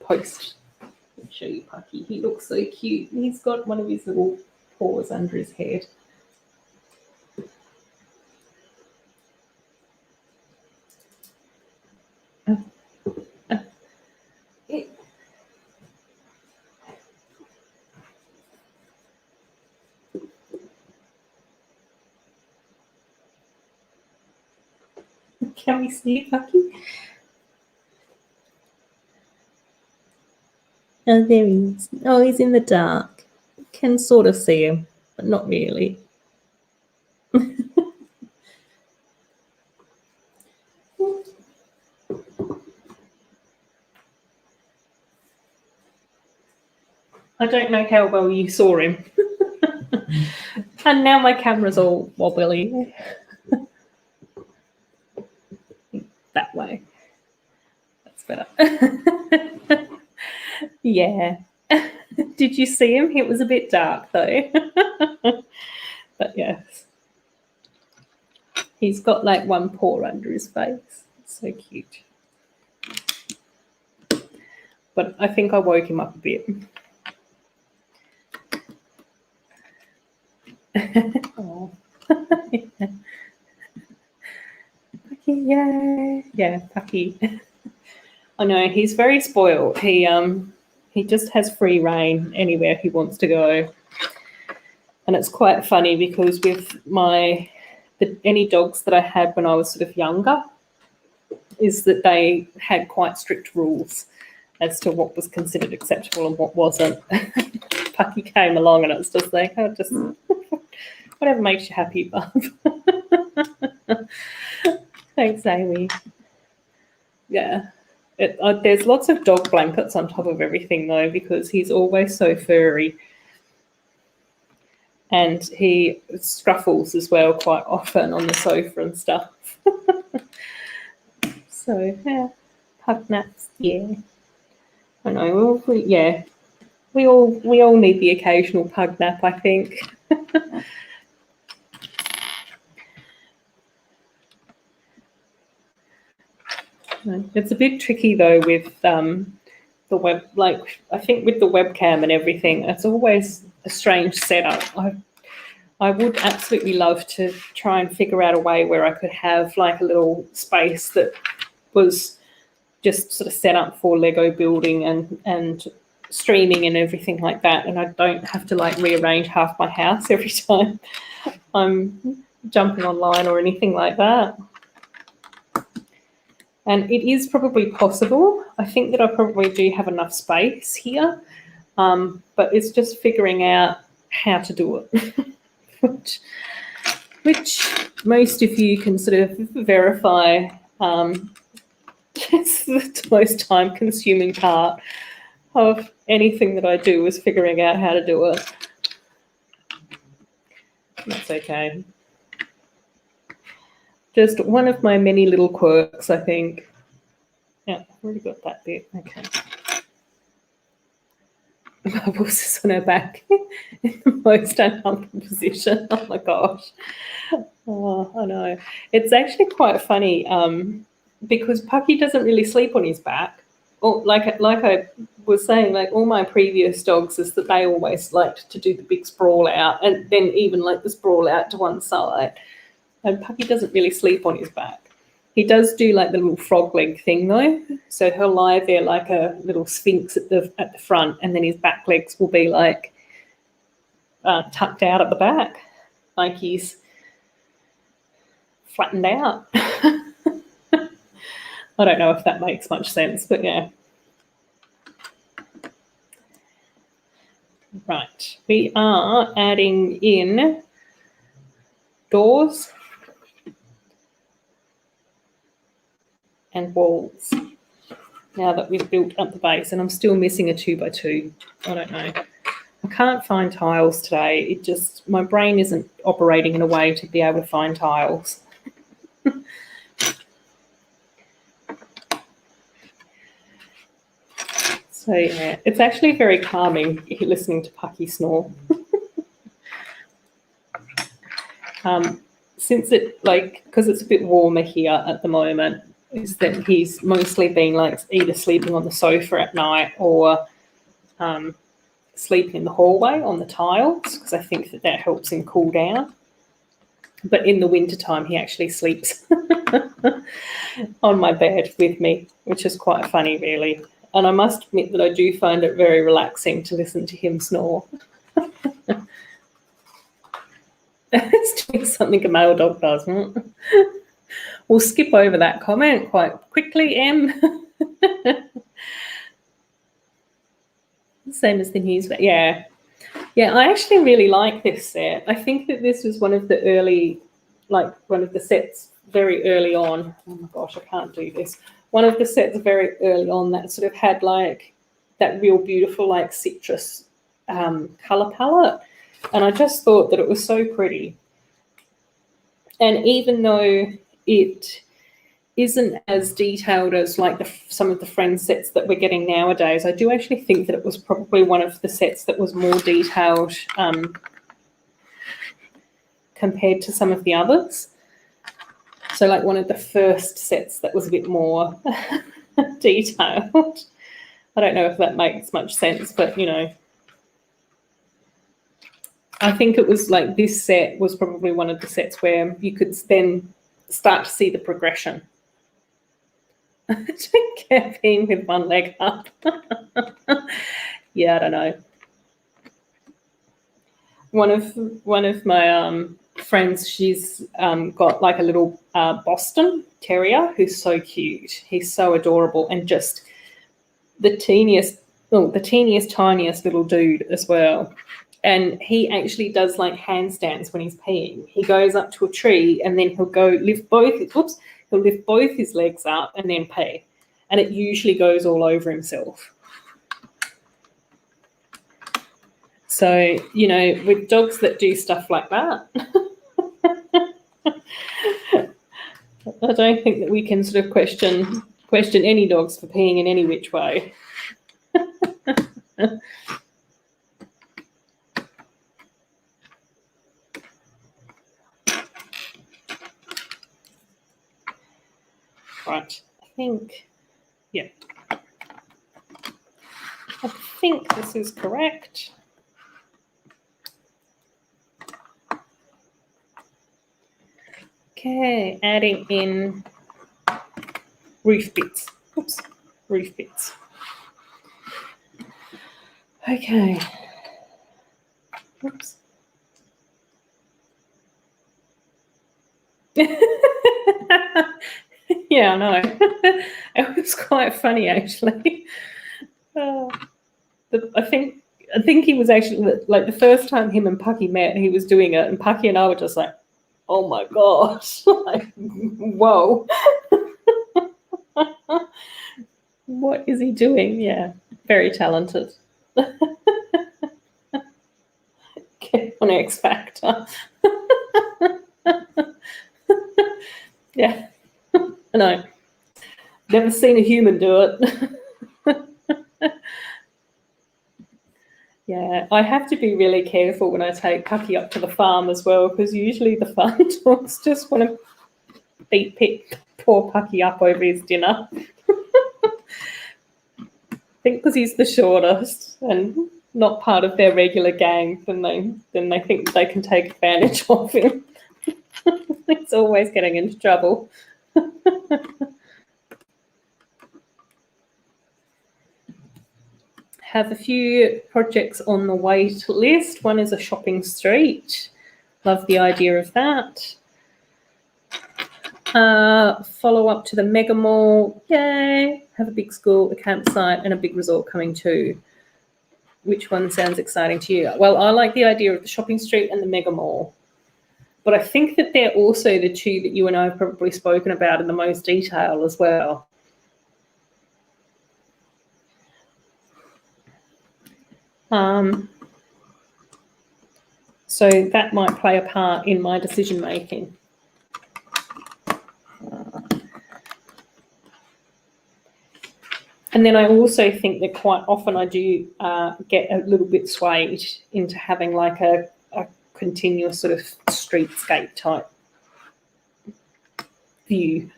post. I'll show you Pucky. He looks so cute. He's got one of his little paws under his head. Can we see Pucky? Oh, there he is. Oh, he's in the dark. Can sort of see him, but not really. I don't know how well you saw him. And now my camera's all wobbly. That way. That's better. Yeah. Did you see him? It was a bit dark though. But yes. He's got like one paw under his face. It's so cute. But I think I woke him up a bit. Oh. Yeah. Pucky, yay. Yeah, Pucky. I know, he's very spoiled. He just has free reign anywhere he wants to go. And it's quite funny because with any dogs that I had when I was sort of younger is that they had quite strict rules as to what was considered acceptable and what wasn't. Pucky came along and it was just like, oh, just whatever makes you happy, bub. Thanks, Amy. Yeah. There's lots of dog blankets on top of everything though because he's always so furry. And he scruffles as well quite often on the sofa and stuff. So, yeah, pug naps, yeah. I know, yeah. We all need the occasional pug nap, I think. It's a bit tricky though with the web, like I think with the webcam and everything, it's always a strange setup. I would absolutely love to try and figure out a way where I could have like a little space that was just sort of set up for Lego building and streaming and everything like that, and I don't have to like rearrange half my house every time I'm jumping online or anything like that. And it is probably possible. I think that I probably do have enough space here, but it's just figuring out how to do it, which most of you can sort of verify. It's the most time-consuming part of anything that I do is figuring out how to do it. That's okay. Just one of my many little quirks, I think. Yeah, I've already got that bit. Okay. Bubbles is on her back in the most uncomfortable position. Oh my gosh. Oh, I know. It's actually quite funny because Pucky doesn't really sleep on his back. Or like I was saying, like all my previous dogs is that they always liked to do the big sprawl out and then even like the sprawl out to one side. And Pucky doesn't really sleep on his back. He does do like the little frog leg thing though. So he'll lie there like a little sphinx at the front, and then his back legs will be like tucked out at the back, like he's flattened out. I don't know if that makes much sense, but yeah. Right, we are adding in doors and walls now that we've built up the base, and I'm still missing a 2x2. I don't know. I can't find tiles today. It just, my brain isn't operating in a way to be able to find tiles. So yeah, it's actually very calming listening to Pucky snore. Since it, like, because it's a bit warmer here at the moment, is that he's mostly been like either sleeping on the sofa at night or sleeping in the hallway on the tiles, because I think that that helps him cool down. But in the wintertime, he actually sleeps on my bed with me, which is quite funny, really. And I must admit that I do find it very relaxing to listen to him snore. It's doing something a male dog does, isn't it? we'll skip over that comment quite quickly, Em. Same as the news, but yeah. Yeah, I actually really like this set. I think that this was one of the early, like one of the sets very early on. Oh my gosh, I can't do this. One of the sets very early on that sort of had like that real beautiful like citrus colour palette. And I just thought that it was so pretty. And even though it isn't as detailed as like some of the Friends sets that we're getting nowadays, I do actually think that it was probably one of the sets that was more detailed compared to some of the others. So like one of the first sets that was a bit more detailed. I don't know if that makes much sense, but you know, I think it was like this set was probably one of the sets where you could then start to see the progression. Caffeine with one leg up. Yeah, I don't know. One of my friends, she's got like a little Boston Terrier who's so cute. He's so adorable and just the teeniest, tiniest little dude as well. And he actually does like handstands when he's peeing. He goes up to a tree and then he'll lift both his legs up and then pee. And it usually goes all over himself. So, you know, with dogs that do stuff like that, I don't think that we can sort of question any dogs for peeing in any which way. Right, I think this is correct. Okay, adding in roof bits. Oops, roof bits. Okay. Oops. Yeah, I know. It was quite funny, actually. I think he was actually, like, the first time him and Pucky met, he was doing it, and Pucky and I were just like, oh my gosh, like, whoa. What is he doing? Yeah, very talented. Get on X Factor. Yeah, I know. Never seen a human do it. Yeah, I have to be really careful when I take Pucky up to the farm as well, because usually the farm dogs just want to beat poor Pucky up over his dinner. I think because he's the shortest and not part of their regular gang, then they think they can take advantage of him. He's always getting into trouble. Have a few projects on the wait list. One is a shopping street. Love the idea of that. Follow up to the mega mall. Yay. Have a big school, a campsite, and a big resort coming too. Which one sounds exciting to you? Well, I like the idea of the shopping street and the mega mall. But I think that they're also the two that you and I have probably spoken about in the most detail as well. So that might play a part in my decision making. And then I also think that quite often I do get a little bit swayed into having like a continuous sort of streetscape type view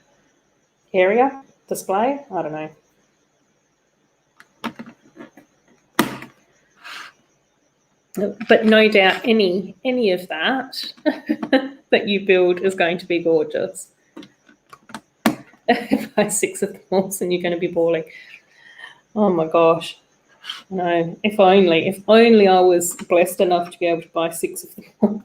area display. I don't know. But no doubt any of that that you build is going to be gorgeous. Buy 6 of them all and you're going to be bawling. Oh my gosh. No, if only I was blessed enough to be able to buy 6 of them all.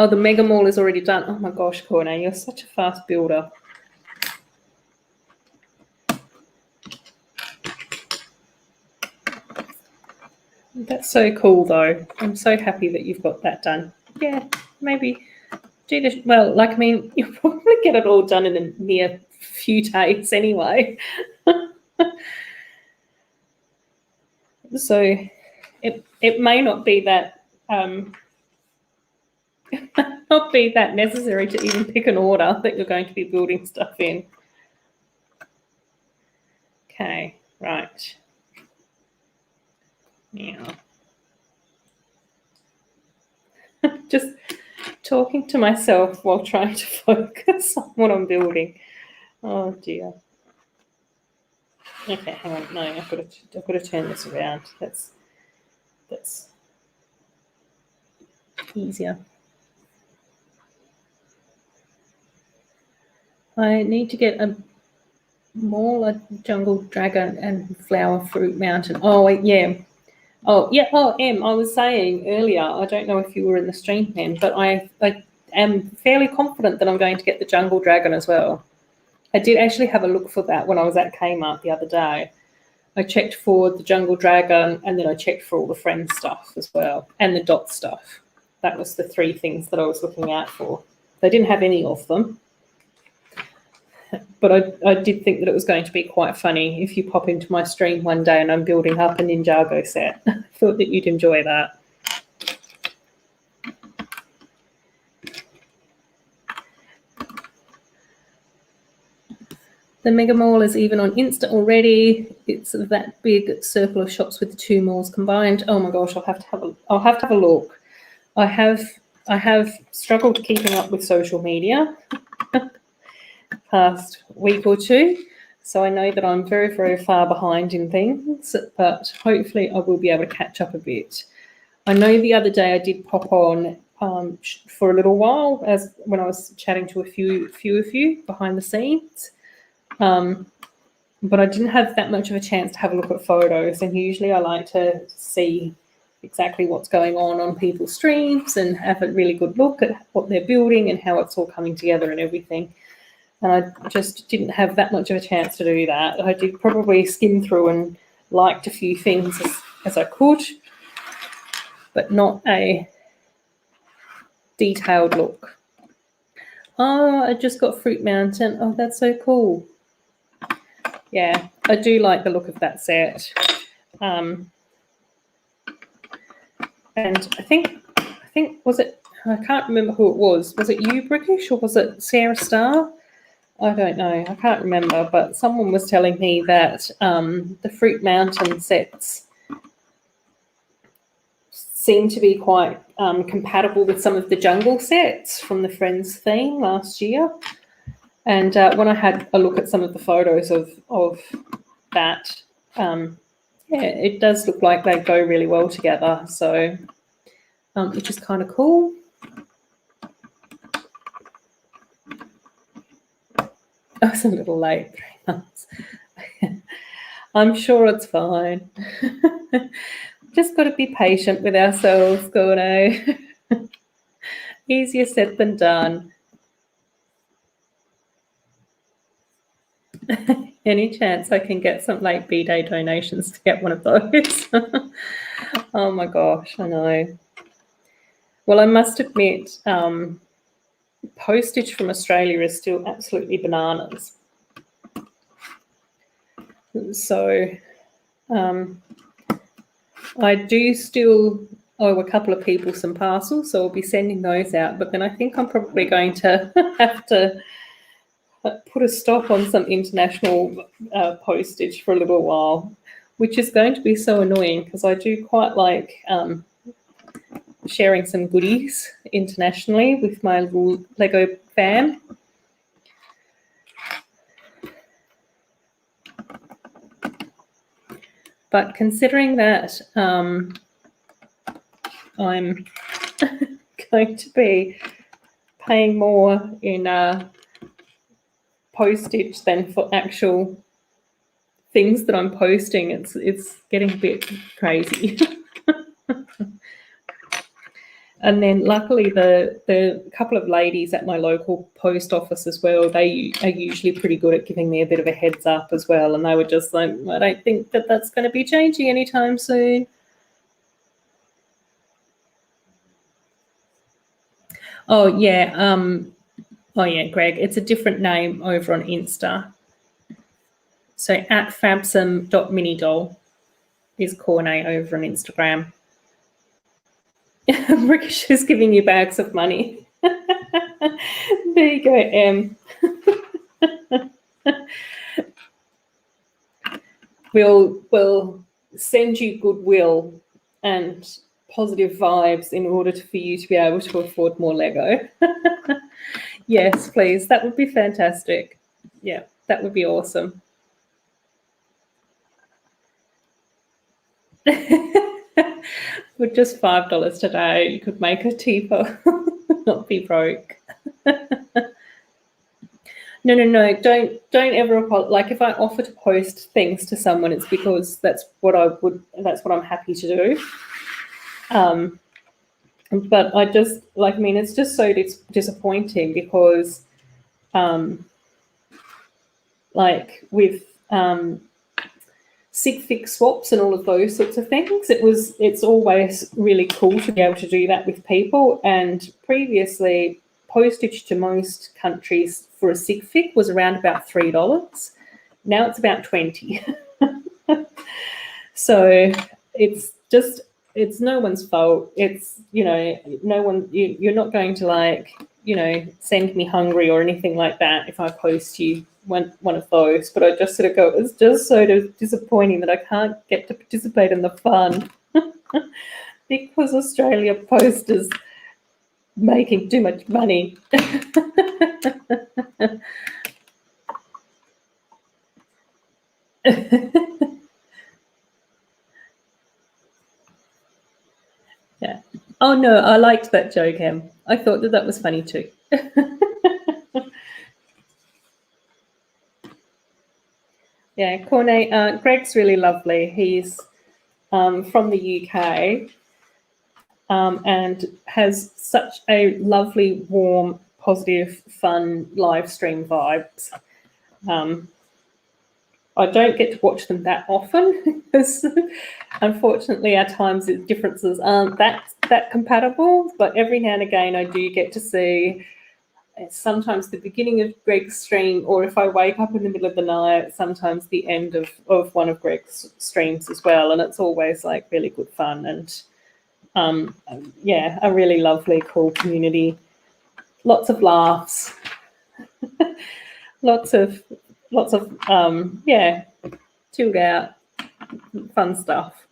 Oh, the Mega Mall is already done. Oh my gosh, Courtney, you're such a fast builder. That's so cool, though. I'm so happy that you've got that done. Yeah, maybe. Well, like, I mean, you'll probably get it all done in a mere few days anyway. So it may not be that not be that necessary to even pick an order that you're going to be building stuff in. Okay, right. Now, just talking to myself while trying to focus on what I'm building. Oh dear. Okay, hang on. No, I've got to turn this around. That's easier. I need to get a jungle dragon and flower fruit mountain. Oh yeah. Oh yeah. Oh, I was saying earlier. I don't know if you were in the stream then, but I am fairly confident that I'm going to get the jungle dragon as well. I did actually have a look for that when I was at Kmart the other day. I checked for the jungle dragon, and then I checked for all the friend stuff as well, and the dot stuff. That was the 3 things that I was looking out for. They didn't have any of them, but I did think that it was going to be quite funny if you pop into my stream one day and I'm building up a Ninjago set. I thought that you'd enjoy that. The Mega Mall is even on Insta already. It's that big circle of shops with the 2 malls combined. Oh my gosh, I'll have to have a look. I have struggled keeping up with social media past week or 2, so I know that I'm very, very far behind in things, but hopefully I will be able to catch up a bit. I know the other day I did pop on for a little while when I was chatting to a few of you behind the scenes. But I didn't have that much of a chance to have a look at photos, and usually I like to see exactly what's going on people's streams and have a really good look at what they're building and how it's all coming together and everything. And I just didn't have that much of a chance to do that. I did probably skim through and liked a few things as I could, but not a detailed look. Oh, I just got Fruit Mountain. Oh, that's so cool. Yeah, I do like the look of that set. And I think was it? I can't remember who it was. Was it you, Brickish, or was it Sarah Starr? I don't know. I can't remember. But someone was telling me that the Fruit Mountain sets seem to be quite compatible with some of the jungle sets from the Friends theme last year. And when I had a look at some of the photos of that, yeah, it does look like they go really well together. So, which is kind of cool. I was a little late, 3 months. I'm sure it's fine. Just got to be patient with ourselves, Gordo. Easier said than done. Any chance I can get some late B-Day donations to get one of those? Oh my gosh, I know. Well, I must admit, postage from Australia is still absolutely bananas. So I do still owe a couple of people some parcels, so I'll be sending those out. But then I think I'm probably going to have to put a stop on some international postage for a little while, which is going to be so annoying because I do quite like sharing some goodies internationally with my little Lego fam. But considering that I'm going to be paying more in postage than for actual things that I'm posting, it's getting a bit crazy. And then luckily the couple of ladies at my local post office as well, they are usually pretty good at giving me a bit of a heads up as well. And they were just like, I don't think that that's going to be changing anytime soon. Oh, yeah. Oh, yeah, Greg, it's a different name over on Insta. So at fabsome.minidoll is Cornet over on Instagram. Rickish is giving you bags of money. There you go, Em. We'll send you goodwill and positive vibes in order for you to be able to afford more Lego. Yes, please. That would be fantastic. Yeah, that would be awesome. With just $5 today, you could make a teapot, not be broke. No. Don't ever like if I offer to post things to someone, it's because that's what I'm happy to do. But I just it's just so disappointing because like with sig fig swaps and all of those sorts of things, it's always really cool to be able to do that with people. And previously, postage to most countries for a sig fig was around about $3. Now it's about 20. So it's no one's fault. It's no one. You're not going to send me hungry or anything like that if I post you one of those. But I just sort of go, it's just so disappointing that I can't get to participate in the fun because Australia Post is making too much money. Yeah. Oh no, I liked that joke, Em. I thought that was funny too. Yeah, Cornet, Greg's really lovely. He's from the UK and has such a lovely, warm, positive, fun live stream vibes. I don't get to watch them that often because unfortunately our time differences aren't that compatible, but every now and again I do get to see sometimes the beginning of Greg's stream, or if I wake up in the middle of the night, sometimes the end of one of Greg's streams as well. And it's always like really good fun and yeah, a really lovely, cool community. Lots of laughs, lots of yeah, chilled out, fun stuff.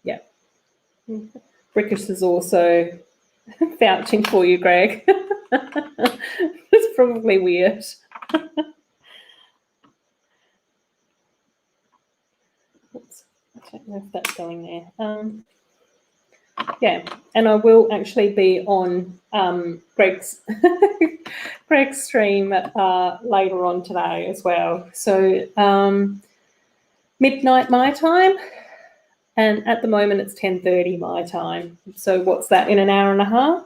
Yeah. Brickish is also vouching for you, Greg. It's probably weird. Oops, I don't know if that's going there. Yeah, and I will actually be on Greg's Greg's stream later on today as well. So midnight my time, and at the moment it's 10:30 my time. So what's that, in an hour and a half?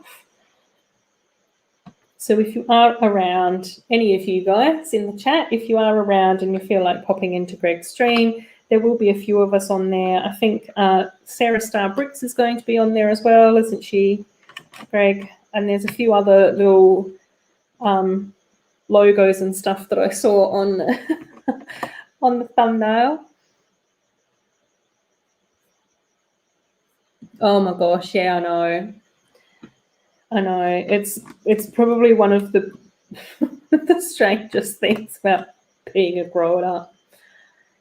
So if you are around, any of you guys in the chat, if you are around and you feel like popping into Greg's stream, there will be a few of us on there. I think Sarah Star Bricks is going to be on there as well, isn't she, Greg? And there's a few other little logos and stuff that I saw on on the thumbnail. Oh my gosh, yeah, I know. It's probably one of the the strangest things about being a grown-up.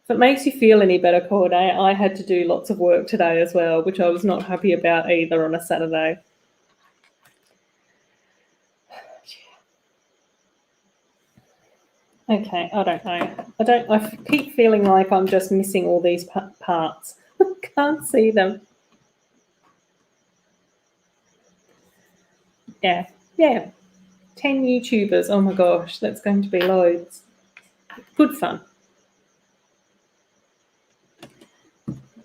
If it makes you feel any better, Corday, I had to do lots of work today as well, which I was not happy about either on a Saturday. Okay, I don't know. I keep feeling like I'm just missing all these parts. Can't see them. Yeah. 10 YouTubers. Oh my gosh, that's going to be loads. Good fun.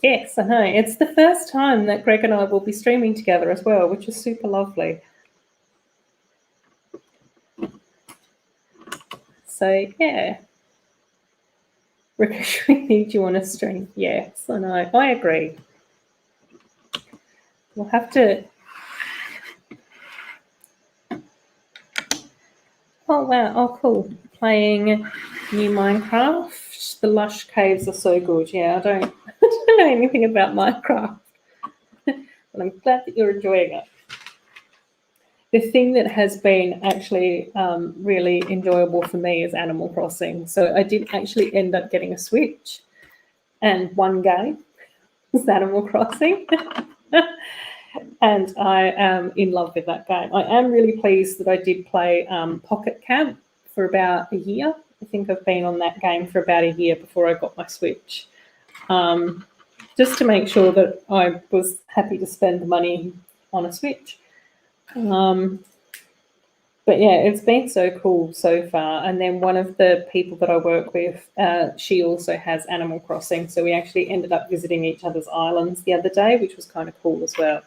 Yes, I know. It's the first time that Greg and I will be streaming together as well, which is super lovely. So, yeah. Ricochet, we need you on a stream. Yes, I know. I agree. We'll have to... Oh, wow. Oh, cool. Playing new Minecraft. The lush caves are so good. Yeah, I don't know anything about Minecraft. But I'm glad that you're enjoying it. The thing that has been actually really enjoyable for me is Animal Crossing. So I did actually end up getting a Switch, and one game was Animal Crossing. And I am in love with that game. I am really pleased that I did play Pocket Camp for about a year. I think I've been on that game for about a year before I got my Switch. Just to make sure that I was happy to spend the money on a Switch. But yeah, it's been so cool so far. And then one of the people that I work with, she also has Animal Crossing. So we actually ended up visiting each other's islands the other day, which was kind of cool as well.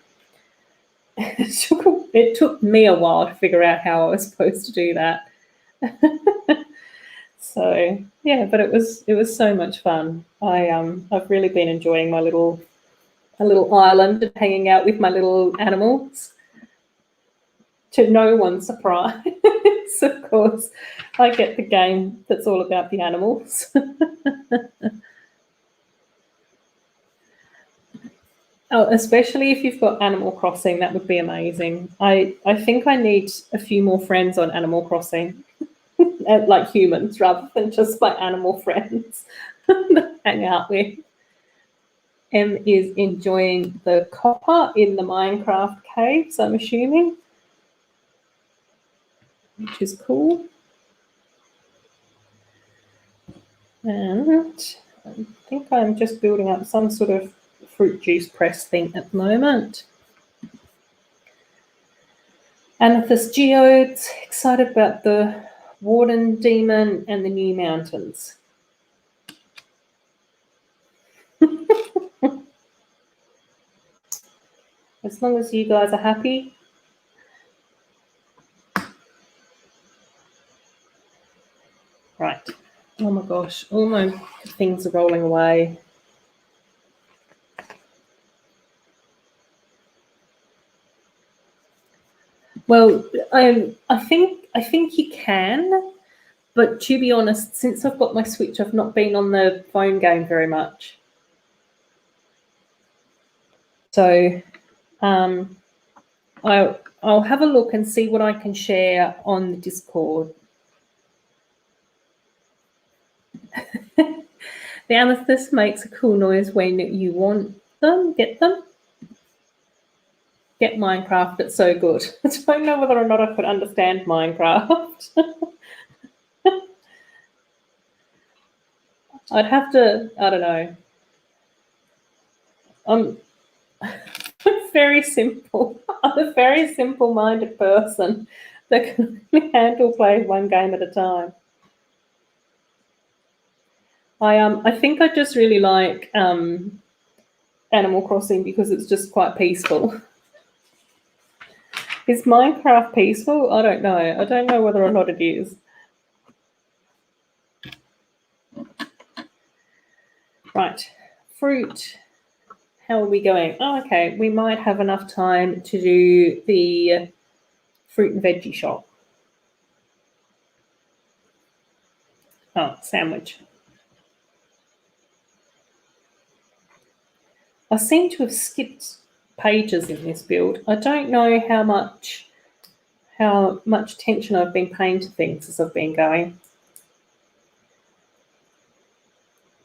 It took me a while to figure out how I was supposed to do that. So yeah, but it was so much fun. I've really been enjoying my little island and hanging out with my little animals. To no one's surprise, of course, I get the game that's all about the animals. Oh, especially if you've got Animal Crossing, that would be amazing. I think I need a few more friends on Animal Crossing, like humans rather than just my animal friends that hang out with. Em is enjoying the copper in the Minecraft caves, I'm assuming, which is cool. And I think I'm just building up some sort of fruit juice press thing at the moment. Amethyst geodes, excited about the Warden Demon and the new mountains. As long as you guys are happy. Right. Oh my gosh, all my things are rolling away. Well, I think you can, but to be honest, since I've got my Switch, I've not been on the phone game very much. So I'll have a look and see what I can share on the Discord. The amethyst makes a cool noise when you want them. Get them. Get Minecraft. It's so good. I don't know whether or not I could understand Minecraft. I'd have to. I don't know. I'm very simple. I'm a very simple-minded person that can only handle playing one game at a time. I think I just really like Animal Crossing because it's just quite peaceful. Is Minecraft peaceful? I don't know. I don't know whether or not it is. Right, fruit. How are we going? Oh, okay. We might have enough time to do the fruit and veggie shop. Oh, sandwich. I seem to have skipped pages in this build. I don't know how much attention I've been paying to things as I've been going.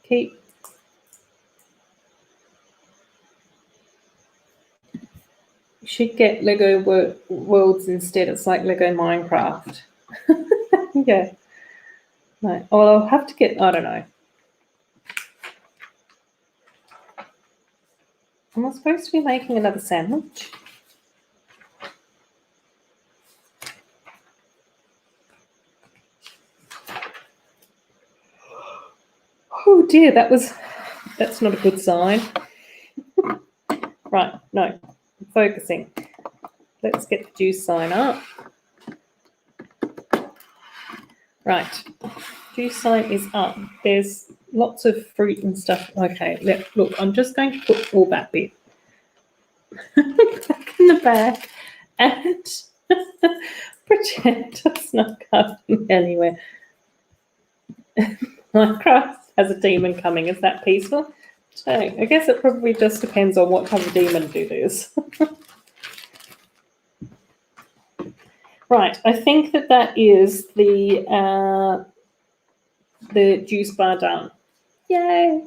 Keep. You should get Lego Worlds instead. It's like Lego Minecraft. Yeah. No. Well, I'll have to get. I don't know. Am I supposed to be making another sandwich? Oh dear, that's not a good sign. Right, no, I'm focusing. Let's get the juice sign up. Right, juice sign is up. There's lots of fruit and stuff. Okay, look, I'm just going to put all that bit back in the bag and pretend it's not going anywhere. Minecraft has a demon coming. Is that peaceful? So I guess it probably just depends on what type of demon it is. Right, I think that is the juice bar done. Yay!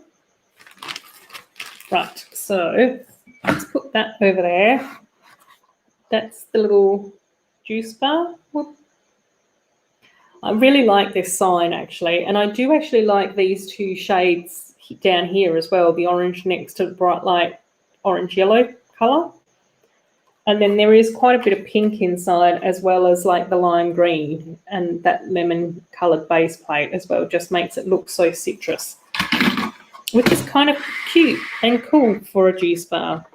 Right, so let's put that over there. That's the little juice bar. Whoop. I really like this sign actually, and I do actually like these two shades down here as well, the orange next to the bright light orange yellow colour. And then there is quite a bit of pink inside as well as like the lime green, and that lemon coloured base plate as well just makes it look so citrus, which is kind of cute and cool for a juice bar.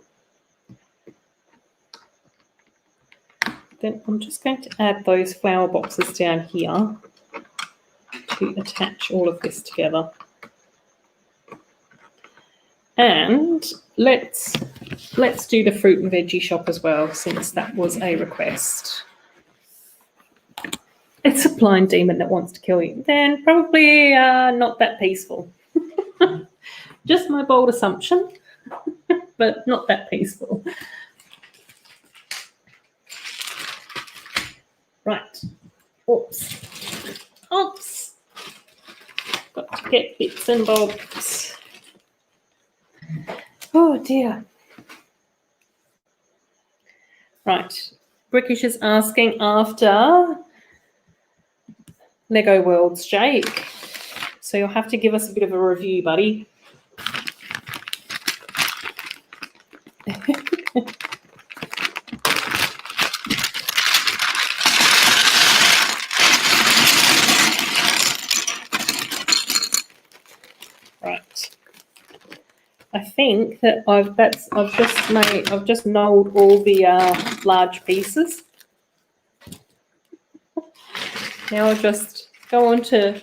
Then I'm just going to add those flower boxes down here to attach all of this together. And let's do the fruit and veggie shop as well, since that was a request. It's a blind demon that wants to kill you. Then probably not that peaceful. Just my bold assumption, but not that peaceful. Right. Oops. Oops. Got to get bits and bobs. Oh dear. Right. Brickish is asking after Lego Worlds, Jake. So you'll have to give us a bit of a review, buddy. Right. I think that I've just knolled all the large pieces. Now I'll just go on to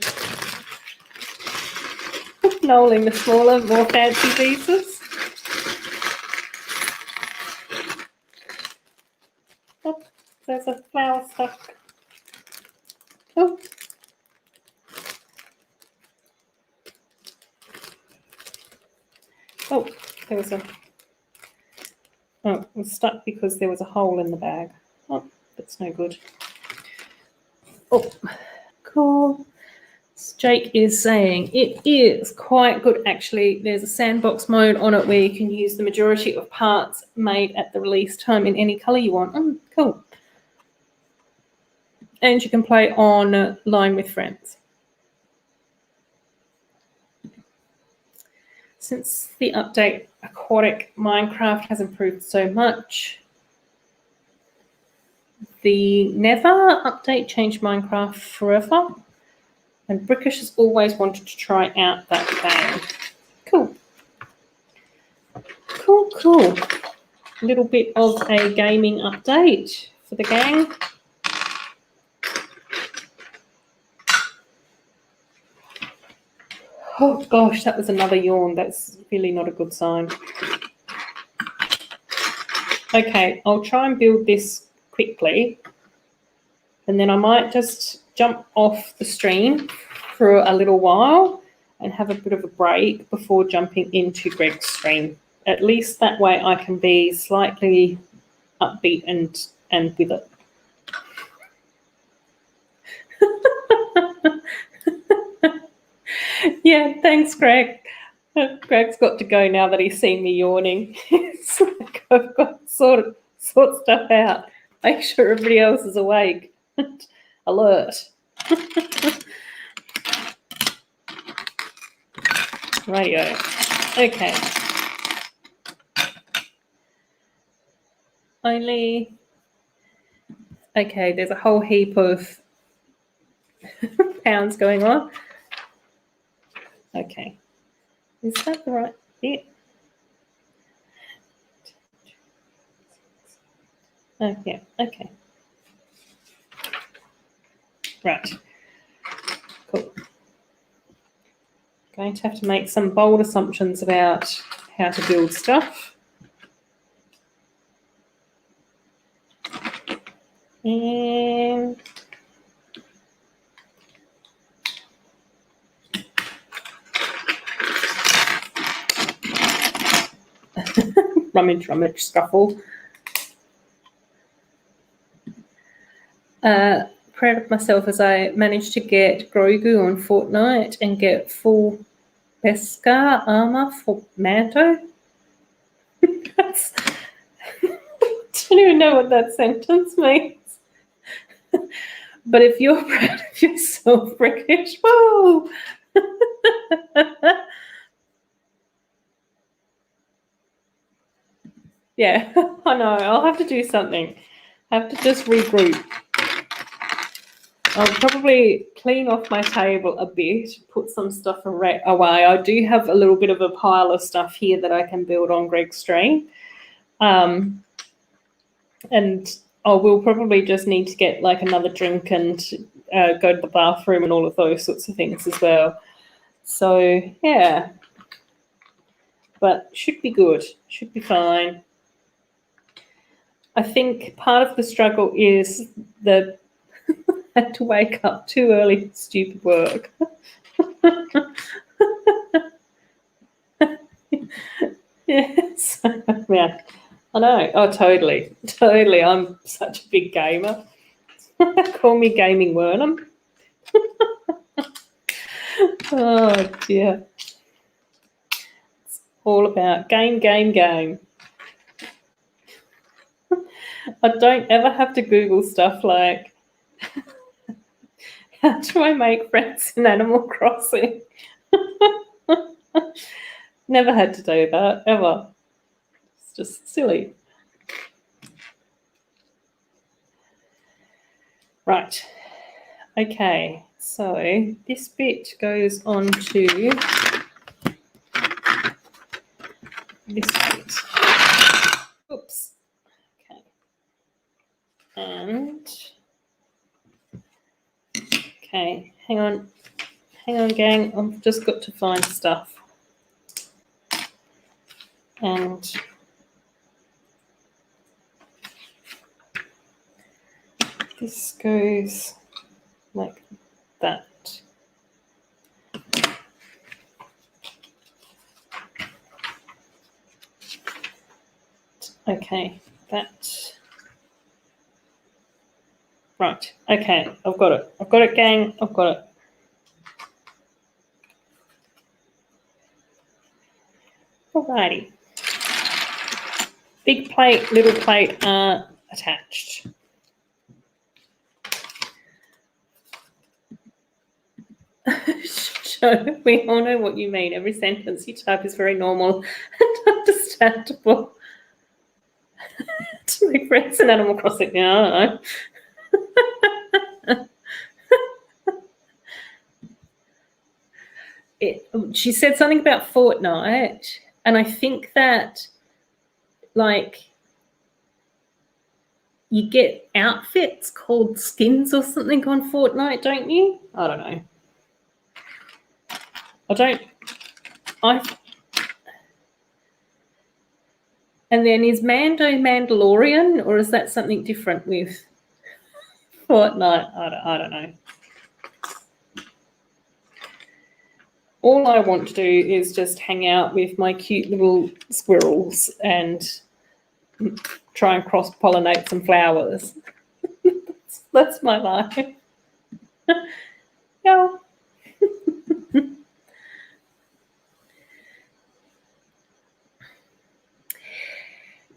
knolling the smaller, more fancy pieces. Oh, there's a flower stuck. Oh. Oh, there was a... Oh, it was stuck because there was a hole in the bag. Oh, that's no good. Oh, cool. Jake is saying it is quite good, actually. There's a sandbox mode on it where you can use the majority of parts made at the release time in any colour you want. Oh, cool. And you can play online with friends. Since the update, Aquatic Minecraft has improved so much. The Nether update changed Minecraft forever. And Brickish has always wanted to try out that game. Cool. Cool, cool. A little bit of a gaming update for the gang. Oh gosh, that was another yawn. That's really not a good sign. Okay, I'll try and build this quickly. And then I might just jump off the stream for a little while and have a bit of a break before jumping into Greg's stream. At least that way I can be slightly upbeat and with it. Yeah, thanks, Greg. Greg's got to go now that he's seen me yawning. It's like I've got to sort stuff out. Make sure everybody else is awake. Alert. Radio. Okay. Okay, there's a whole heap of pounds going on. Okay. Is that the right bit? Oh, yeah, okay. Right. Cool. Going to have to make some bold assumptions about how to build stuff. And rummage, scuffle. Proud of myself as I managed to get Grogu on Fortnite and get full Beskar armor for Manto. That's, I don't even know what that sentence means. But if you're proud of yourself, British, whoa! Yeah, I know. I'll have to do something. I have to just regroup. I'll probably clean off my table a bit, put some stuff away. I do have a little bit of a pile of stuff here that I can build on Greg's stream. And I will probably just need to get like another drink and go to the bathroom and all of those sorts of things as well. So, yeah. But should be good. Should be fine. I think part of the struggle is the I had to wake up too early for stupid work. Yes. Yeah. I know. Oh, totally. Totally. I'm such a big gamer. Call me Gaming Wernham. Oh, dear. It's all about game. I don't ever have to Google stuff like, how do I make friends in Animal Crossing? Never had to do that, ever. It's just silly. Right. Okay, so this bit goes on to this bit. Oops. Okay. And okay, hang on, gang. I've just got to find stuff. And this goes like that. Okay, that. Right, okay, I've got it. I've got it, gang. I've got it. Alrighty. Big plate, little plate are attached. Sure, we all know what you mean. Every sentence you type is very normal and understandable. To make friends in Animal Crossing, yeah, I don't know. She said something about Fortnite, and I think that, like, you get outfits called skins or something on Fortnite, don't you? I don't know. And then is Mando Mandalorian, or is that something different with Fortnite? I don't know. All I want to do is just hang out with my cute little squirrels and try and cross-pollinate some flowers. That's my life. Yeah.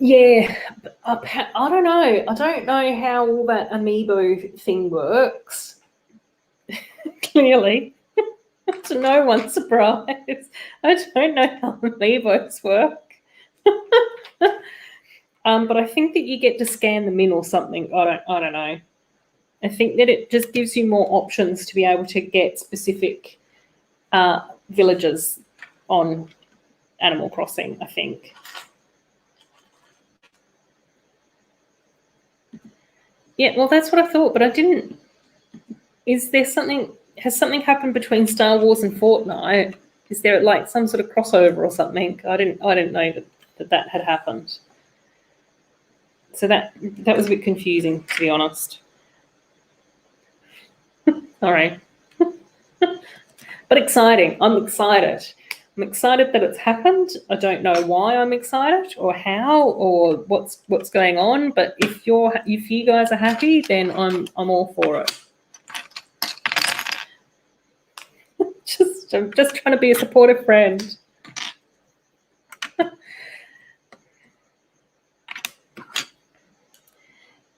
Yeah, I don't know. I don't know how all that amiibo thing works. Clearly, to no one's surprise, I don't know how amiibos work. But I think that you get to scan them in or something. I don't know. I think that it just gives you more options to be able to get specific villages on Animal Crossing, I think. Yeah, well, that's what I thought, but I didn't. Is there something? Has something happened between Star Wars and Fortnite? Is there like some sort of crossover or something? I didn't know that had happened. So that was a bit confusing, to be honest. All right. But exciting. I'm excited. I'm excited that it's happened. I don't know why I'm excited or how or what's going on. But if you guys are happy, then I'm all for it. I'm just trying to be a supportive friend.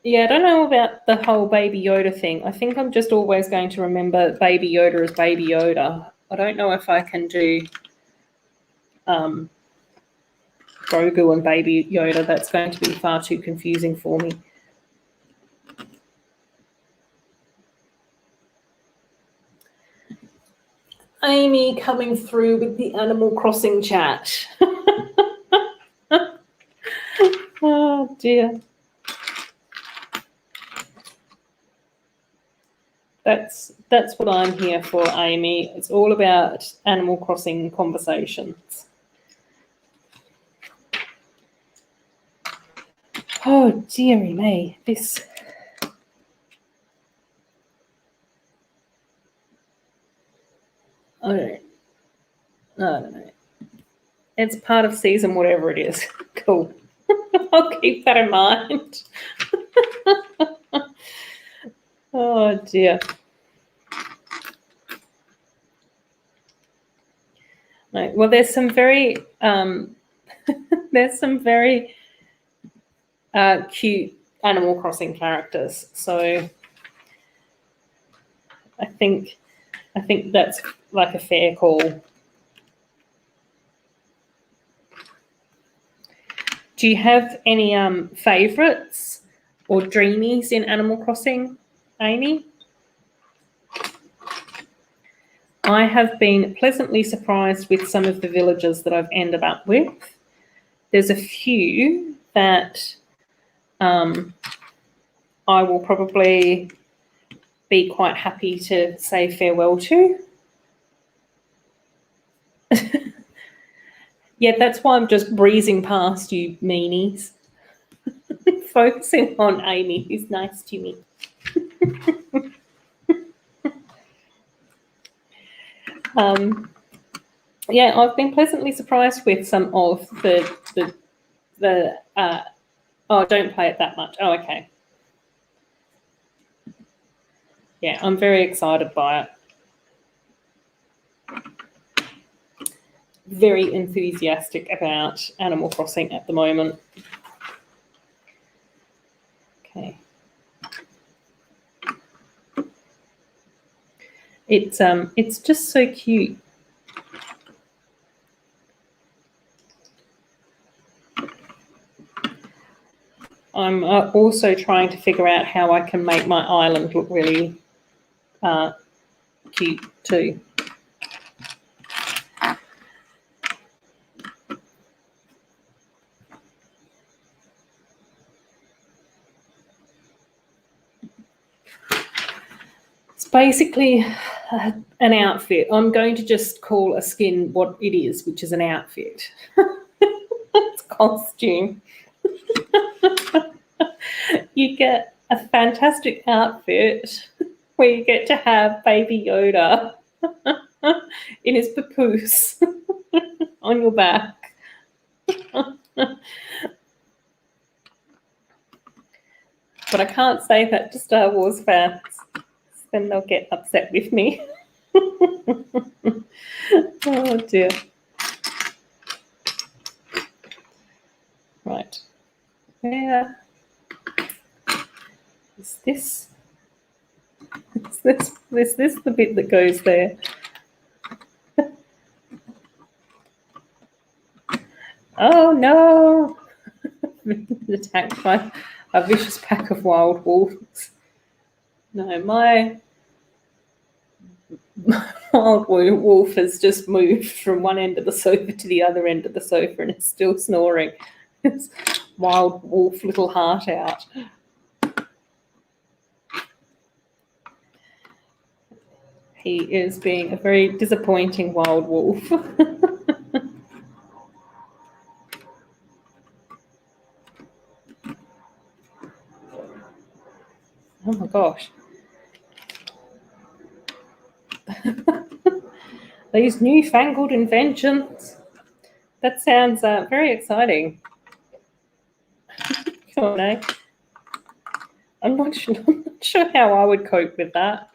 Yeah, I don't know about the whole Baby Yoda thing. I think I'm just always going to remember Baby Yoda as Baby Yoda. I don't know if I can do Grogu and Baby Yoda. That's going to be far too confusing for me. Amy coming through with the Animal Crossing chat. Oh, dear. That's what I'm here for, Amy. It's all about Animal Crossing conversations. Oh, dearie me. This. I don't know. It's part of season whatever it is. Cool. I'll keep that in mind. Oh, dear. Right. Well, there's some very cute Animal Crossing characters. So I think that's like a fair call. Do you have any favourites or dreamies in Animal Crossing, Amy? I have been pleasantly surprised with some of the villages that I've ended up with. There's a few that I will probably be quite happy to say farewell to. Yeah, that's why I'm just breezing past you, meanies. Focusing on Amy, who's nice to me. Yeah, I've been pleasantly surprised with some of the oh, don't play it that much. Oh, okay. Yeah, I'm very excited by it. Very enthusiastic about Animal Crossing at the moment. Okay. It's just so cute. I'm also trying to figure out how I can make my island look really cute too. It's basically an outfit. I'm going to just call a skin what it is, which is an outfit. It's costume. You get a fantastic outfit where you get to have Baby Yoda in his papoose on your back. But I can't say that to Star Wars fans. Then they'll get upset with me. Oh, dear. Right. Yeah. Is this the bit that goes there? Oh, no. Attacked by a vicious pack of wild wolves. No, my wild wolf has just moved from one end of the sofa to the other end of the sofa and is still snoring. It's wild wolf little heart out. He is being a very disappointing wild wolf. Oh my gosh. These newfangled inventions. That sounds very exciting. Come on, eh? I'm not sure how I would cope with that.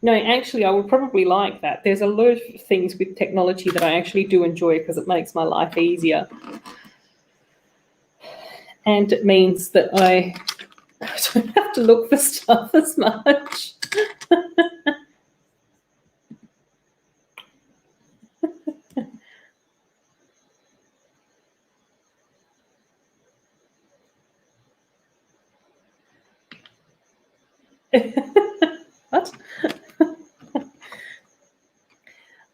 No, actually, I would probably like that. There's a lot of things with technology that I actually do enjoy because it makes my life easier. And it means that I don't have to look for stuff as much. What?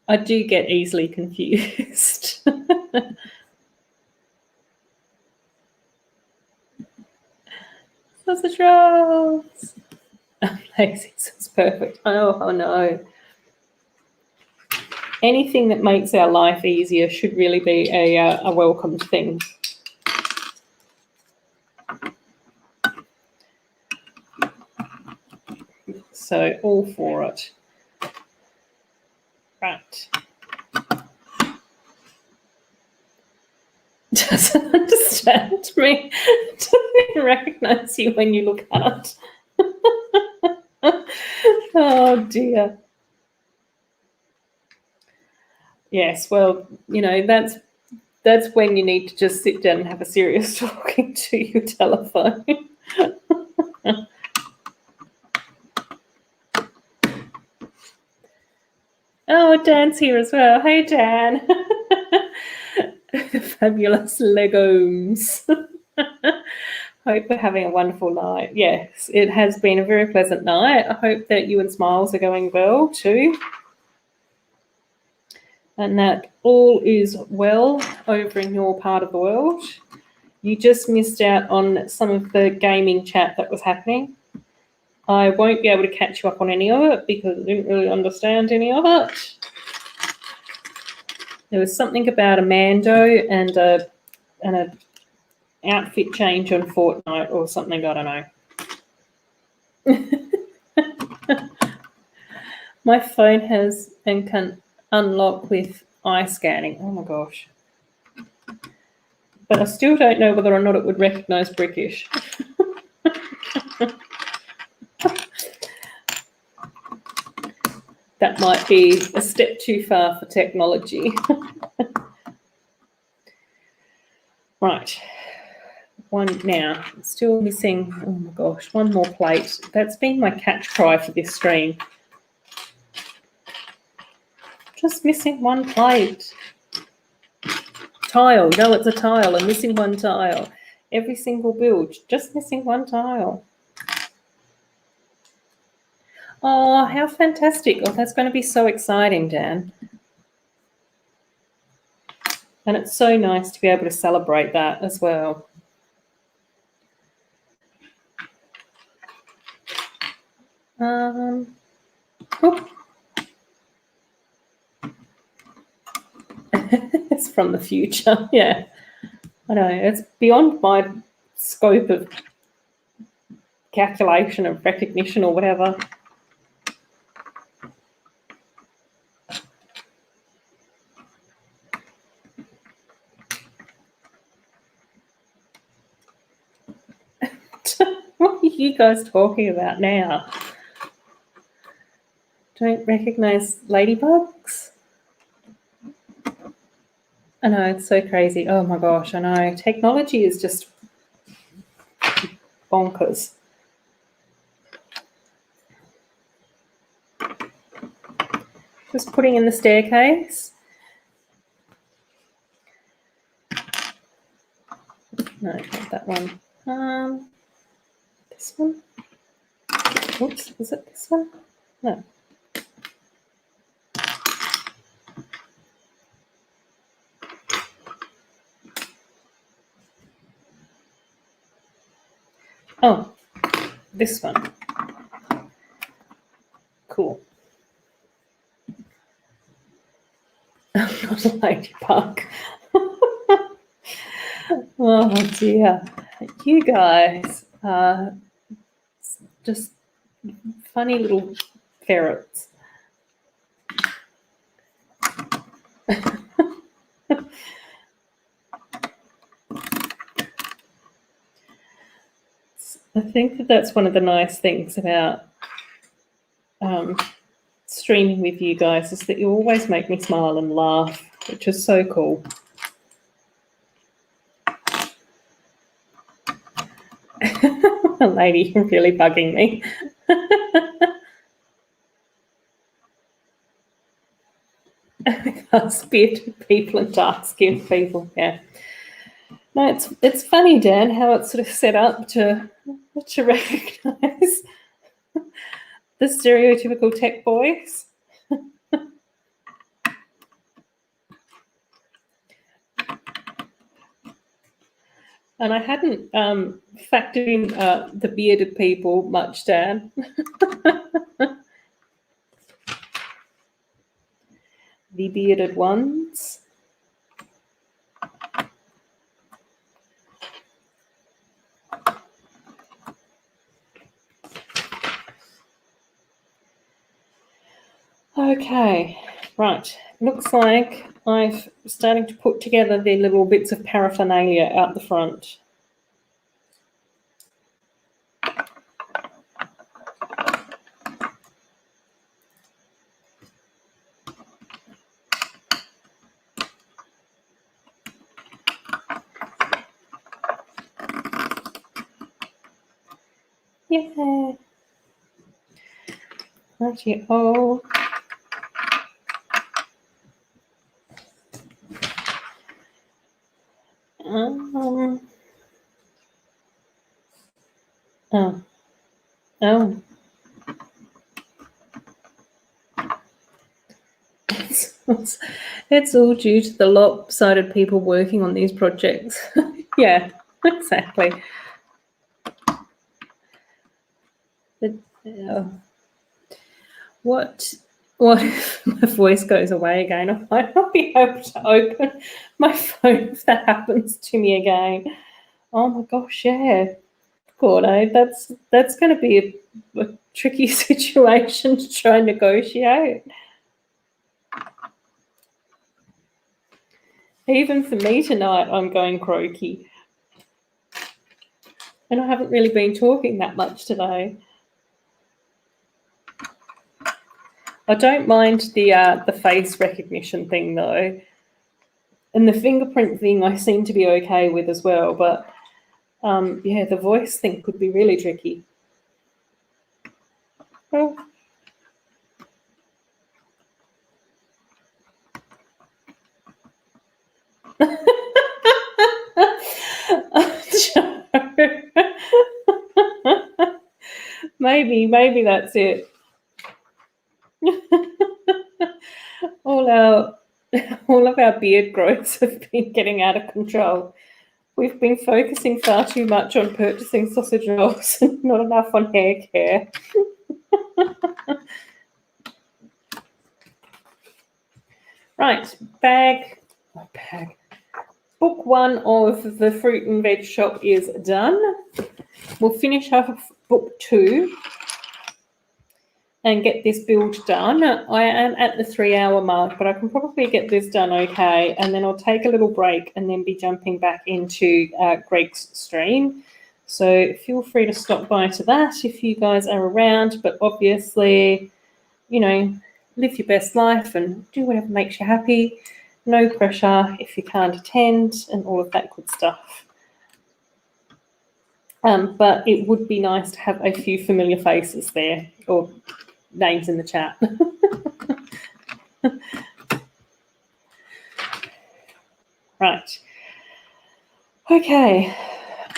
I do get easily confused. Sausage rolls. Amazing. That's perfect. Oh no. Anything that makes our life easier should really be a welcomed thing. So all for it. Right. Doesn't understand me. Doesn't even recognise you when you look at it. Oh dear. Yes, well, you know, that's when you need to just sit down and have a serious talking to your telephone. Oh, Dan's here as well. Hey, Dan. Fabulous Legos. Hope we're having a wonderful night. Yes, it has been a very pleasant night. I hope that you and Smiles are going well too. And that all is well over in your part of the world. You just missed out on some of the gaming chat that was happening. I won't be able to catch you up on any of it because I didn't really understand any of it. There was something about a Mando and an outfit change on Fortnite or something, I don't know. My phone has and can unlock with eye scanning. Oh my gosh. But I still don't know whether or not it would recognise British. That might be a step too far for technology. Right. One now. Still missing, oh my gosh, one more plate. That's been my catch cry for this stream. Just missing one plate. Tile. No, it's a tile. I'm missing one tile. Every single build, just missing one tile. Oh, how fantastic. Oh, that's going to be so exciting, Dan. And it's so nice to be able to celebrate that as well. Oh. It's from the future. Yeah, I know. It's beyond my scope of calculation of recognition or whatever. What are you guys talking about now? Don't recognise ladybugs? I know, it's so crazy. Oh my gosh, I know. Technology is just bonkers. Just putting in the staircase. No, not that one. This one. Oops, is it this one? No. Oh, this one. Cool. Not a ladybug. Oh dear. You guys are just funny little ferrets. I think that that's one of the nice things about streaming with you guys, is that you always make me smile and laugh, which is so cool. A lady really bugging me. Us bearded people and dark-skinned people, yeah. No, it's funny, Dan, how it's sort of set up to recognise the stereotypical tech boys. And I hadn't factored in the bearded people much, Dan. The bearded ones. Okay, right. Looks like I've starting to put together the little bits of paraphernalia out the front. Yeah. Righty, oh. Oh. Oh. It's all due to the lopsided people working on these projects. Yeah, exactly. But, what if my voice goes away again? I might not be able to open my phone if that happens to me again. Oh my gosh, yeah. Gordo, that's going to be a tricky situation to try and negotiate. Even for me tonight, I'm going croaky. And I haven't really been talking that much today. I don't mind the face recognition thing though. And the fingerprint thing I seem to be okay with as well, but yeah, the voice thing could be really tricky. Well, maybe that's it. all of our beard growths have been getting out of control. We've been focusing far too much on purchasing sausage rolls and not enough on hair care. Right, book one of the fruit and veg shop is done. We'll finish up book two and get this build done. I am at the 3-hour mark, but I can probably get this done okay, and then I'll take a little break and then be jumping back into Greg's stream. So feel free to stop by to that if you guys are around, but obviously, you know, live your best life and do whatever makes you happy. No pressure if you can't attend and all of that good stuff. But it would be nice to have a few familiar faces there, or names in the chat. Right. Okay.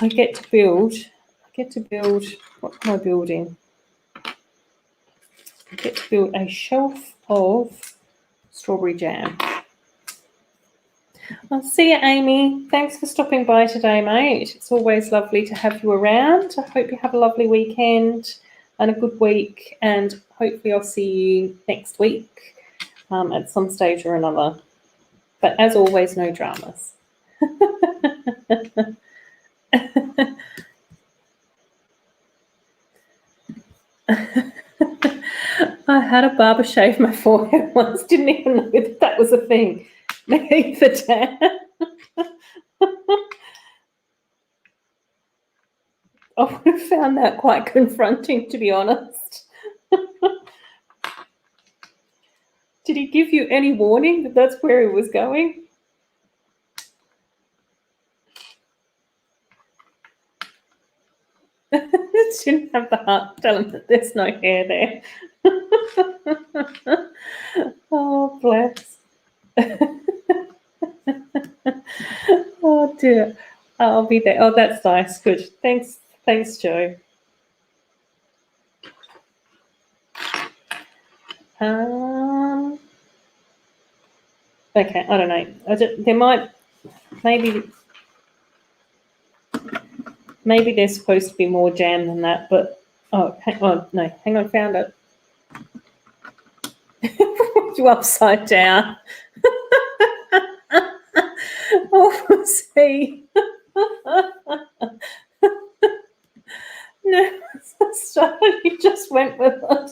I get to build. What am I building? I get to build a shelf of strawberry jam. I'll see you, Amy. Thanks for stopping by today, mate. It's always lovely to have you around. I hope you have a lovely weekend and a good week, and hopefully I'll see you next week at some stage or another. But as always, no dramas. I had a barber shave my forehead once. Didn't even know that was a thing. Neither, Dan. I would have found that quite confronting, to be honest. Did he give you any warning that that's where he was going? Shouldn't have the heart to tell him that there's no hair there. Oh, bless. Oh, dear. I'll be there. Oh, that's nice. Good. Thanks, Joe. Okay, I don't know. There might, maybe there's supposed to be more jam than that, but no, hang on, found it. You upside down. Oh, see. No, stop. You just went with it.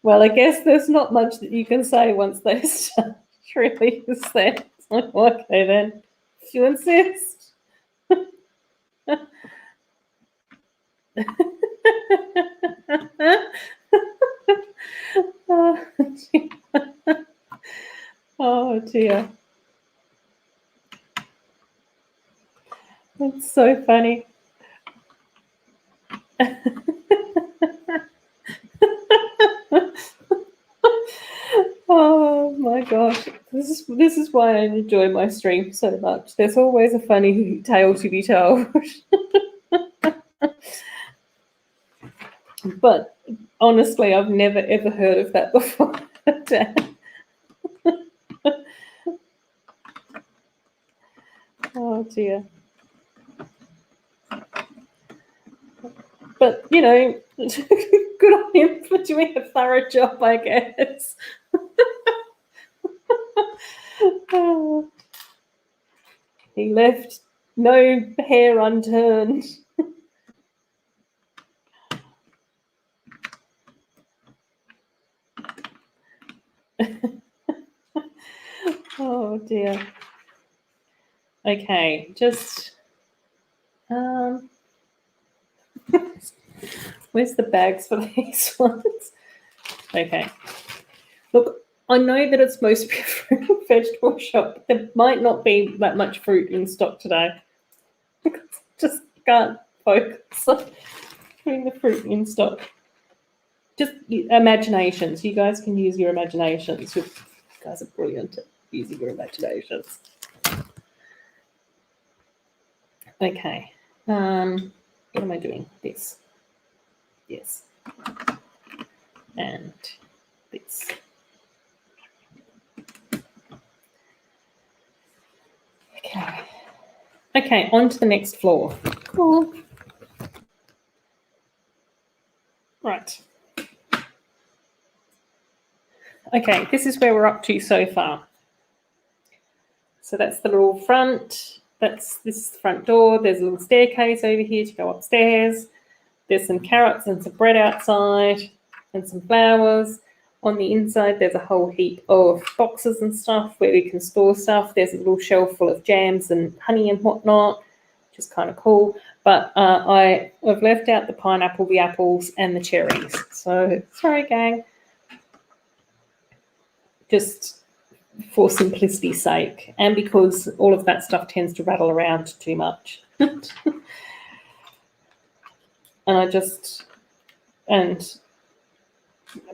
Well, I guess there's not much that you can say once they start really there. It's like, okay then, if you insist. Oh, dear. Oh, dear. That's so funny. Oh my gosh, this is why I enjoy my stream so much. There's always a funny tale to be told. But honestly, I've never ever heard of that before. Oh dear. But you know, good on him for doing a thorough job, I guess. Oh. He left no hair unturned. Oh dear. Okay, just where's the bags for these ones? Okay. Look, I know that it's supposed to be a fruit and vegetable shop, but there might not be that much fruit in stock today. Just can't focus on putting the fruit in stock. Just imaginations. You guys can use your imaginations. You guys are brilliant at using your imaginations. Okay. What am I doing? This. Yes. And this. Okay. Okay, on to the next floor. Cool. Right. Okay, this is where we're up to so far. So that's the little front. This is the front door. There's a little staircase over here to go upstairs. There's some carrots and some bread outside and some flowers. On the inside, there's a whole heap of boxes and stuff where we can store stuff. There's a little shelf full of jams and honey and whatnot, which is kind of cool. But I've left out the pineapple, the apples, and the cherries. So, sorry, gang. Just for simplicity's sake, and because all of that stuff tends to rattle around too much.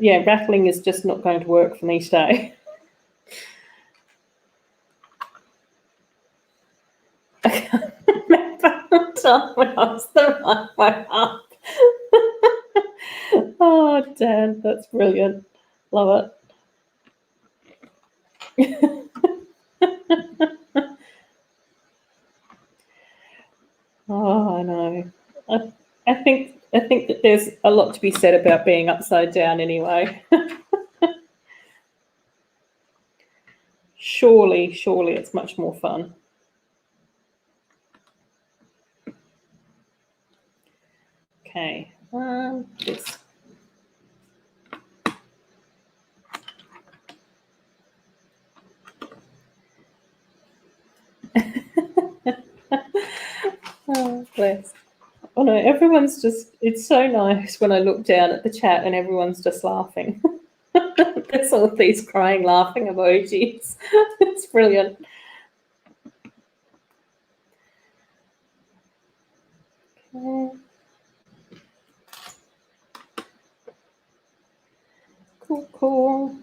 Yeah, rattling is just not going to work for me today. I can't remember the time when I was the right way up. Oh, Dan, that's brilliant. Love it. Oh, I know. I think that there's a lot to be said about being upside down anyway. Surely it's much more fun. Okay, this. Oh, bless. Oh no, everyone's just, it's so nice when I look down at the chat and everyone's just laughing. There's all these crying, laughing emojis. It's brilliant. Okay. Cool.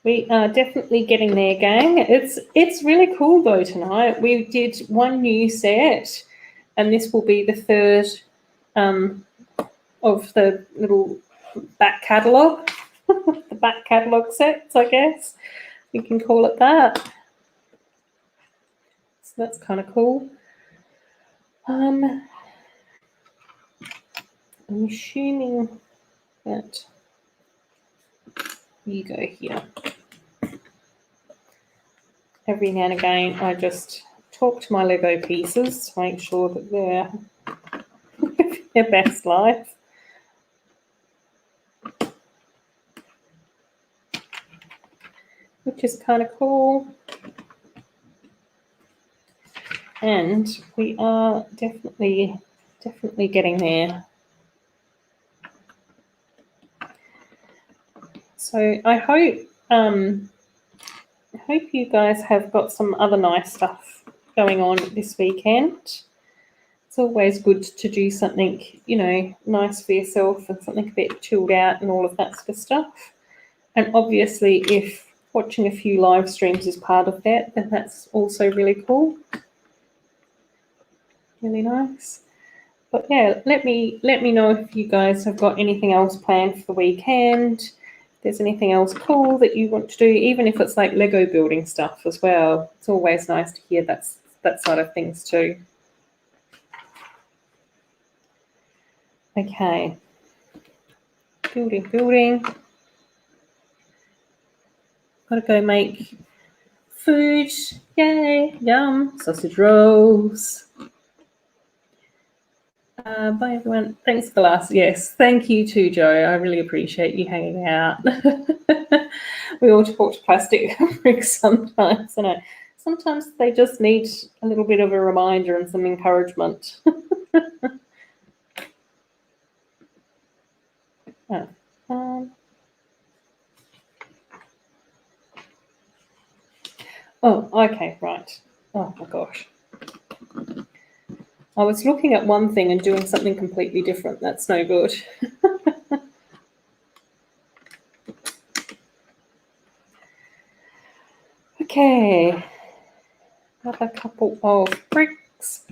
We are definitely getting there, gang. It's really cool though tonight. We did one new set, and this will be the third of the little back catalogue. The back catalogue sets, I guess. You can call it that. So that's kind of cool. I'm assuming that you go here. Every now and again, I just talk to my Lego pieces to make sure that they're their best life. Which is kind of cool. And we are definitely getting there. So I hope you guys have got some other nice stuff going on this weekend. It's always good to do something, nice for yourself and something a bit chilled out and all of that sort of stuff. And obviously, if watching a few live streams is part of that, then that's also really cool. Really nice. But yeah, let me know if you guys have got anything else planned for the weekend. If there's anything else cool that you want to do, even if it's like Lego building stuff as well. It's always nice to hear that side of things too. Okay. Building. Gotta go make food. Yay, yum. Sausage rolls. Bye everyone. Thanks for last. Yes, thank you too, Joe. I really appreciate you hanging out. We all talk to plastic bricks sometimes, and sometimes they just need a little bit of a reminder and some encouragement. Oh, okay, right. Oh my gosh. I was looking at one thing and doing something completely different. That's no good. Okay. Another couple of bricks.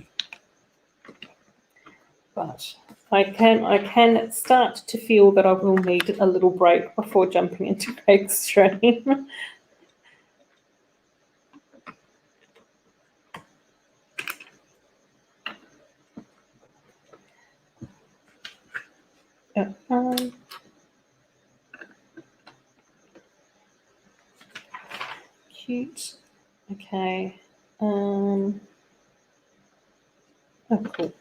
But I can start to feel that I will need a little break before jumping into Craig's stream. Cute. Okay. Oh, cool.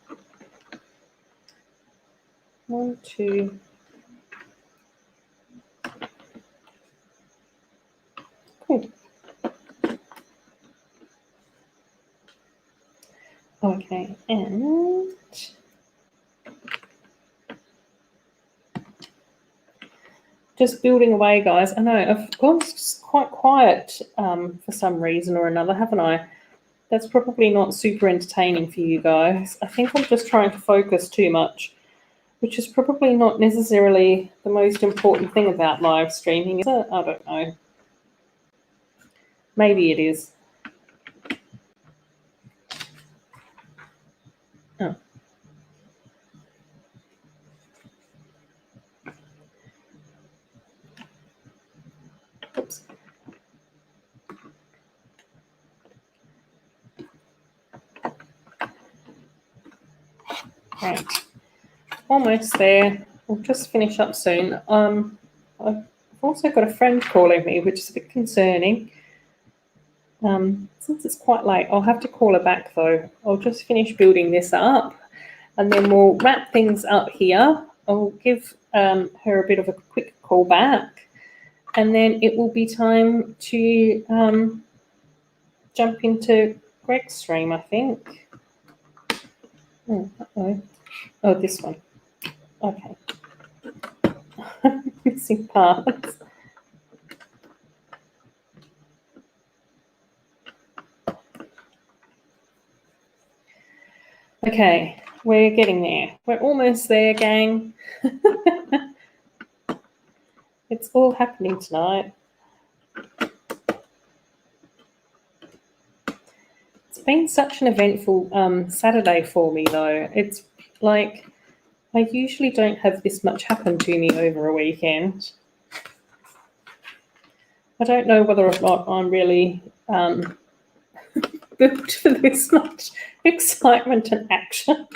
1, 2. Cool. Okay, and just building away, guys. I know I've gone quite quiet for some reason or another, haven't I? That's probably not super entertaining for you guys. I think I'm just trying to focus too much, which is probably not necessarily the most important thing about live streaming, is it? I don't know. Maybe it is. Oh. Oops. Right, almost there. We'll just finish up soon. I've also got a friend calling me, which is a bit concerning. Since it's quite late, I'll have to call her back though. I'll just finish building this up and then we'll wrap things up here. I'll give her a bit of a quick call back and then it will be time to jump into Greg's stream, I think. Oh, uh-oh. Oh, this one. Okay. Missing parts. Okay, we're getting there. We're almost there, gang. It's all happening tonight. It's been such an eventful Saturday for me, though. It's like I usually don't have this much happen to me over a weekend. I don't know whether or not I'm really built for this much excitement and action.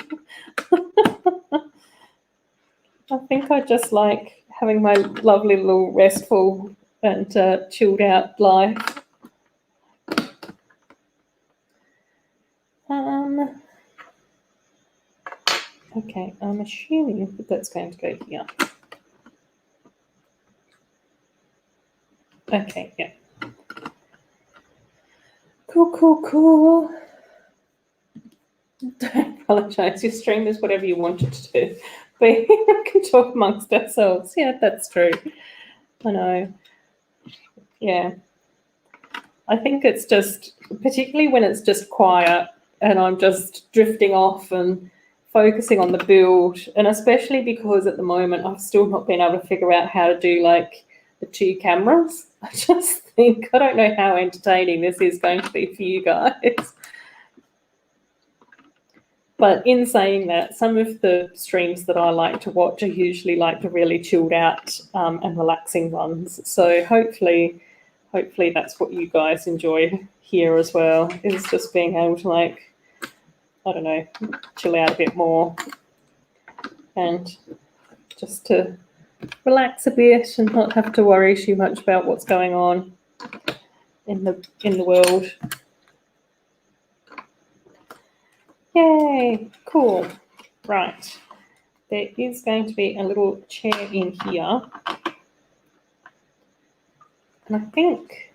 I think I just like having my lovely little restful and chilled out life. Okay, I'm assuming that that's going to go here. Okay, yeah. Cool. Don't apologise. Your stream is whatever you want it to do. We can talk amongst ourselves. Yeah, that's true. I know. Yeah. I think it's just, particularly when it's just quiet and I'm just drifting off and focusing on the build, and especially because at the moment I've still not been able to figure out how to do like the 2 cameras. I just think, I don't know how entertaining this is going to be for you guys. But in saying that, some of the streams that I like to watch are usually like the really chilled out and relaxing ones. So hopefully that's what you guys enjoy here as well, is just being able to like, I don't know, chill out a bit more and just to relax a bit and not have to worry too much about what's going on in the world. Yay, cool. Right, there is going to be a little chair in here. And I think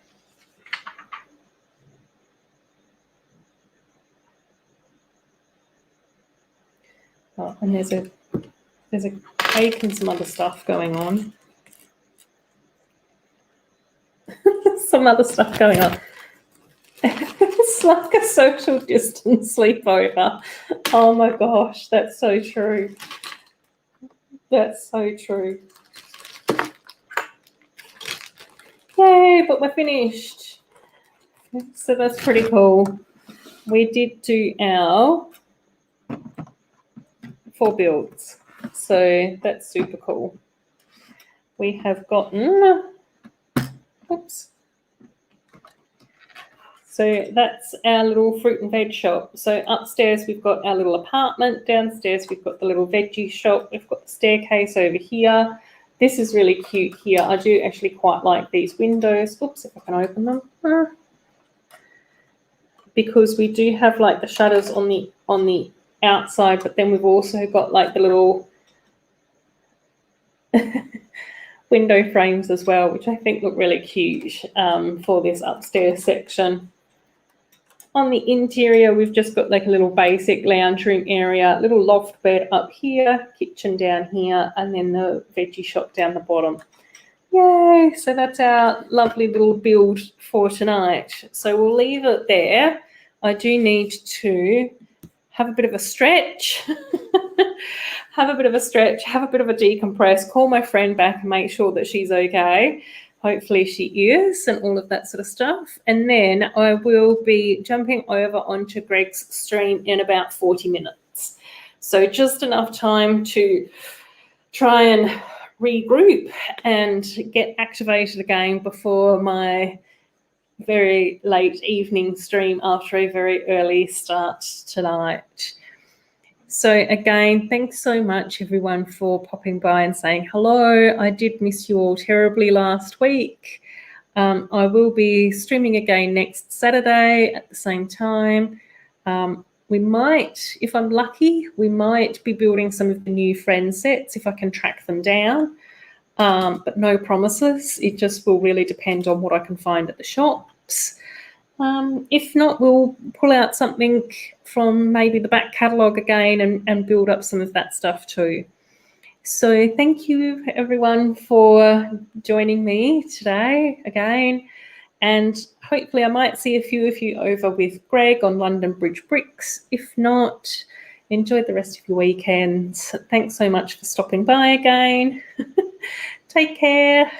and there's a cake and some other stuff going on. Some other stuff going on. It's like a social distance sleepover. Oh my gosh, that's so true. That's so true. Yay, but we're finished. So that's pretty cool. We did do our 4 builds. So that's super cool. We have gotten, oops. So that's our little fruit and veg shop. So upstairs we've got our little apartment. Downstairs we've got the little veggie shop. We've got the staircase over here. This is really cute here. I do actually quite like these windows. Oops, if I can open them. Because we do have like the shutters on the outside, but then we've also got like the little window frames as well, which I think look really cute for this upstairs section. On the interior, we've just got like a little basic lounge room area, little loft bed up here, kitchen down here, and then the veggie shop down the bottom. Yay! So that's our lovely little build for tonight. So we'll leave it there. I do need to have a bit of a stretch, have a bit of a decompress, call my friend back and make sure that she's okay. Hopefully she is, and all of that sort of stuff. And then I will be jumping over onto Greg's stream in about 40 minutes. So just enough time to try and regroup and get activated again before my very late evening stream after a very early start tonight. So again, thanks so much everyone for popping by and saying hello. I did miss you all terribly last week. I will be streaming again next Saturday at the same time. We might, if I'm lucky, we might be building some of the new friend sets if I can track them down. But no promises. It just will really depend on what I can find at the shops. If not, we'll pull out something from maybe the back catalogue again and build up some of that stuff too. So thank you everyone for joining me today again. And hopefully I might see a few of you over with Greg on London Bridge Bricks. If not, enjoy the rest of your weekends. Thanks so much for stopping by again. Take care.